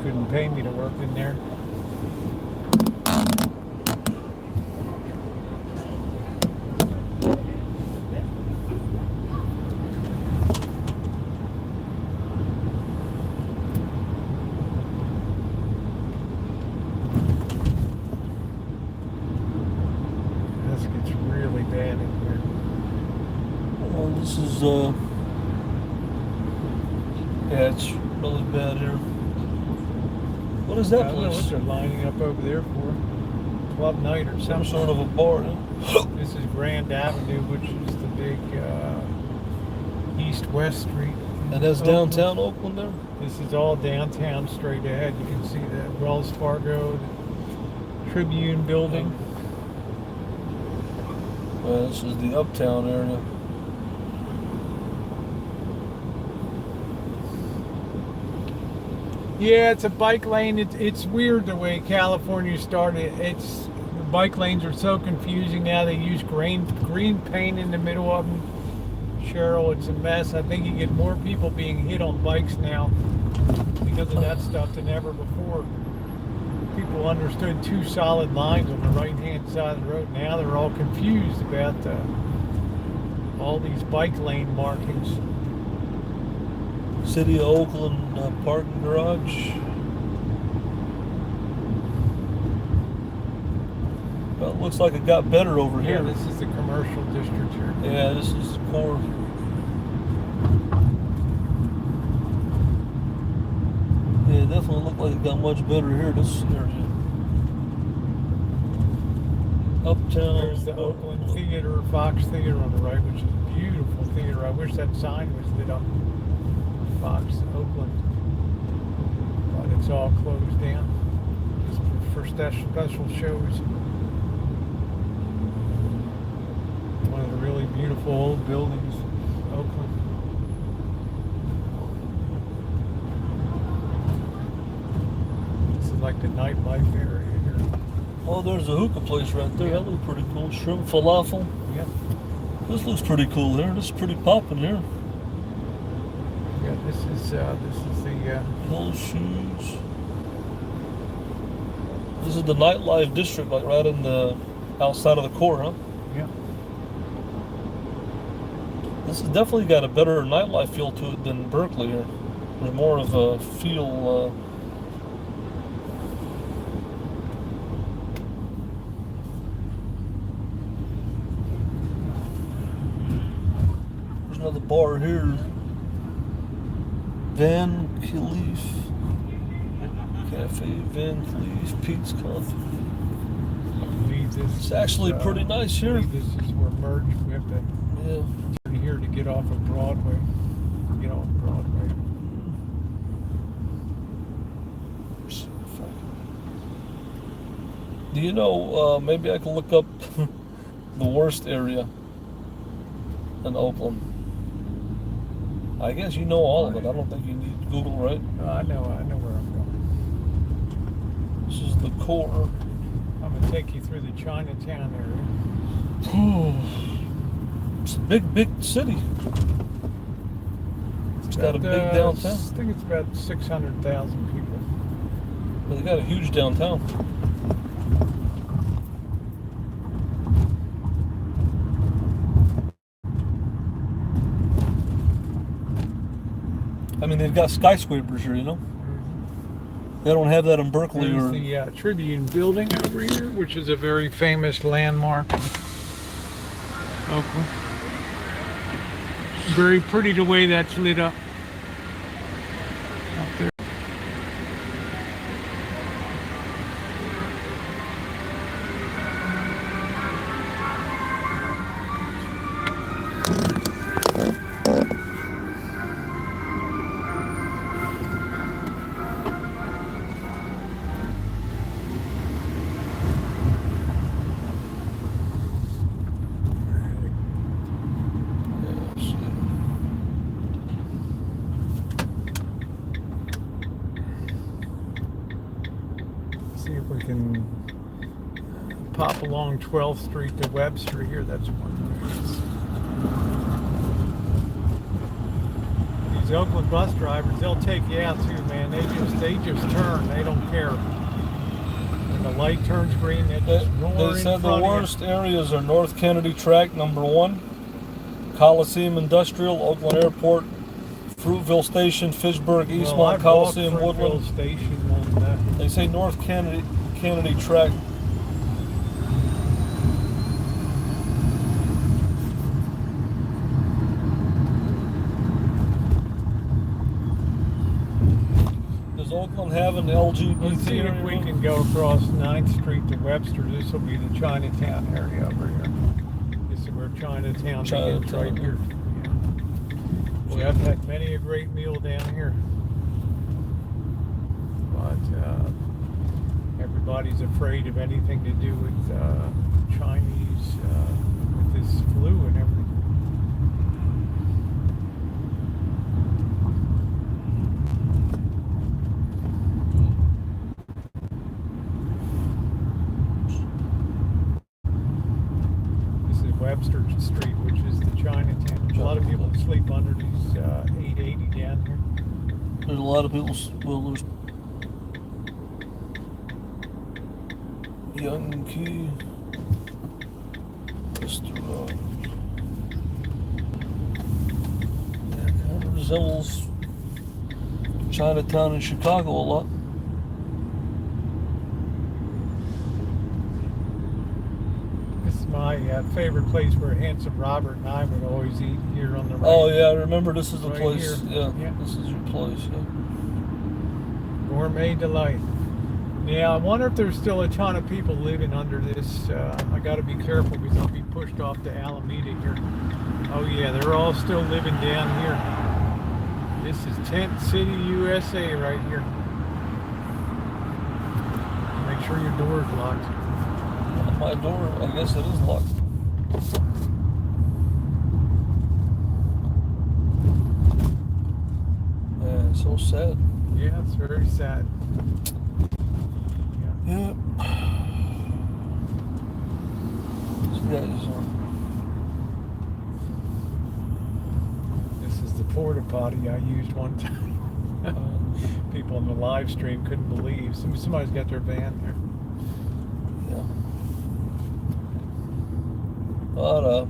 Couldn't pay me to work in there. This is yeah, it's really bad here. What is that I don't know place? what they're lining up over there for. Club night or Some something. sort of a bar. Huh? This is Grand Avenue, which is the big east-west street. And that's downtown Oakland there? This is all downtown straight ahead. You can see the Wells Fargo, the Tribune building. This is the uptown area. Yeah, it's a bike lane. It's weird the way California started. The bike lanes are so confusing now. They use green paint in the middle of them. Cheryl, it's a mess. I think you get more people being hit on bikes now because of that stuff than ever before. People understood two solid lines on the right-hand side of the road. Now they're all confused about all these bike lane markings. City of Oakland parking garage. Well, it looks like it got better over here. Yeah, this is the commercial district here. Yeah, this is the core. Yeah, it definitely looked like it got much better here, this area. Uptown. There's the Oakland Theater, Fox Theater on the right, which is a beautiful theater. I wish that sign was lit up. Fox Oakland. But it's all closed down. Just for special shows. One of the really beautiful old buildings, Oakland. This is like the nightlife area here. Oh, there's a hookah place right there. That looks pretty cool. Shrimp falafel. Yeah. This looks pretty cool here. This is pretty popping here. Yeah, this is the Little shoes. This is the nightlife district, like right in the outside of the core, huh? yeah. This has definitely got a better nightlife feel to it than Berkeley here. There's more of a feel. There's another bar here. Van Cleef Cafe, Van Cleef, Pete's Coffee. It's actually pretty nice I here. believe this is where merged. We have to Yeah. turn here to get off of Broadway. Get off Broadway. Do you know, maybe I can look up the worst area in Oakland. I guess you know all of it. I don't think you need Google, right? I know where I'm going. This is the core. I'm gonna take you through the Chinatown area. It's a big city. It's got a big downtown. I think it's about 600,000 people. But they got a huge downtown. I mean, they've got skyscrapers here, you know? They don't have that in Berkeley. There's the Tribune building over here, which is a very famous landmark. Oakland. Very pretty the way that's lit up. Up there. See if we can pop along 12th Street to Webster here. That's one way. These Oakland bus drivers, they'll take you out too, man. They just turn. They don't care. When the light turns green, they just roar They in said the front of worst areas are North Kennedy Tract, number 1, Coliseum Industrial, Oakland Airport, Fruitville Station, Fitchburg, you. Eastmont, Well, I've Coliseum, walked Fruitville Woodland. Station on that. They say North Kennedy Tract. Does Oakland have an LGBT Let's see if area? we can go across 9th Street to Webster. This will be the Chinatown area over here. This is where Chinatown begins, right here. Yeah. We have had many a great meal down here. But everybody's afraid of anything to do with Chinese, with this flu and everything. Webster Street, which is the Chinatown. A lot of people sleep under these 880 down here. There's a lot of people. Well, there's Young Key, Mr. Yeah, kind of resembles Chinatown in Chicago a lot. This is my favorite place where Handsome Robert and I would always eat here on the right. Oh yeah, I remember this is the Right place. here. Yeah, this is your place. Yeah. Gourmet Delight. Yeah, I wonder if there's still a ton of people living under this. I got to be careful because I'll be pushed off to Alameda here. Oh yeah, they're all still living down here. This is Tent City, USA right here. Make sure your door's locked. My door, I guess it is locked. Man, so sad. Yeah, it's very sad. Yeah. These guys This is the porta potty I used one time. People on the live stream couldn't believe. Somebody's got their van there. yeah. But,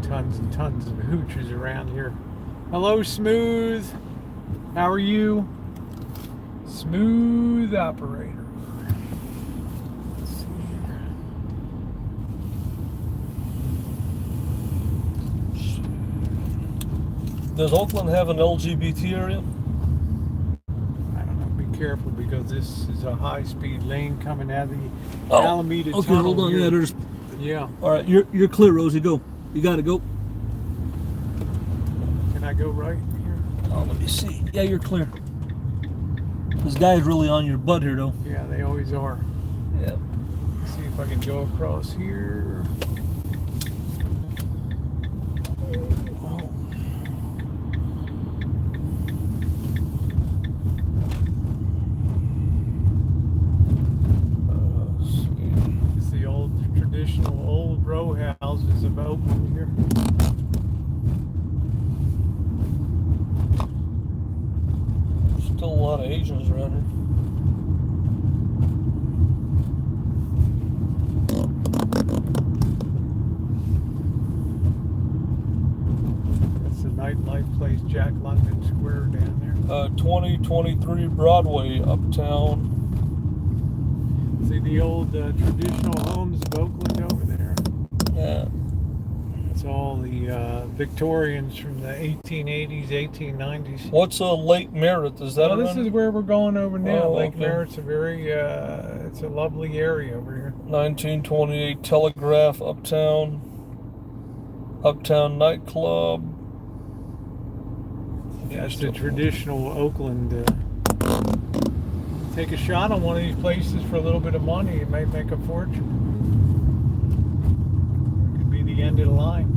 Tons and tons of hoochers around here. Hello, Smooth. How are you? Smooth operator. Let's see here. Does Oakland have an LGBT area? I don't know. Be careful because this is a high-speed lane coming out of the Oh, Alameda okay, Tunnel. hold on. here. Yeah, there's. Yeah. All right, you're clear, Rosie. Go. You got to go. Can I go right here? Oh, let me see. Yeah, you're clear. This guy's really on your butt here, though. Yeah, they always are. Yeah. Let's see if I can go across here. It's the old traditional old row houses of Oakland here. Still a lot of Asians around here. That's the nightlife place, Jack London Square down there. 2023 Broadway, Uptown. See the old traditional homes of Oakland over there. Yeah. It's all the Victorians from the 1880s, 1890s. What's Lake Merritt? Is that Well, this around? is where we're going over now. Oh, Lake okay. Merritt's a very, it's a lovely area over here. 1928 Telegraph, Uptown. Uptown nightclub. That's the traditional Oakland. Take a shot on one of these places for a little bit of money, you may make a fortune. Could be the end of the line.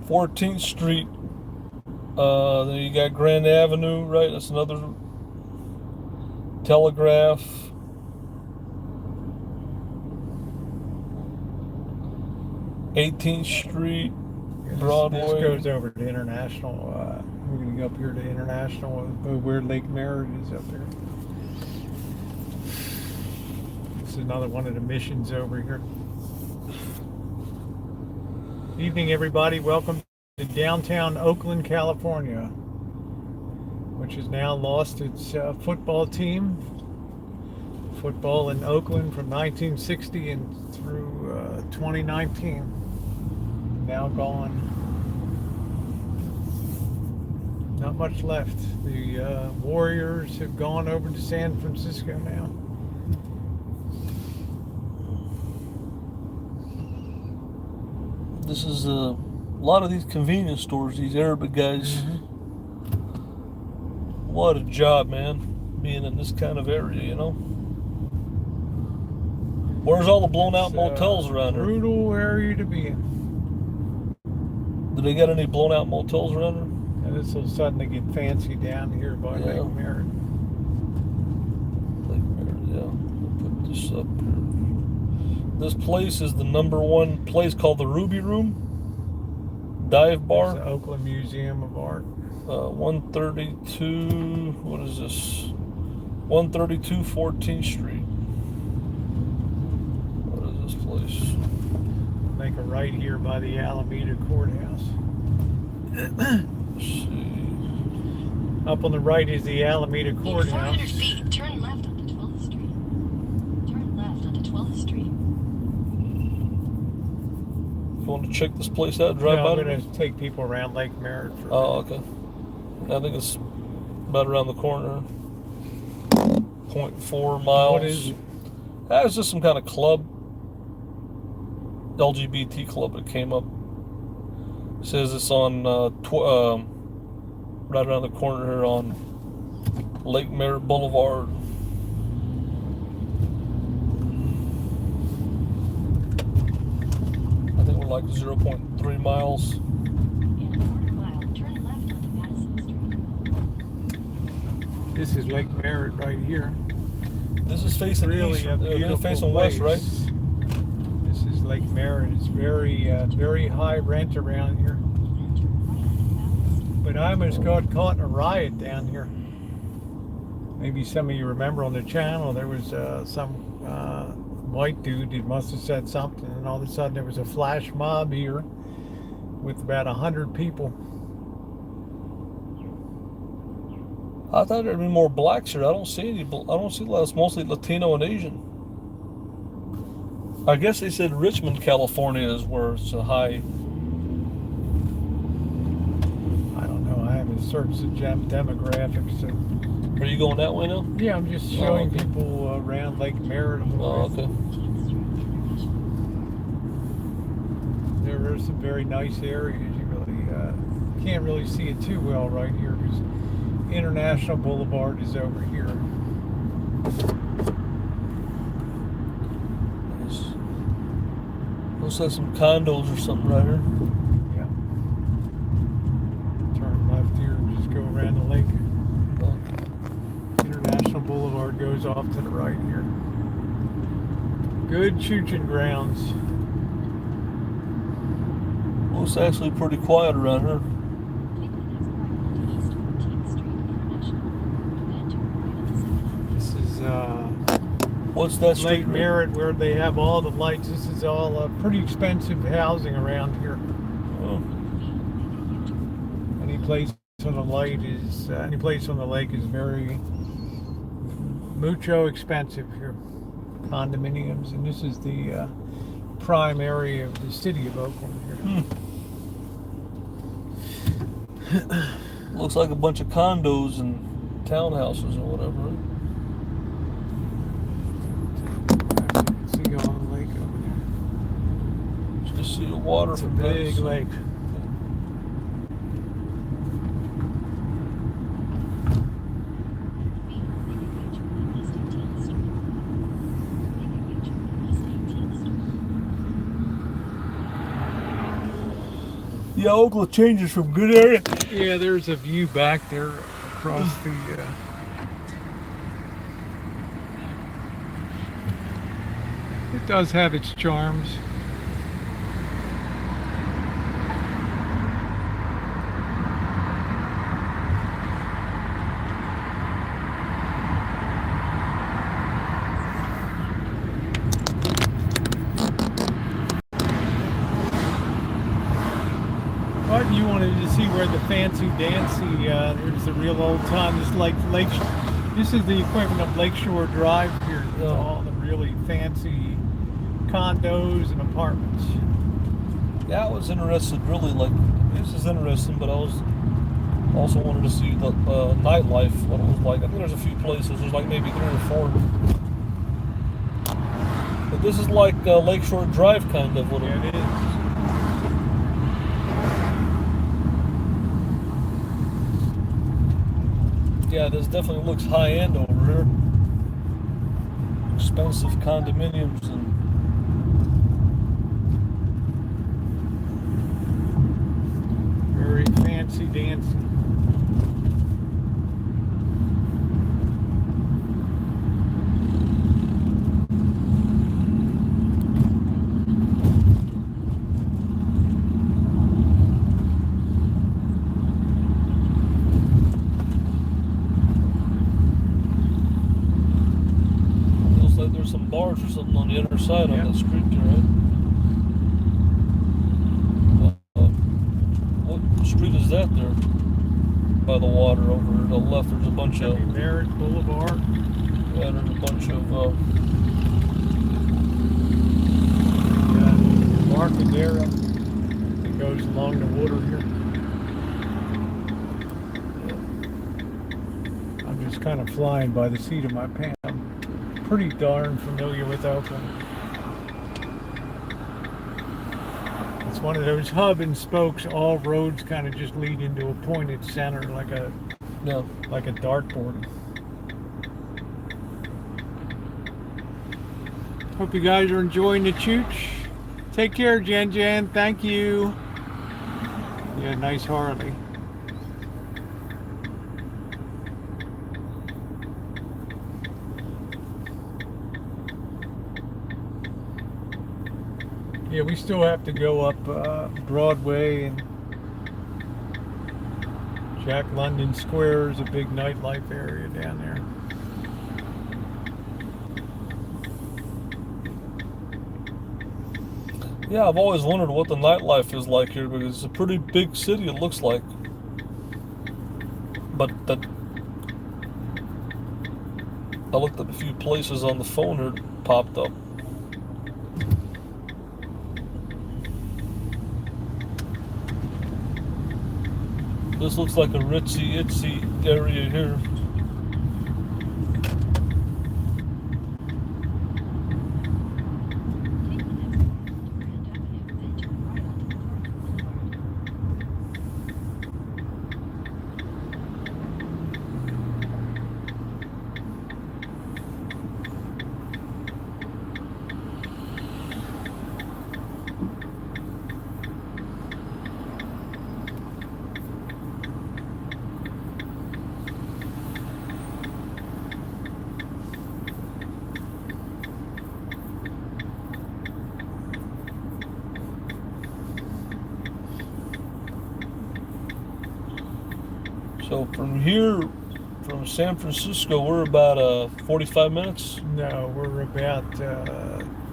– 14th Street. Then you got Grand Avenue, right? That's another Telegraph. 18th Street, Broadway. This goes over to International. We're going to go up here to International, where Lake Merritt is up there. This is another one of the missions over here. Evening, everybody. Welcome to downtown Oakland, California, which has now lost its football team. Football in Oakland from 1960 and through 2019. Now gone. Not much left. The Warriors have gone over to San Francisco now. This is a lot of these convenience stores, these Arabic guys. What a job, man, being in this kind of area, you know? Where's all the blown out motels around here? Brutal area to be in. Do they got any blown out motels around here? And this will suddenly get fancy down here by Lake Merritt. Lake Merritt, yeah. I'll put this up here. This place is the #1 place called the Ruby Room Dive Bar. It's the Oakland Museum of Art. 132, what is this? 132 14th Street. What is this place? Make a right here by the Alameda Courthouse. Let's see. Up on the right is the Alameda Courthouse. 400 feet, turn left onto 12th Street. Turn left onto 12th Street. You want to check this place out? Drive No, by I'm it? going to take people around Lake Merritt. For Oh, okay. I think it's about around the corner. 0.4 miles. What is it? It's just some kind of club. LGBT club that came up. It says it's on right around the corner here on Lake Merritt Boulevard. I think we're like 0.3 miles. In a quarter mile, turn left onto Madison Street. This is Lake Merritt right here. This is facing Really east, a beautiful facing west, right? place. This is Lake Merritt. It's very high rent around here. But I almost got caught in a riot down here. Maybe some of you remember on the channel there was some white dude. He must have said something, and all of a sudden there was a flash mob here with about 100 people. I thought there'd be more blacks here. I don't see any. I don't see less. Mostly Latino and Asian. I guess they said Richmond, California is where it's a high. I don't know. I haven't searched the demographics. So. Are you going that way now? Yeah, I'm just showing people around Lake Merritt. Oh, okay. There are some very nice areas. You really can't really see it too well right here because International Boulevard is over here. Looks like some condos or something right here. Yeah. Turn left here and just go around the lake. International Boulevard goes off to the right here. Good Choochin grounds. Well, it's actually pretty quiet around here. This is what's that street? Lake Merritt, where they have all the lights. This is all pretty expensive housing around here. Oh. Any place on the lake is very mucho expensive here. Condominiums, and this is the prime area of the city of Oakland here. Looks like a bunch of condos and townhouses or whatever. See on the lake over there. Just see the water It's a from big lake. Yeah, Oakland changes from good area. Yeah, there's a view back there across the. It does have its charms. But you wanted to see where the fancy dancy, there's the real old time. This this is the equivalent of Lakeshore Drive here. With all the really fancy condos and apartments. Yeah, I was interested, really, this is interesting, but I was also wanted to see the nightlife, what it was like. I think there's a few places, there's like maybe 3 or 4. But this is like Lakeshore Drive kind of. Yeah, it is. Yeah, this definitely looks high-end over here. Expensive condominiums and very fancy dancing. looks like there's some bars or something on the other side on that street there, right? What street is that there? By the water over to the left, there's a bunch of Merritt Boulevard. Yeah, there's a bunch of Marcadera that goes along the water here. I'm just kind of flying by the seat of my pants. I'm pretty darn familiar with Oakland. It's one of those hub and spokes. All roads kind of just lead into a pointed center, like a dartboard. Hope you guys are enjoying the Chooch. Take care, Jen. Thank you. Yeah, nice Harley. Yeah, we still have to go up Broadway, and Jack London Square is a big nightlife area down there. Yeah, I've always wondered what the nightlife is like here because it's a pretty big city, it looks like. But I looked at a few places on the phone here that popped up. This looks like a ritzy-itsy area here. So from here, from San Francisco, we're about 45 minutes. No, we're about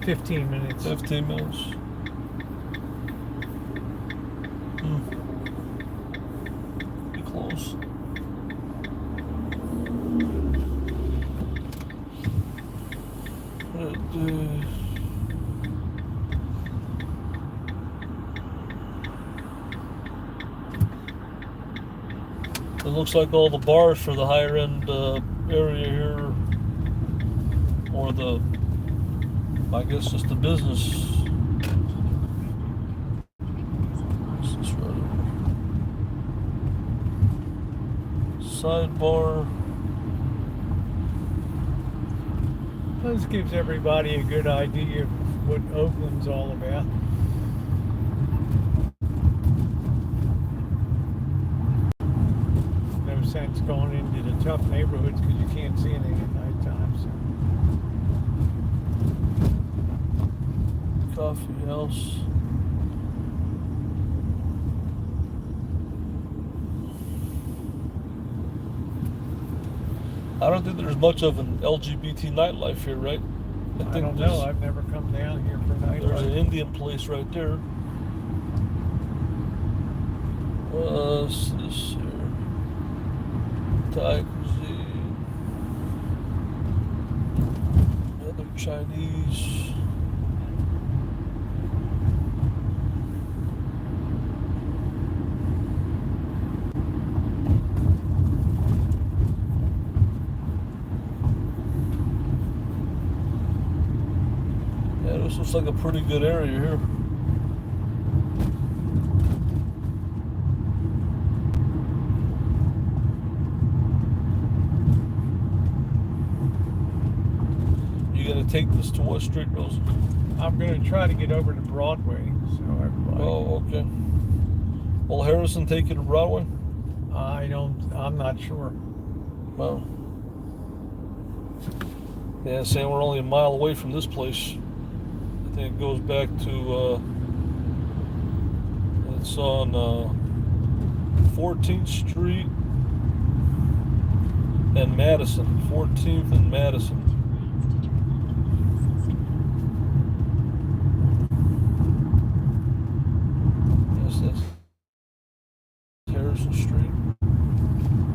15 minutes. 15 minutes. Pretty close. It looks like all the bars for the higher end area here, or the, I guess just the business. What's this right here? Sidebar. This gives everybody a good idea of what Oakland's all about. No sense going into the tough neighborhoods because you can't see anything at nighttime. So. Coffee house. I don't think there's much of an LGBT nightlife here, right? I don't know. I've never come down here for nightlife. There's an Indian place right there. What's this here? Thai cuisine. Another Chinese. Yeah, this looks like a pretty good area here. Take this to what street, Rosa? I'm going to try to get over to Broadway. So everybody. Oh, okay. Will Harrison take you to Broadway? I'm not sure. Well, yeah, saying we're only a mile away from this place. I think it goes back to, it's on 14th Street and Madison. 14th and Madison. Harrison Street.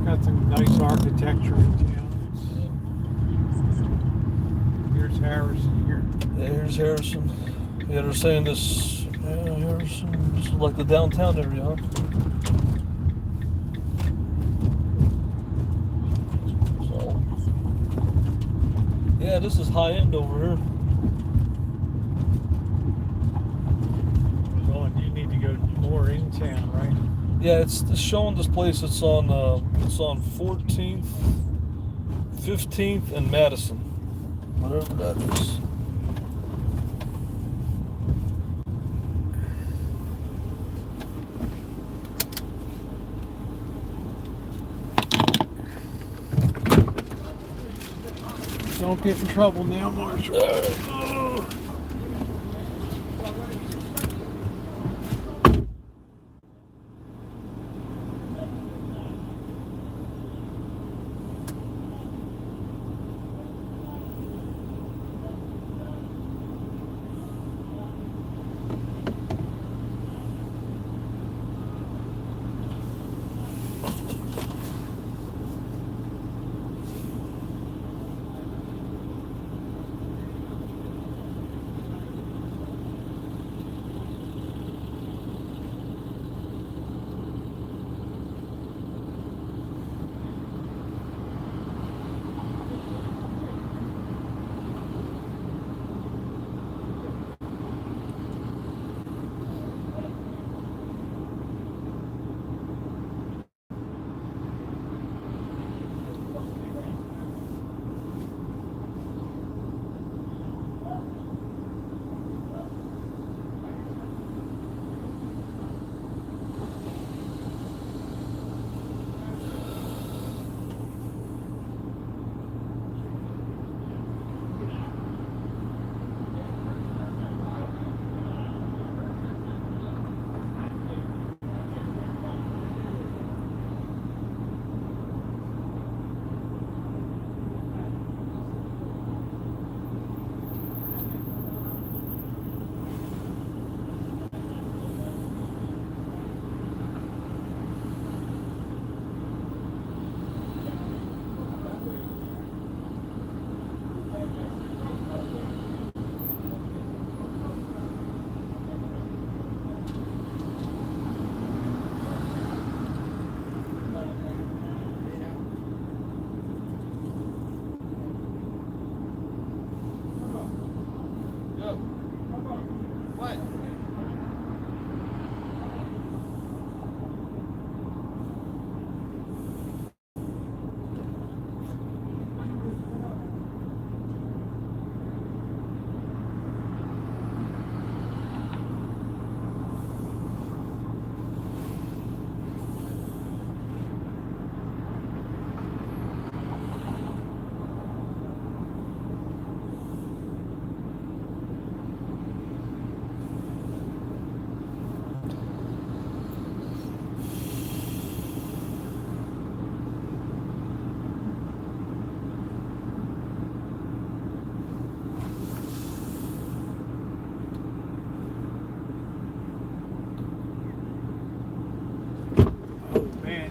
Got some nice architecture in town. Here's Harrison here. Yeah, here's Harrison. Yeah, they're saying this, Harrison, this is like the downtown area, huh? So, yeah, this is high end over here. Well, you need to go more in town, right? Yeah, it's showing this place. It's on 14th, 15th, and Madison, whatever that is. Don't get in trouble now, Marshall.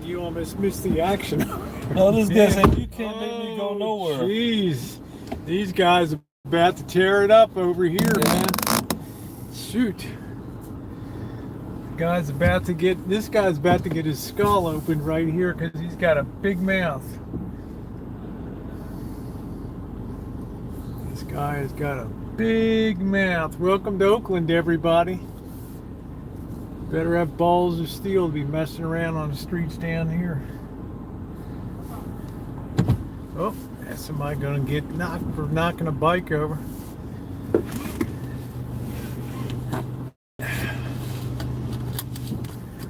and you almost missed the action. No, this guy said you can't make me go nowhere. Jeez, these guys are about to tear it up over here, man. Shoot. This guy's about to get his skull open right here because he's got a big mouth. This guy has got a big mouth. Welcome to Oakland, everybody. Better have balls of steel to be messing around on the streets down here. Oh, that's somebody gonna get knocked for knocking a bike over.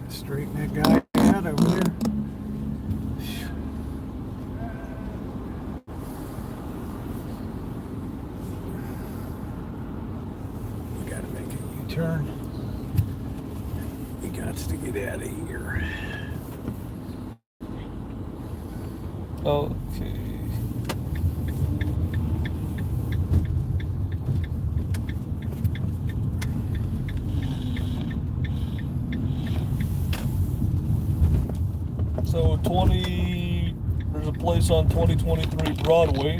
Straighten that guy out over there. We gotta make a U-turn. We got to get out of here. Okay. So there's a place on 2023 Broadway.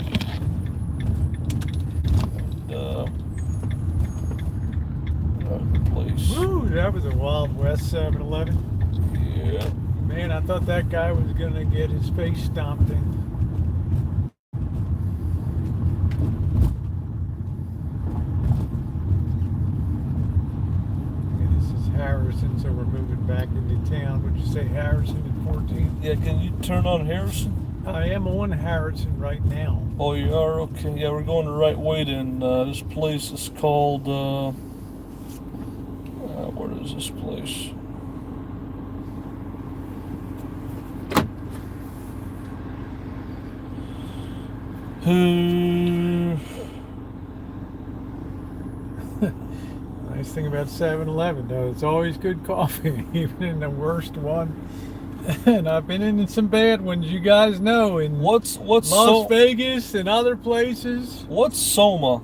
Place. Woo, that was a Wild West 7-Eleven. Yeah. Man, I thought that guy was gonna get his face stomped in. Okay, this is Harrison, so we're moving back into town. Would you say Harrison at 14? Yeah, can you turn on Harrison? I am on Harrison right now. Oh, you are? Okay. Yeah, we're going the right way then. This place is called, where is this place? Nice thing about 7-Eleven, though, it's always good coffee, even in the worst one. And I've been in some bad ones, you guys know, in What's Las Vegas and other places. What's Soma?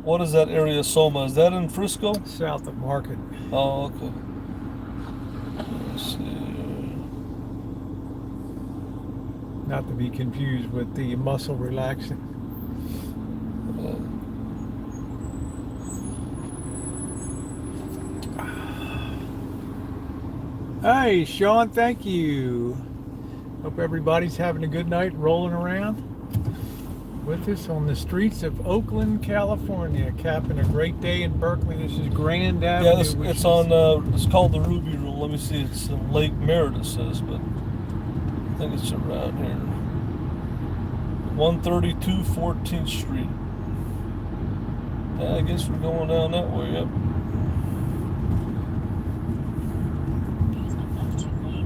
What is that area, Soma? Is that in Frisco? South of Market. Oh, okay. Let's see. Not to be confused with the muscle relaxing. Hey, Sean, thank you. Hope everybody's having a good night rolling around with us on the streets of Oakland, California, capping a great day in Berkeley. This is Grand Avenue. Yeah, it's called the Ruby Room. Let me see, it's Lake Merritt, it says, but I think it's around here. 132 14th Street. Yeah, I guess we're going down that way, yep.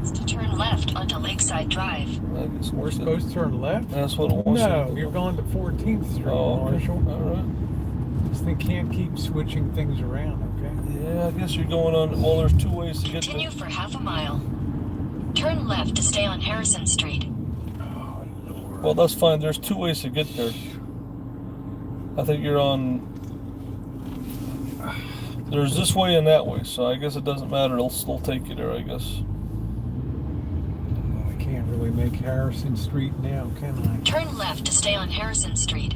To turn left onto Lakeside Drive. I guess We're supposed to turn left? That's what it wants. No, you're going to 14th Street, Marshall. All right. This thing can't keep switching things around, okay? Yeah, I guess you're going on. Well, there's two ways to get there. Continue for half a mile. Turn left to stay on Harrison Street. Well, that's fine. There's two ways to get there. I think you're on. There's this way and that way, so I guess it doesn't matter. It'll still take you there, I guess. I can't really make Harrison Street now, can I? Turn left to stay on Harrison Street.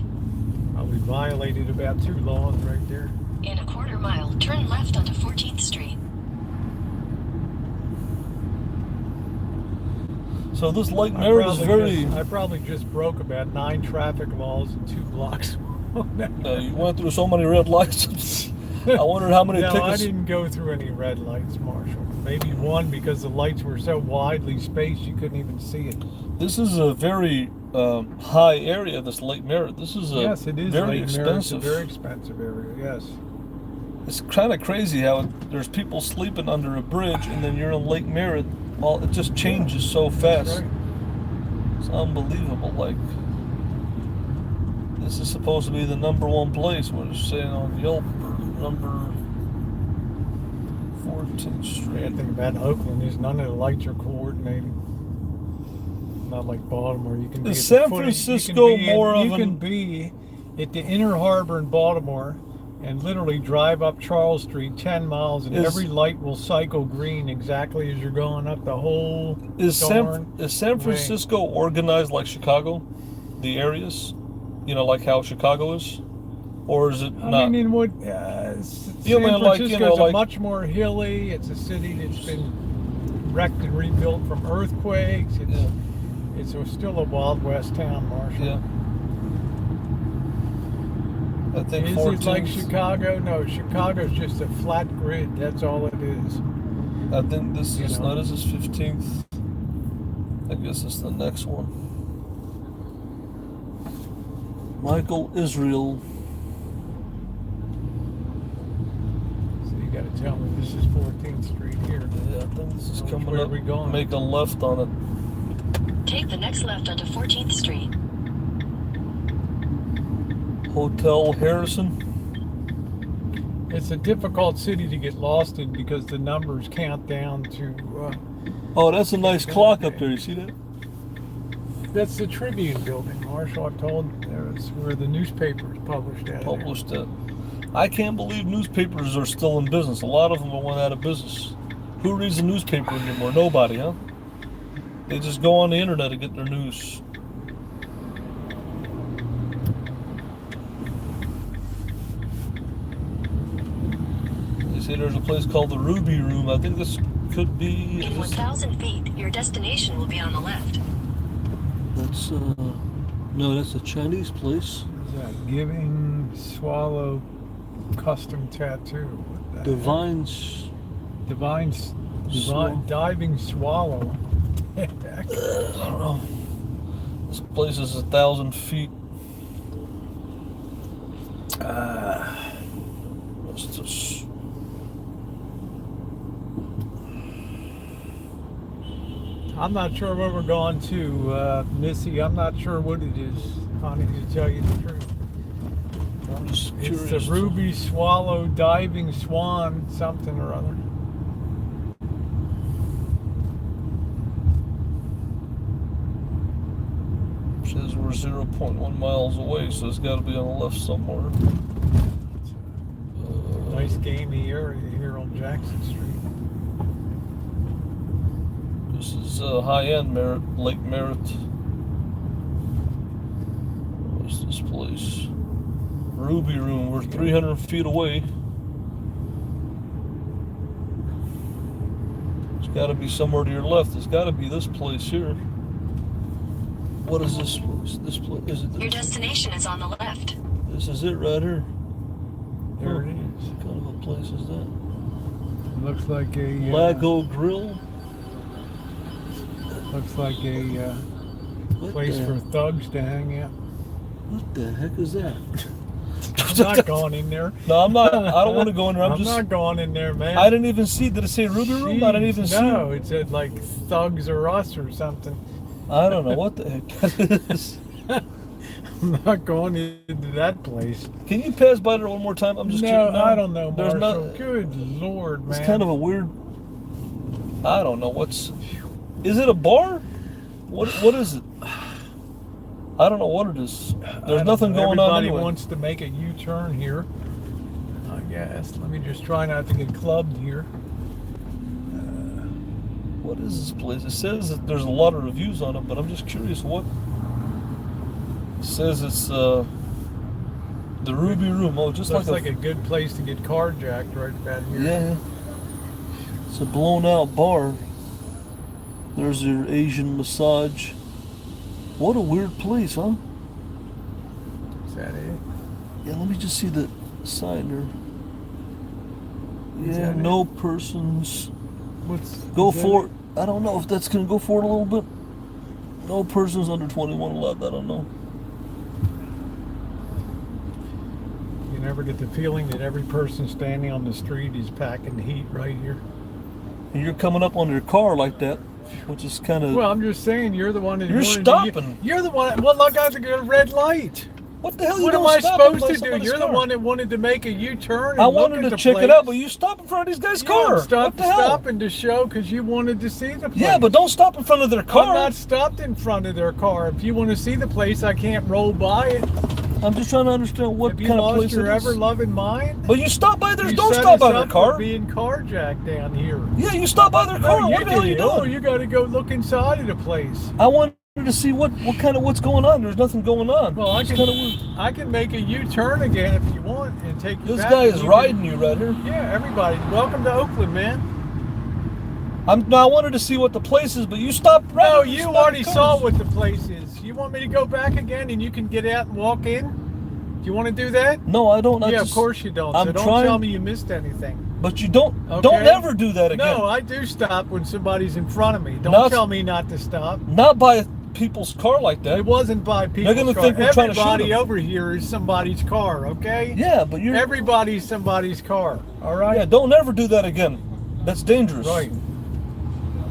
Probably violated about 2 laws right there. In a quarter mile, turn left onto 14th Street. So this Lake Merritt is very. I probably just broke about 9 traffic laws in 2 blocks. You went through so many red lights. I wondered how many no, tickets. I didn't go through any red lights, Marshall. Maybe one because the lights were so widely spaced you couldn't even see it. This is a very high area, this Lake Merritt. This is a yes, it is very Lake Merritt. It's a expensive. very expensive area, yes. It's kind of crazy how there's people sleeping under a bridge and then you're in Lake Merritt. Well, it just changes so fast. That's right. It's unbelievable. Like, this is supposed to be the #1 place. What it's saying on Yelp, or number 14th The Street. bad thing about Oakland is none of the lights are coordinated. Not like Baltimore. You can be Is at San the footing, Francisco more of you an- can be at the inner harbor in Baltimore and literally drive up Charles Street 10 miles, and every light will cycle green exactly as you're going up the whole Is San way. Francisco organized like Chicago? The areas? You know, like how Chicago is? Or is it not? I mean, San Francisco's a much more hilly. It's a city that's been wrecked and rebuilt from earthquakes. It's still a Wild West town, Marshall. Yeah. I think Is it like Chicago? No, Chicago's just a flat grid. That's all it is. I think this is not. This is 15th. I guess it's the next one. Michael Israel. So you got to tell me this is 14th Street here. Yeah, I think this is coming where up. Are we going? Make a left on it. Take the next left onto 14th Street. Hotel Harrison. It's a difficult city to get lost in because the numbers count down to. Oh, that's a nice clock up there. You see that? That's the Tribune building, Marshall. I told that's where the newspapers published at. Published it. I can't believe newspapers are still in business. A lot of them went out of business. Who reads a newspaper anymore? Nobody, huh? They just go on the internet to get their news. They say there's a place called the Ruby Room. I think this could be... In 1,000 feet, your destination will be on the left. That's, no, that's a Chinese place. Is that Giving Swallow Custom Tattoo? Diving Swallow. I don't know. This place is 1,000 feet. What's this? I'm not sure where we're going to, Missy. I'm not sure what it is, honey, to tell you the truth. I'm just curious. It's the Ruby Swallow Diving Swan something or other. Says we're 0.1 miles away, so it's got to be on the left somewhere. Nice gamey area here on Jackson Street. This is high-end Lake Merritt. What's this place? Ruby Room. We're 300 feet away. It's got to be somewhere to your left. It's got to be this place here. What is this place? This place is it? Your destination is on the left. This is it right here. There it is. What kind of a place is that? Looks like a Lago Grill. Looks like a place for thugs to hang out. What the heck is that? I'm not going in there. No, I'm not. I don't want to go in there. I'm not going in there, man. I didn't even see. Did it say Ruby Room? I didn't even see. No, it said like Thugs or Us or something. I don't know what the heck that is. I'm not going into that place. Can you pass by there one more time? I'm just curious. No, I don't know, There's Marshall. Good Lord, man. It's kind of a weird. I don't know what's. Is it a bar? What is it? I don't know what it is. There's nothing going on anyway. Everybody wants to make a U-turn here, I guess. Let me just try not to get clubbed here. What is this place? It says that there's a lot of reviews on it, but I'm just curious what. It says it's the Ruby Room. Oh, just looks like a good place to get carjacked right about here. Yeah. It's a blown out bar. There's your Asian massage. What a weird place, huh? Is that it? Yeah, let me just see the sign there. Yeah, no persons. Go for it. I don't know if that's going to go for it a little bit. No persons under 21 allowed. I don't know. You never get the feeling that every person standing on the street is packing heat right here. And you're coming up on your car like that, which is kind of... Well, I'm just saying, you're the one that... You're stopping. You're the one... Well, look, I got a red light. What the hell? What am I supposed to do? You're the one that wanted to make a U-turn. I wanted to check it out, but you stop in front of these guys' car. Stopping to show because you wanted to see the place. Yeah, but don't stop in front of their car. I'm not stopped in front of their car. If you want to see the place, I can't roll by it. I'm just trying to understand what Have you kind of lost place your it is. ever-loving mind? But you stop by there. You Don't set stop us by their up car. for being carjacked down here. Yeah, you stop by their car. No, What the hell are you No, doing? you got to go look inside of the place. I wanted to see what's going on. There's nothing going on. Well, It's kind of weird. I can make a U-turn again if you want and take you This back. guy is You riding can- you right here. Yeah, everybody. Welcome to Oakland, man. I wanted to see what the place is, but you stopped right. No, there. you stopped already cars. saw what the place is. You want me to go back again and you can get out and walk in? Do you want to do that? No, I don't. Yeah, of course you don't. So I'm don't trying- tell me you missed anything. But you don't Okay? ever do that again. No, I do stop when somebody's in front of me. Don't Not- tell me not to stop. Not by people's car like that. It wasn't by people's gonna car. think we're trying to shoot Everybody them. over here is somebody's car, okay? Yeah, but you're. Everybody's somebody's car, all right? Yeah, don't ever do that again. That's dangerous. Right.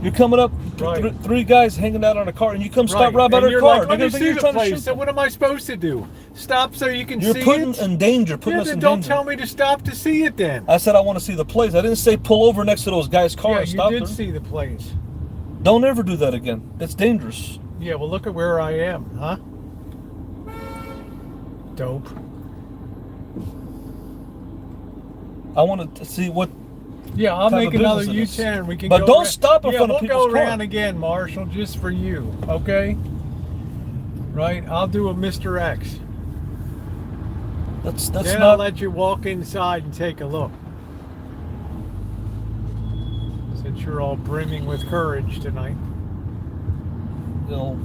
You're coming up, Right. three guys hanging out on a car, and you come stop right by And their you're car. like, let me They're gonna think see you're the trying to place. shoot So them. what am I supposed to do? Stop so you can You're see putting it? in danger, putting Yeah, us then in don't danger. tell me to stop to see it then. I said I want to see the place. I didn't say pull over next to those guys' cars. Yeah, you Stop did there. see the place. Don't ever do that again. That's dangerous. Yeah, well, look at where I am, huh? Dope. I wanted to see what. Yeah, I'll type make of another business it is. U-turn. We can But go don't around. stop in front of we'll people's go car. around again, Marshall, just for you, okay? Right? I'll do a Mr. X. That's Then not. I'll let you walk inside and take a look. Since you're all brimming with courage tonight. You know,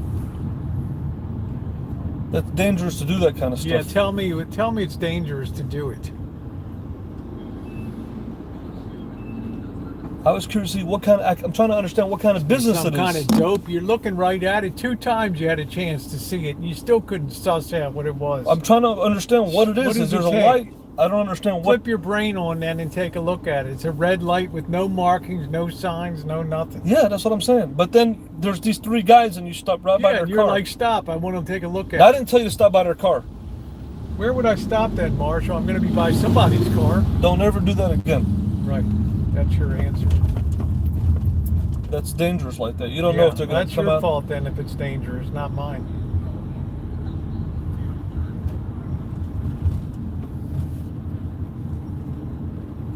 that's dangerous to do that kind of stuff. Yeah, tell me it's dangerous to do it. I was curious to see what kind of. I'm trying to understand what kind of business Some it is. kind of dope. You're looking right at it. 2 times you had a chance to see it, and you still couldn't suss out what it was. I'm trying to understand what it is. What does Is there's it a take? light? I don't understand what. Flip your brain on then and take a look at it. It's a red light with no markings, no signs, no nothing. Yeah, that's what I'm saying. But then there's these 3 guys, and you stop right by Yeah, their and you're car. like, stop. I want to take a look at I it. didn't tell you to stop by their car. Where would I stop then, Marshall? I'm going to be by somebody's car. Don't ever do that again. Right. That's your answer. That's dangerous like that. You don't know if they're going That's to come your out. fault then if it's dangerous, not mine.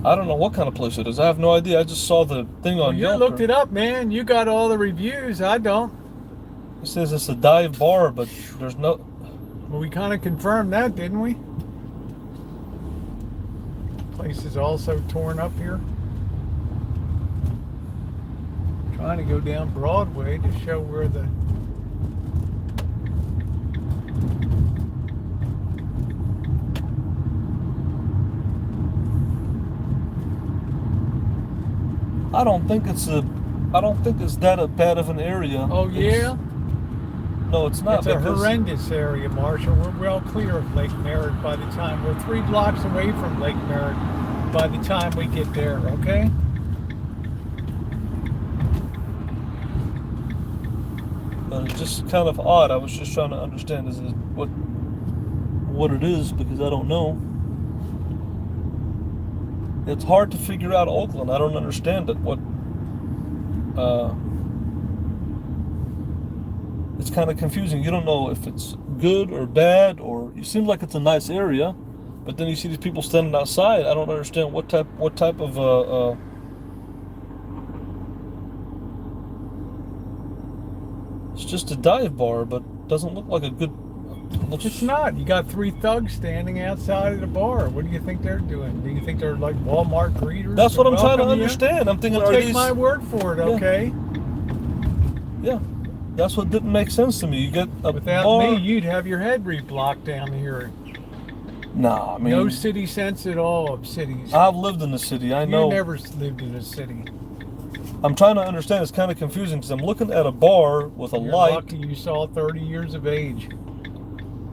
I don't know what kind of place it is. I have no idea. I just saw the thing on You Yelp. looked it up, man. You got all the reviews. I don't. It says it's a dive bar, but there's no. Well, we kind of confirmed that, didn't we? Place is also torn up here. Trying to go down Broadway to show where the I don't think it's that bad of an area. Oh yeah? No, it's not. It's a because- horrendous area, Marshall. We're well clear of Lake Merritt by the time we're 3 blocks away from Lake Merritt by the time we get there, okay? But it's just kind of odd. I was just trying to understand is it what it is because I don't know. It's hard to figure out Oakland. I don't understand it. It's kind of confusing. You don't know if it's good or bad, or it seems like it's a nice area, but then you see these people standing outside. I don't understand what type of it's just a dive bar, but doesn't look like a good. It's not. You got 3 thugs standing outside of the bar. What do you think they're doing? Do you think they're like Walmart greeters? That's what I'm trying to welcome you? understand. I'm thinking, Well, are take these? my word for it, okay? Yeah, that's what didn't make sense to me. You get a Without bar. me, you'd have your head reblocked down here. Nah, I mean, No city sense at all of cities. I've lived in the city. I know. You never lived in a city. I'm trying to understand. It's kind of confusing because I'm looking at a bar with a You're light. lucky you saw 30 years of age.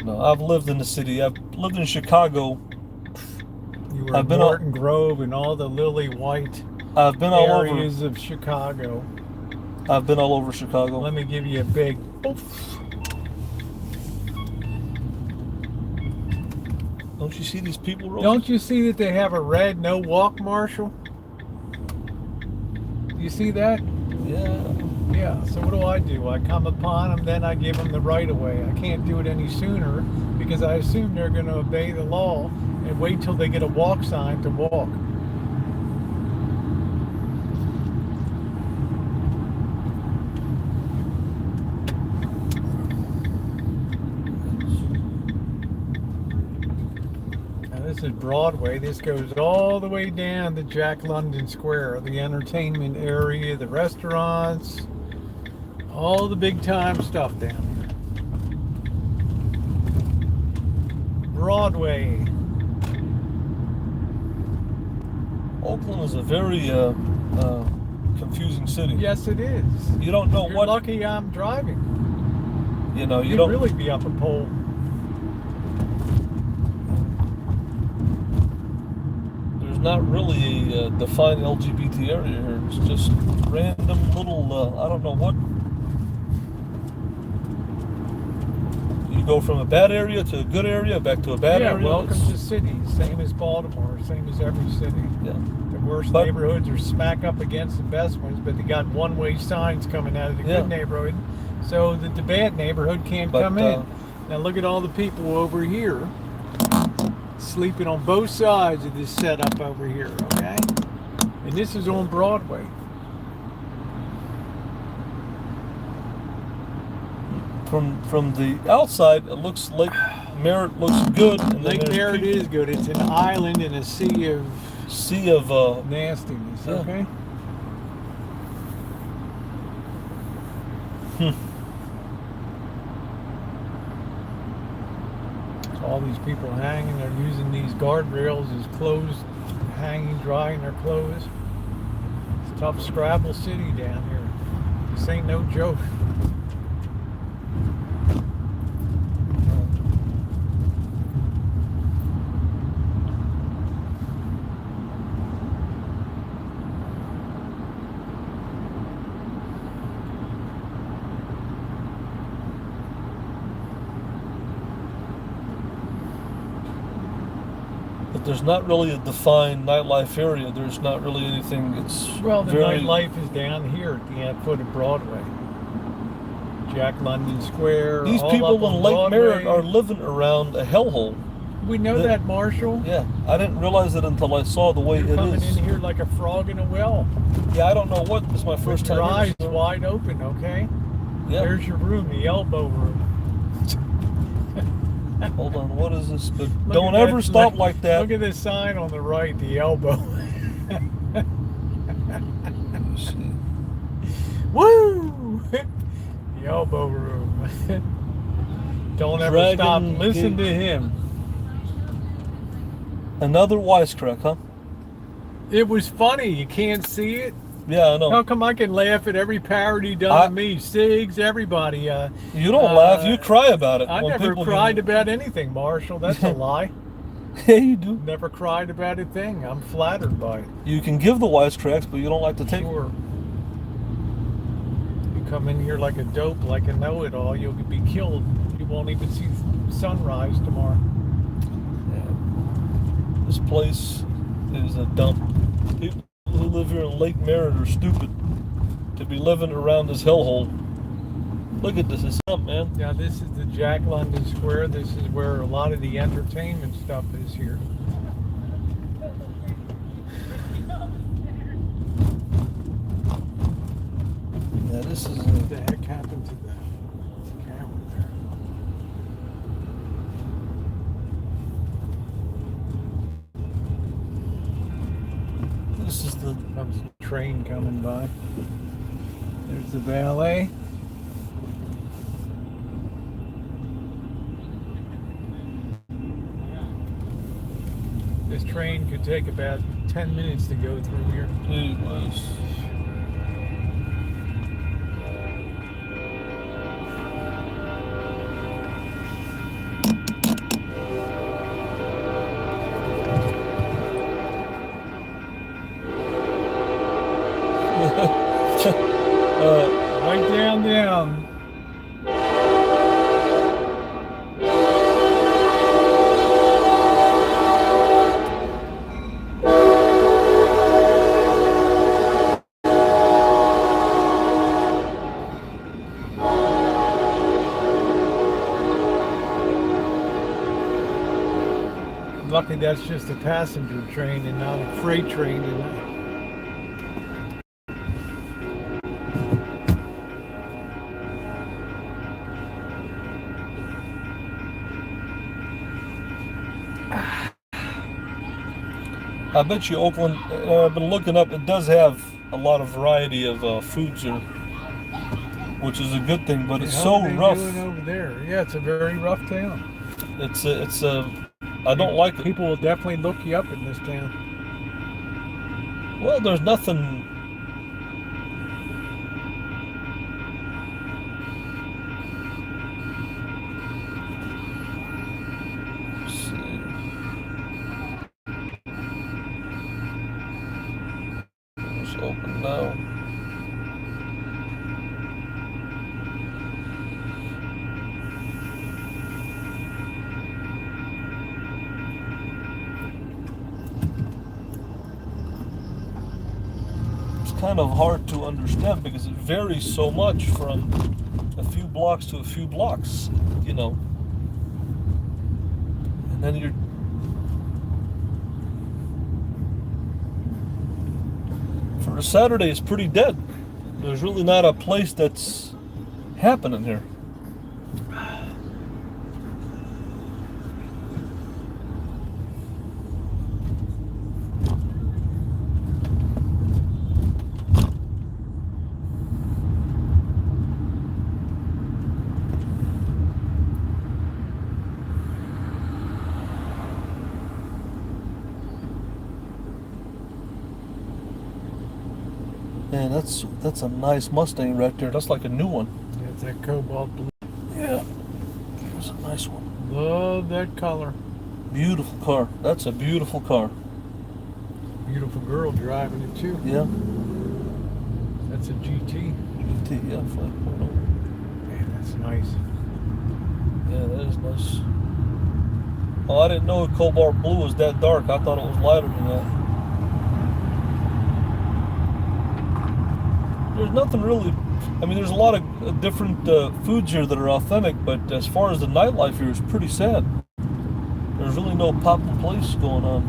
No, I've lived in the city. I've lived in Chicago. You were I've in been Morton Grove and all the lily white I've been all over. areas of Chicago. I've been all over Chicago. Let me give you a big oof. Don't you see these people, Rosie? Don't you see that they have a red no walk, Marshall? You see that? Yeah. Yeah, so what do? I come upon them, then I give them the right of way. I can't do it any sooner because I assume they're going to obey the law and wait till they get a walk sign to walk. This is Broadway. This goes all the way down to Jack London Square, the entertainment area, the restaurants, all the big time stuff down here. Broadway. Oakland is a very confusing city. Yes, it is. You don't know You're what. lucky I'm driving. You know, you You'd don't really be up a pole. There's not really a defined LGBT area here. It's just random little, I don't know what. You go from a bad area to a good area, back to a bad area. Yeah, welcome to cities. Same as Baltimore, same as every city. Yeah. The worst neighborhoods are smack up against the best ones, but they got one-way signs coming out of the good neighborhood, so that the bad neighborhood can't come in. Now look at all the people over here sleeping on both sides of this setup over here, okay? And this is on Broadway. From the outside, it looks Lake Merritt looks good. And Lake Merritt is good. It's an island in a sea of nastiness, okay? All these people hanging, they're using these guardrails as clothes, hanging, drying their clothes. It's a tough Scrabble city down here. This ain't no joke. There's not really a defined nightlife area. There's not really anything. It's the nightlife is down here at the foot of Broadway. Jack London Square. These people in Lake Merritt are living around a hellhole. We know that, Marshall. Yeah, I didn't realize it until I saw the way You're coming is. in here like a frog in a well. Yeah, I don't know what. This is my first time. Your eyes wide open, okay? Yeah. There's your room, the elbow room. Hold on, what is this? But don't ever stop like that. Look at this sign on the right, the elbow. Woo! The elbow room. Don't ever stop. Listen to him. Another wisecrack, huh? It was funny. You can't see it. Yeah, I know. How come I can laugh at every parody done to me? Sigs, everybody. You don't laugh. You cry about it. I never cried about anything, Marshall. That's a lie. Yeah, you do. Never cried about a thing. I'm flattered by it. You can give the wisecracks, but you don't like to take them. You come in here like a dope, like a know-it-all, you'll be killed. You won't even see sunrise tomorrow. Yeah. This place is a dump. People who live here in Lake Merritt are stupid to be living around this hellhole. Look at this, it's up, man. Yeah, this is the Jack London Square. This is where a lot of the entertainment stuff is here. Yeah, this is... What the heck happened to the camera there? This is the train coming by. There's the valet. This train could take about 10 minutes to go through here. It was. Right down. lucky that's just a passenger train and not a freight train. I bet you Oakland, I've been looking up, it does have a lot of variety of foods here, which is a good thing, but it's so rough. Doing over there? Yeah, it's a very rough town. I don't like it. People will definitely look you up in this town. Well, there's nothing. Let's see. It's open now. Kind of hard to understand because it varies so much from a few blocks to a few blocks, you know. And then for a Saturday, it's pretty dead. There's really not a place that's happening here. Man, that's a nice Mustang right there. That's like a new one. Yeah, it's that cobalt blue. Yeah, it's a nice one. Love that color. Beautiful car. That's a beautiful car. Beautiful girl driving it too. Yeah. That's a GT. GT, yeah, 5.0. Man, that's nice. Yeah, that is nice. Oh, I didn't know cobalt blue was that dark. I thought it was lighter than that. There's nothing really, I mean, there's a lot of different foods here that are authentic, but as far as the nightlife here, it's pretty sad. There's really no poppin' place going on.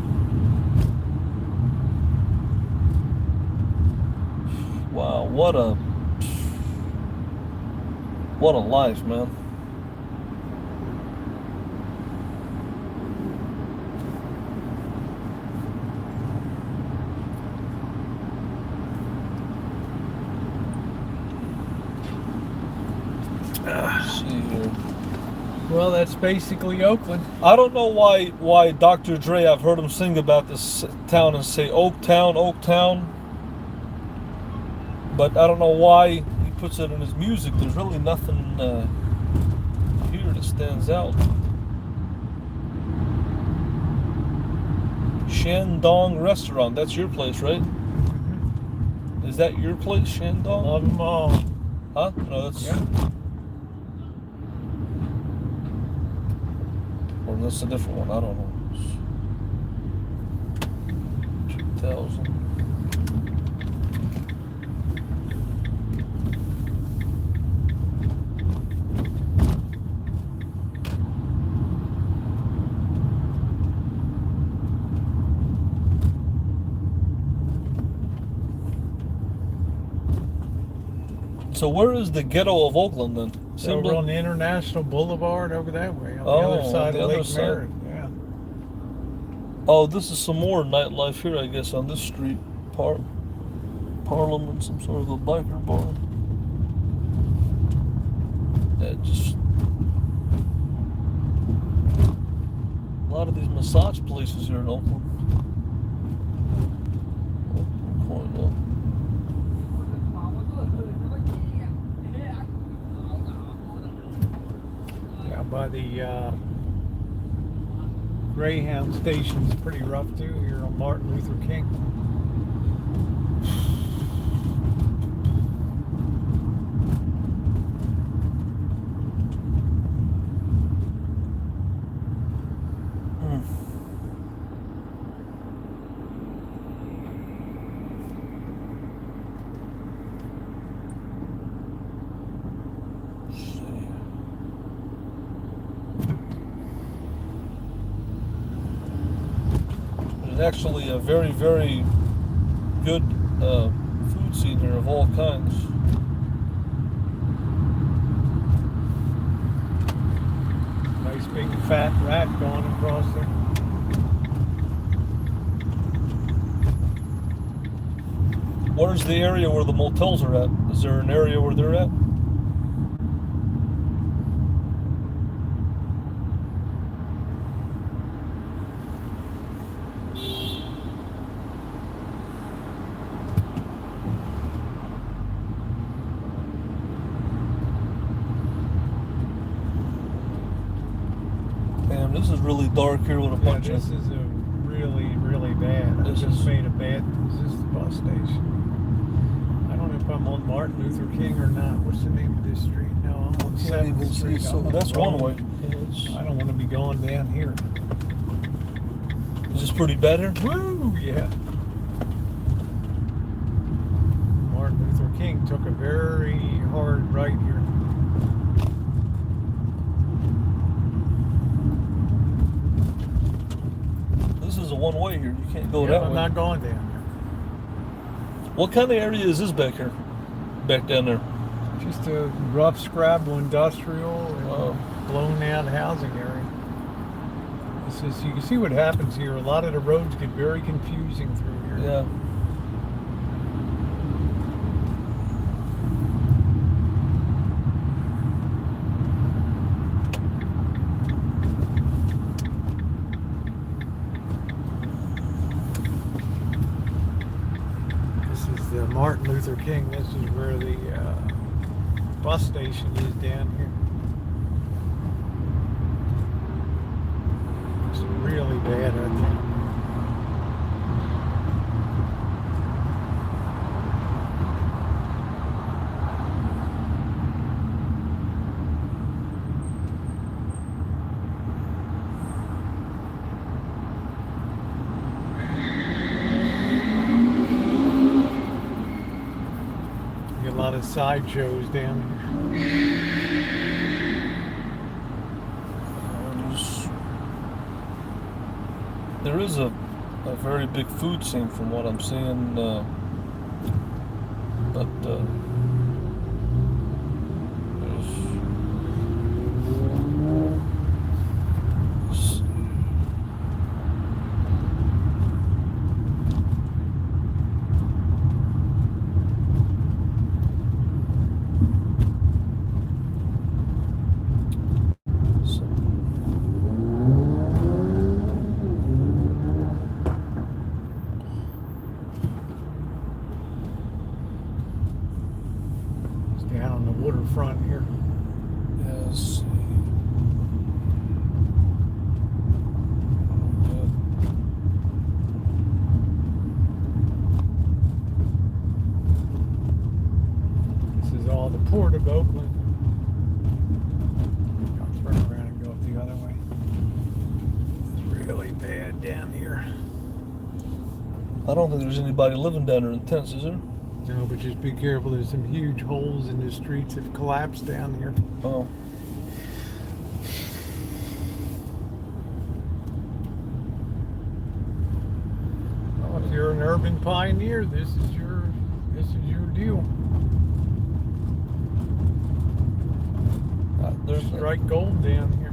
Wow, what a life, man. Well, that's basically Oakland. I don't know why Dr. Dre, I've heard him sing about this town and say Oaktown, Oaktown. But I don't know why he puts it in his music. There's really nothing here that stands out. Shandong Restaurant, that's your place, right? Mm-hmm. Is that your place, Shandong? Love them all. Huh? No, that's... Yeah. Or that's a different one, I don't know. 2000. So where is the ghetto of Oakland then? So we're on the International Boulevard over that way, on the other side of Lake Merritt. Yeah. Oh, this is some more nightlife here, I guess, on this street. Parliament, some sort of a biker bar. Yeah, just a lot of these massage places here in Oakland. By the Greyhound station's pretty rough too here on Martin Luther King. There's actually a very, very good food scene here of all kinds. Nice big fat rat going across there. Where's the area where the motels are at? Is there an area where they're at? Damn, this is really dark here with a bunch This is a really bad. I just made a bad. Is this the bus station? I don't know if I'm on Martin Luther King or not. What's the name of this street? No, I'm on 7th Street. So that's one way. I don't want to be going down here. Is this pretty bad here? Woo! Yeah. Martin Luther King took a very hard right here. This is a one way here. You can't go Yeah, that way. I'm not going down there. What kind of area is this back here? Back down there? Just a rough scrabble industrial and blown out housing area. This is, you can see what happens here. A lot of the roads get very confusing through here. Yeah. The Martin Luther King. This is where the bus station is down here. It's really bad, I think. A lot of sideshows down here. There is a very big food scene from what I'm seeing, but down on the waterfront here. yes. This is all the port of Oakland. I'll turn around and go up the other way. It's really bad down here. I don't think there's anybody living down there in tents, is there? No, but just be careful. There's some huge holes in the streets that collapsed down here. Oh. Well, if you're an urban pioneer, this is your deal. There's Strike gold down here.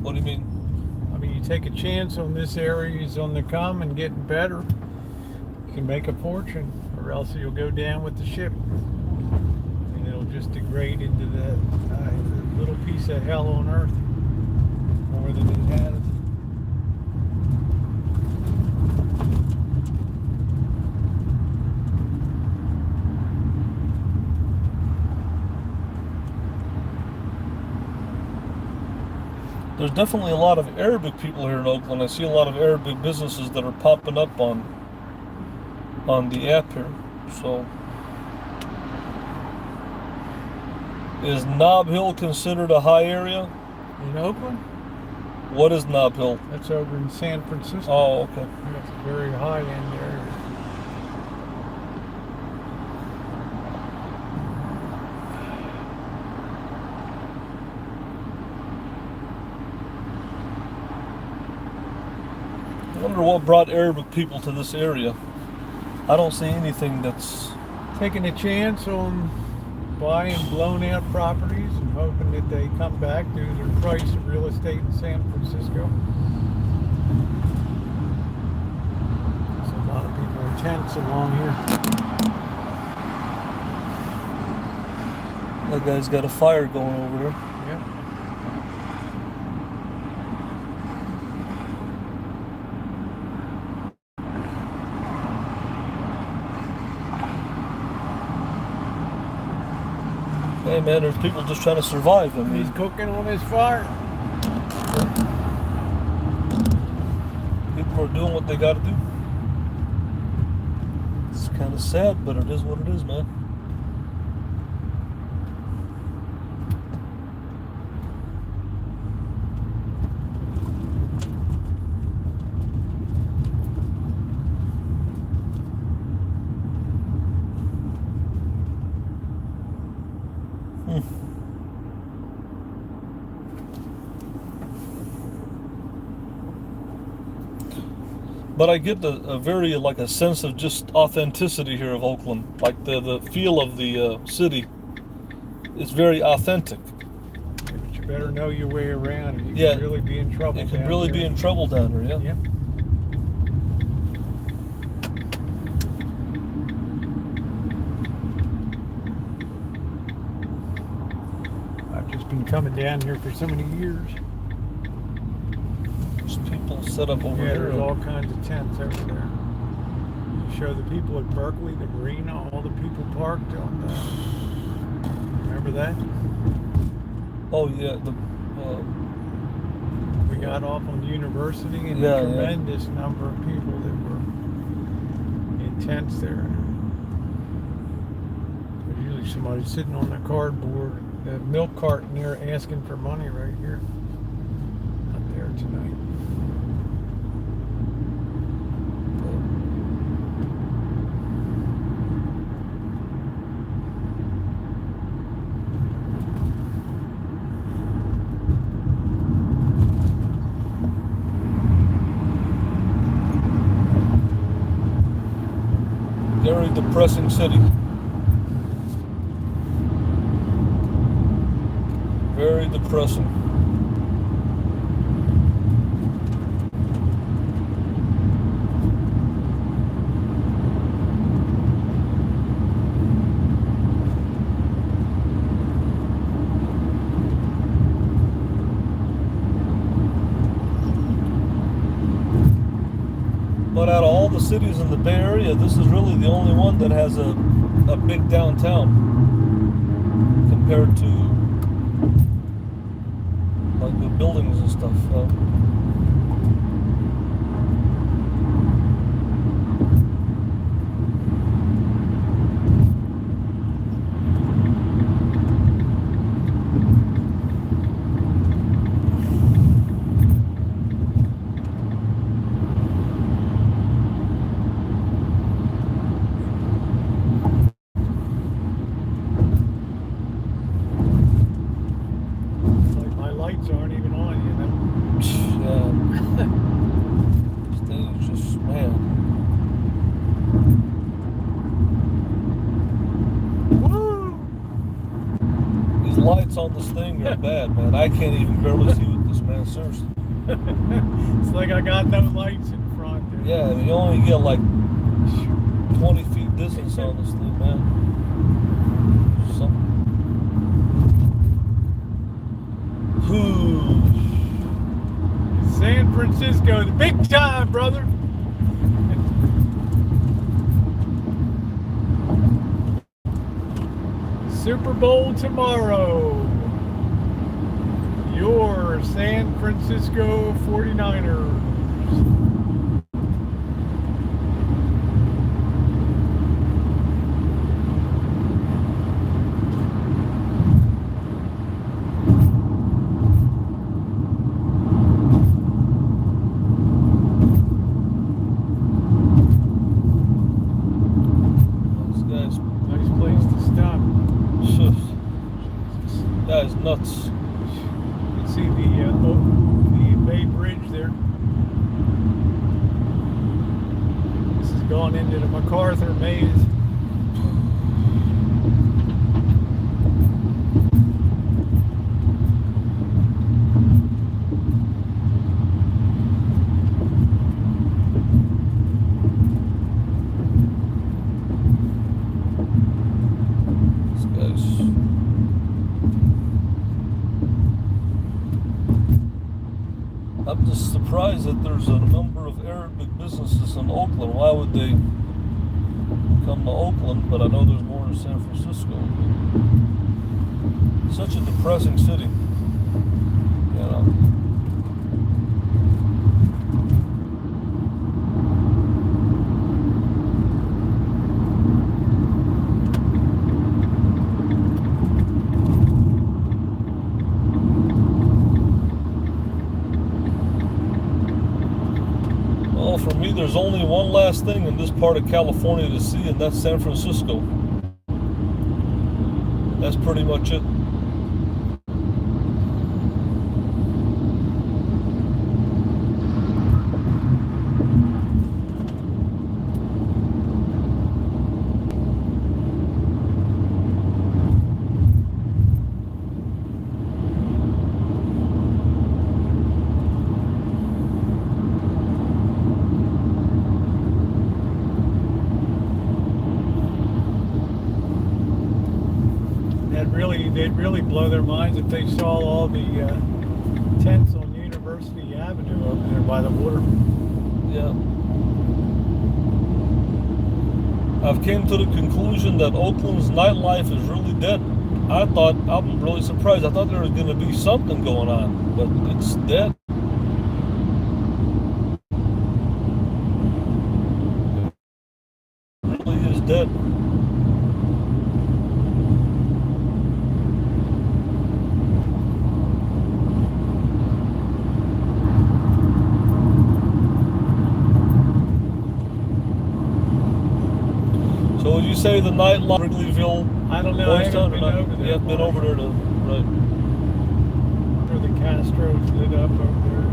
What do you mean? I mean, you take a chance on this area is on the come and getting better. You can make a fortune, or else you'll go down with the ship, and it'll just degrade into the little piece of hell on earth more than it has. There's definitely a lot of Arabic people here in Oakland. I see a lot of Arabic businesses that are popping up on the app here. So, is Nob Hill considered a high area? In Oakland? What is Nob Hill? That's over in San Francisco. Oh, okay. That's a very high-end area. I wonder what brought Arabic people to this area. I don't see anything that's... Taking a chance on buying blown out properties and hoping that they come back due to the price of real estate in San Francisco. There's a lot of people in tents along here. That guy's got a fire going over there. Yep. Hey man, there's people just trying to survive. I mean, He's cooking on his fire. people are doing what they got to do. It's kind of sad, but it is what it is, man. But I get a very, like, a sense of just authenticity here of Oakland. Like the feel of the city is very authentic. But you better know your way around, and you Yeah. can really be in trouble. You can down really here. be in trouble down here, yeah. Yep. I've just been coming down here for so many years. There's people set up over Yeah, there. there's all kinds of tents over there. You show the people at Berkeley, the marina, all the people parked on the... Remember that? Oh yeah, We got off on University and Yeah, a yeah. tremendous number of people that were in tents there. There's usually somebody sitting on the cardboard, the milk carton there asking for money right here. Not there tonight. very depressing city. Very depressing. But out of all the cities in the Bay Area, this is really the only one that has a big downtown compared to like the buildings and stuff. Like my lights aren't even on, you know. Yeah. This thing is just, man. Woo! These lights on this thing are bad, man. I can't even barely see with this, man. Seriously. It's like I got no lights in front there. Yeah, I mean, you only get like 20 feet distance on this thing, man. Something. San Francisco, the big time, brother. Super Bowl tomorrow. Your San Francisco 49ers. This guy's, Nice place to stop. guy's nuts. You can see the Bay Bridge there. going into the MacArthur maze. I'm just surprised that there's a number of Arabic businesses in Oakland. Why would they come to Oakland? But I know there's more in San Francisco. Such a depressing city, you know. For me, there's only one last thing in this part of California to see, and that's San Francisco. That's pretty much it. They'd really blow their minds if they saw all the tents on University Avenue over there by the water. Yeah. I've came to the conclusion that Oakland's nightlife is really dead. I'm really surprised. I thought there was going to be something going on, but it's dead. It really is dead. So you say the nightlife, Wrigleyville? I don't know. I haven't been over there. You haven't been over there, right? Where the Castros lit up over there.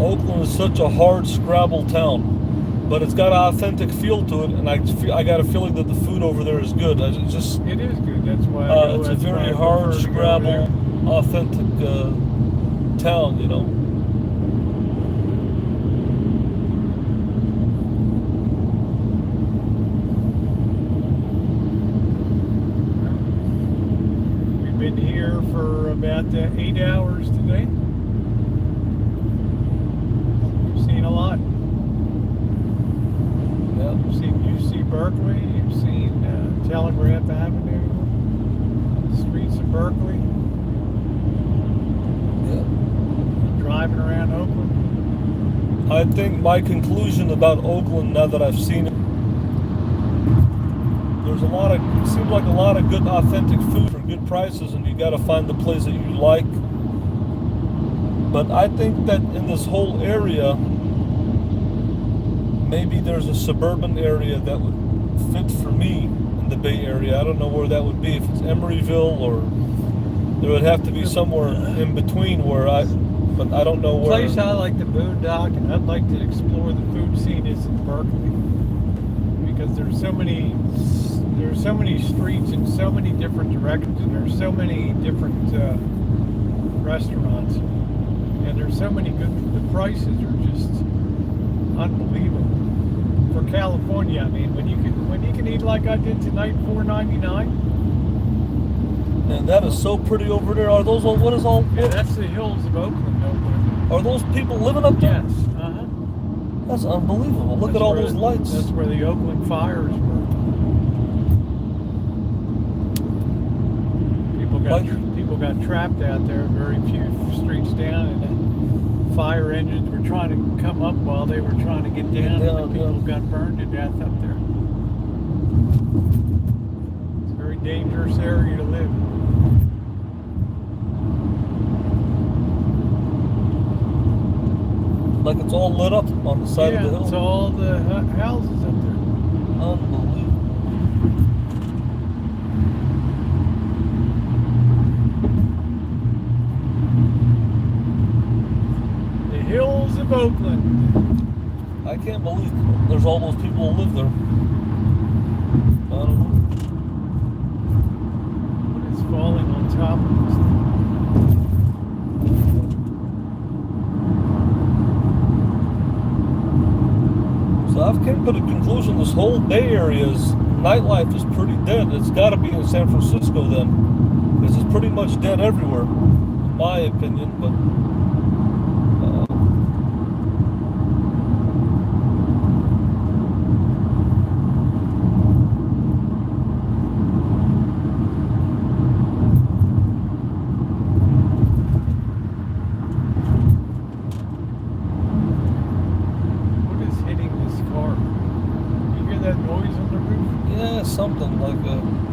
Oakland is such a hard scrabble town, but it's got an authentic feel to it, and I got a feeling that the food over there is good. It is good. That's why I go. It's a very hard scrabble, authentic town, you know. We've been here for about 8 hours today. We've seen a lot. You've seen UC Berkeley, you've seen Telegraph Avenue, streets of Berkeley. Yeah. Driving around Oakland. I think my conclusion about Oakland, now that I've seen it, seems like a lot of good authentic food for good prices, and you got to find the place that you like. But I think that in this whole area, maybe there's a suburban area that would fit for me in the Bay Area. I don't know where that would be, if it's Emeryville, or there would have to be somewhere in between but I don't know where. The place I like to boondock and I'd like to explore the food scene is in Berkeley, because there's so many streets in so many different directions, and there's so many different restaurants, and there's so many good. The prices are just unbelievable for California. I mean, when you can eat like I did tonight, $4.99. And that is so pretty over there. Are those all? What is all? Yeah, that's the hills of Oakland over there. Are those people living up there? Yes. That's unbelievable. Look at all those lights. That's where the Oakland fires were. People got trapped out there, very few streets down, and the fire engines were trying to come up while they were trying to get down, and the people got burned to death up there. It's a very dangerous area to live. Like it's all lit up on the side of the hill. It's all the houses up there. Unbelievable. Oakland. I can't believe there's all those people who live there. I don't know. What is falling on top of this thing? So I've come to the conclusion this whole Bay Area's nightlife is pretty dead. It's got to be in San Francisco then, because it's pretty much dead everywhere, in my opinion. But What is hitting this car? You hear that noise on the roof? yeah, something like a.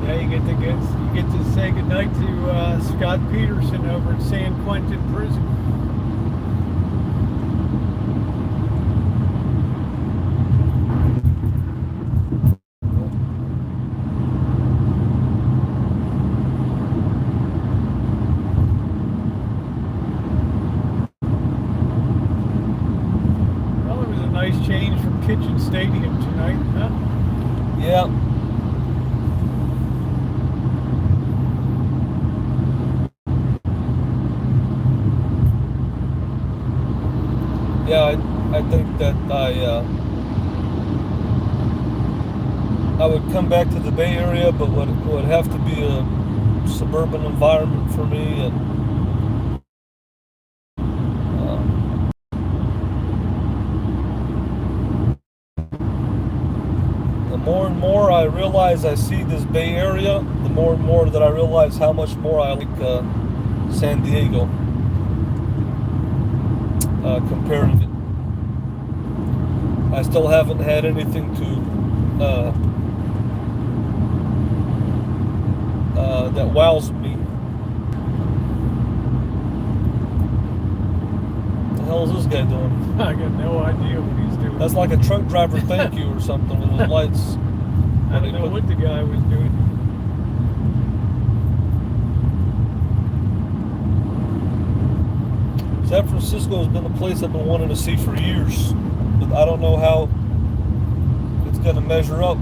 Yeah, you get to say goodnight to Scott Peterson over at San Quentin Prison. Well, it was a nice change from Kitchen Stadium tonight, huh? Yeah. Yeah, I think that I would come back to the Bay Area, but would have to be a suburban environment for me, and the more and more I realize I see this Bay Area, the more and more that I realize how much more I like San Diego. Comparing it, I still haven't had anything to that wows me. What the hell is this guy doing? I got no idea what he's doing. That's like a truck driver thank you or something with his lights. I don't know what the guy was doing. San Francisco has been a place I've been wanting to see for years, but I don't know how it's going to measure up.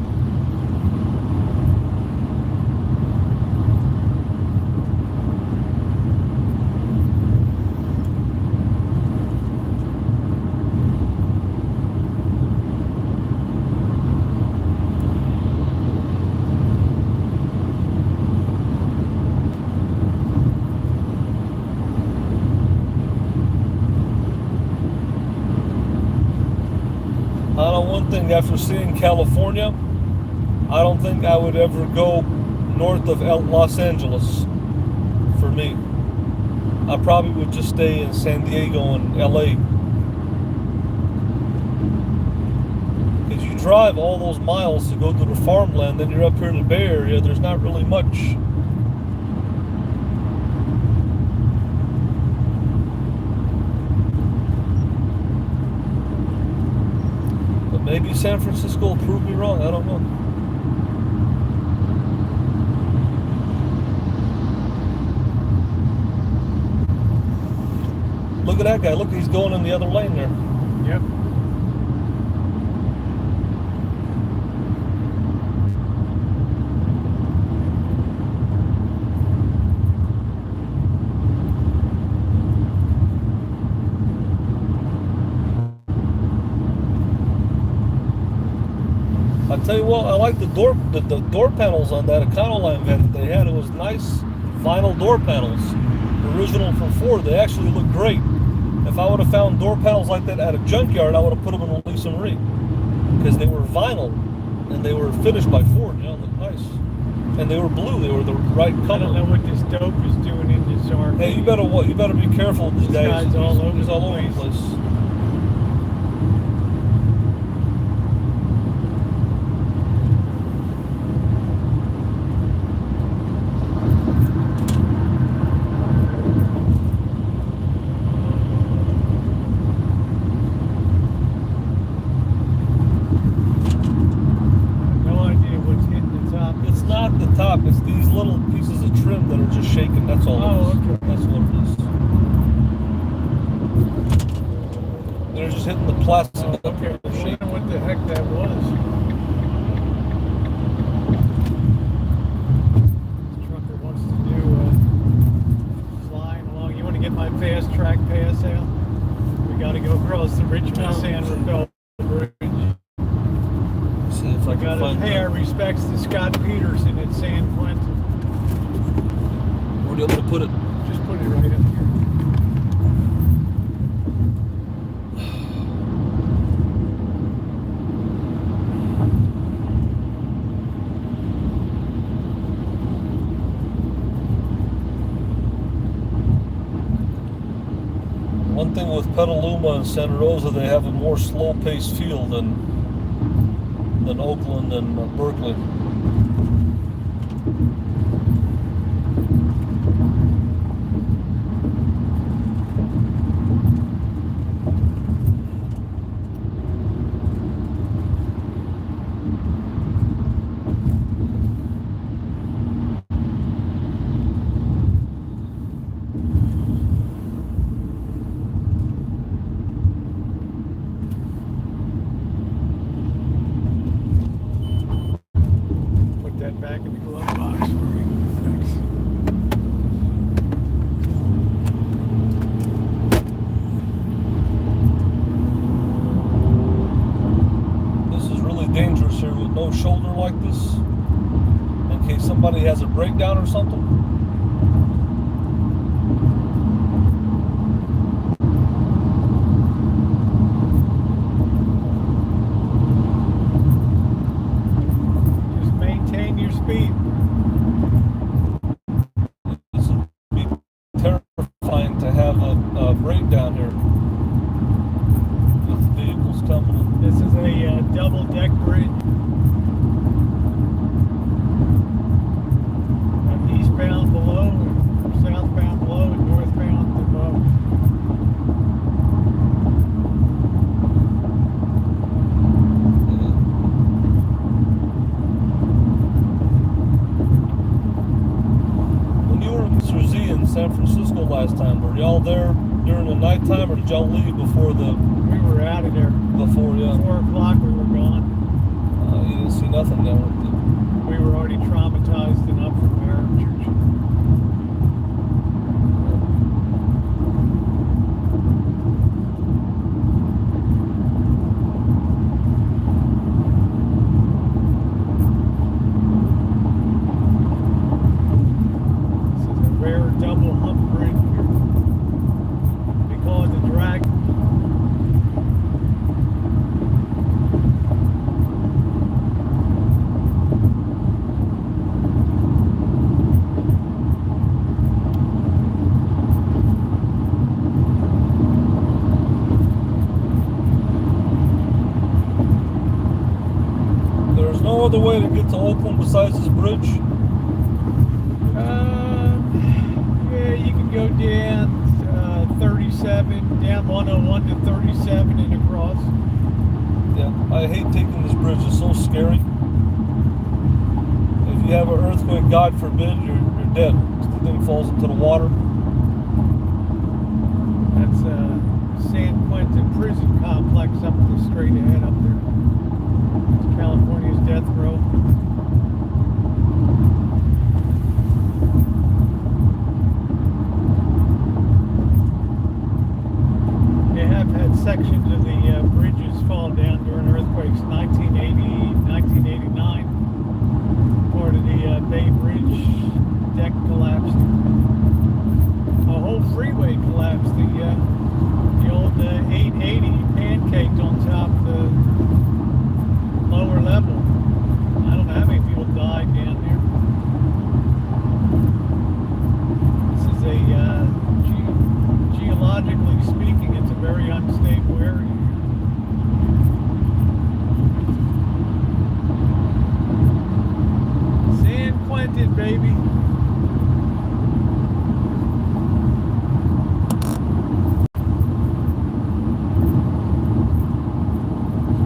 I know one thing, after seeing California, I don't think I would ever go north of Los Angeles for me. I probably would just stay in San Diego and LA. Because you drive all those miles to go to the farmland, then you're up here in the Bay Area, there's not really much. Maybe San Francisco will prove me wrong. I don't know. Look at that guy. Look, he's going in the other lane there. Yep. I tell you what, I like the door panels on that Econoline van that they had. It was nice vinyl door panels, original from Ford. They actually look great. If I would have found door panels like that at a junkyard, I would have put them in a lease and ring, because they were vinyl and they were finished by Ford. You know, looked nice, and they were blue. They were the right color. I don't know what this dope is doing in this RV. Hey, you better be careful with this guy. He's all over the place. plastic. Oh, okay. I wonder what the heck that was. This trucker wants to do flying along. You want to get my fast track pass out? We got to go across the Richmond San Rafael Bridge. See if I can find pay our that. respects to Scott Peterson at San Quentin. Where do you want me to put it? Just put it right up here. One thing with Petaluma and Santa Rosa, they have a more slow-paced feel than Oakland and Berkeley. Back in the glove box for me. Thanks. This is really dangerous here with no shoulder like this, in case somebody has a breakdown or something. Speed. This would be terrifying to have a breakdown here with vehicles coming in. This is a double deck bridge. Eastbound below, southbound below, and northbound above. Rosie in San Francisco last time. Were y'all there during the nighttime, or did y'all leave before the? We were out of there. Before, yeah. 4 o'clock we were gone. You didn't see nothing down there. We were already traumatized enough from there in Choochin. Double hump bridge here. They call it the drag. There's no other way to get to Oakland besides this bridge? Yeah, you can go down 37, down 101 to 37 and across. Yeah, I hate taking this bridge. It's so scary. If you have an earthquake, God forbid, you're dead. The thing falls into the water. That's San Quentin prison complex up the straight ahead up there. It's California's death row. They have had sections of the bridges fall down during earthquakes. 1980, 1989, part of the Bay Bridge deck collapsed. A whole freeway collapsed. The old 880 pancaked on top of the lower level. I don't know how many people died down there. This is a geologically speaking, it's a very unstable area. San Quentin, baby.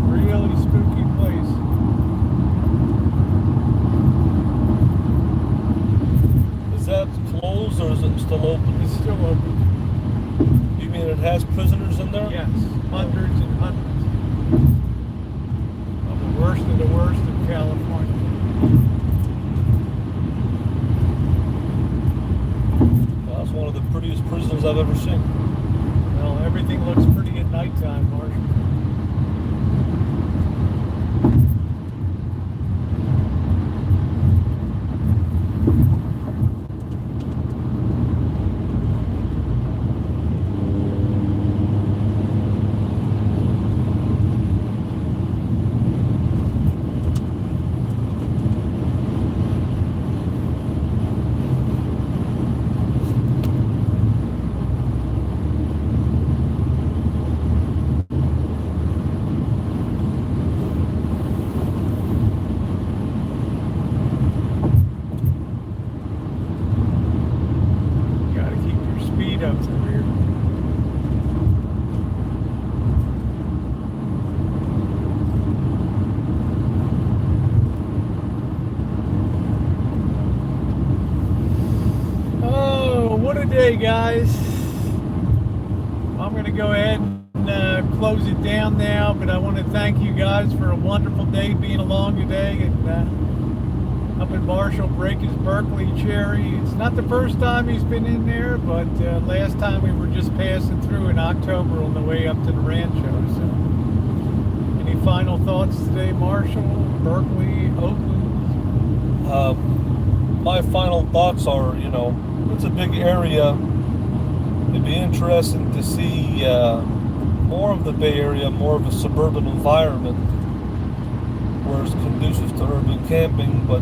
Really spooky place. Is that closed or is it still open? It's still open. You mean it has prisoners in there? Yes, hundreds and hundreds. Okay, guys. I'm going to go ahead and close it down now, but I want to thank you guys for a wonderful day being along today and helping Marshall break his Berkeley cherry. It's not the first time he's been in there, but last time we were just passing through in October on the way up to the Rancho. So, any final thoughts today, Marshall? Berkeley, Oakland? My final thoughts are, you know, it's a big area. It'd be interesting to see more of the Bay Area, more of a suburban environment where it's conducive to urban camping. But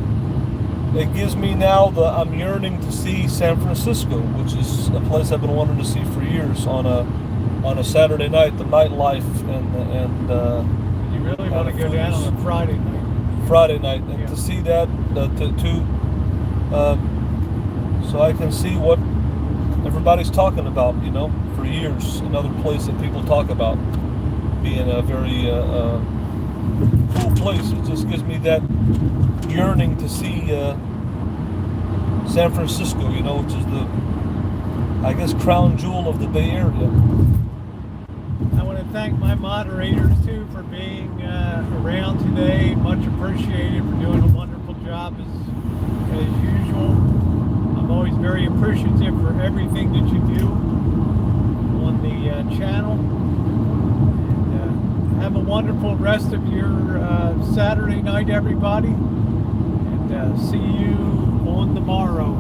it gives me now I'm yearning to see San Francisco, which is a place I've been wanting to see for years on a Saturday night, the nightlife and you really want to go down on a Friday night? Friday night, and to see that, so I can see what everybody's talking about, you know, for years. Another place that people talk about being a very cool place. It just gives me that yearning to see San Francisco, you know, which is the, I guess, crown jewel of the Bay Area. I want to thank my moderators too for being around today. Much appreciated for doing a wonderful job as usual. I'm always very appreciative for everything that you do on the channel. And have a wonderful rest of your Saturday night, everybody. And see you on the morrow.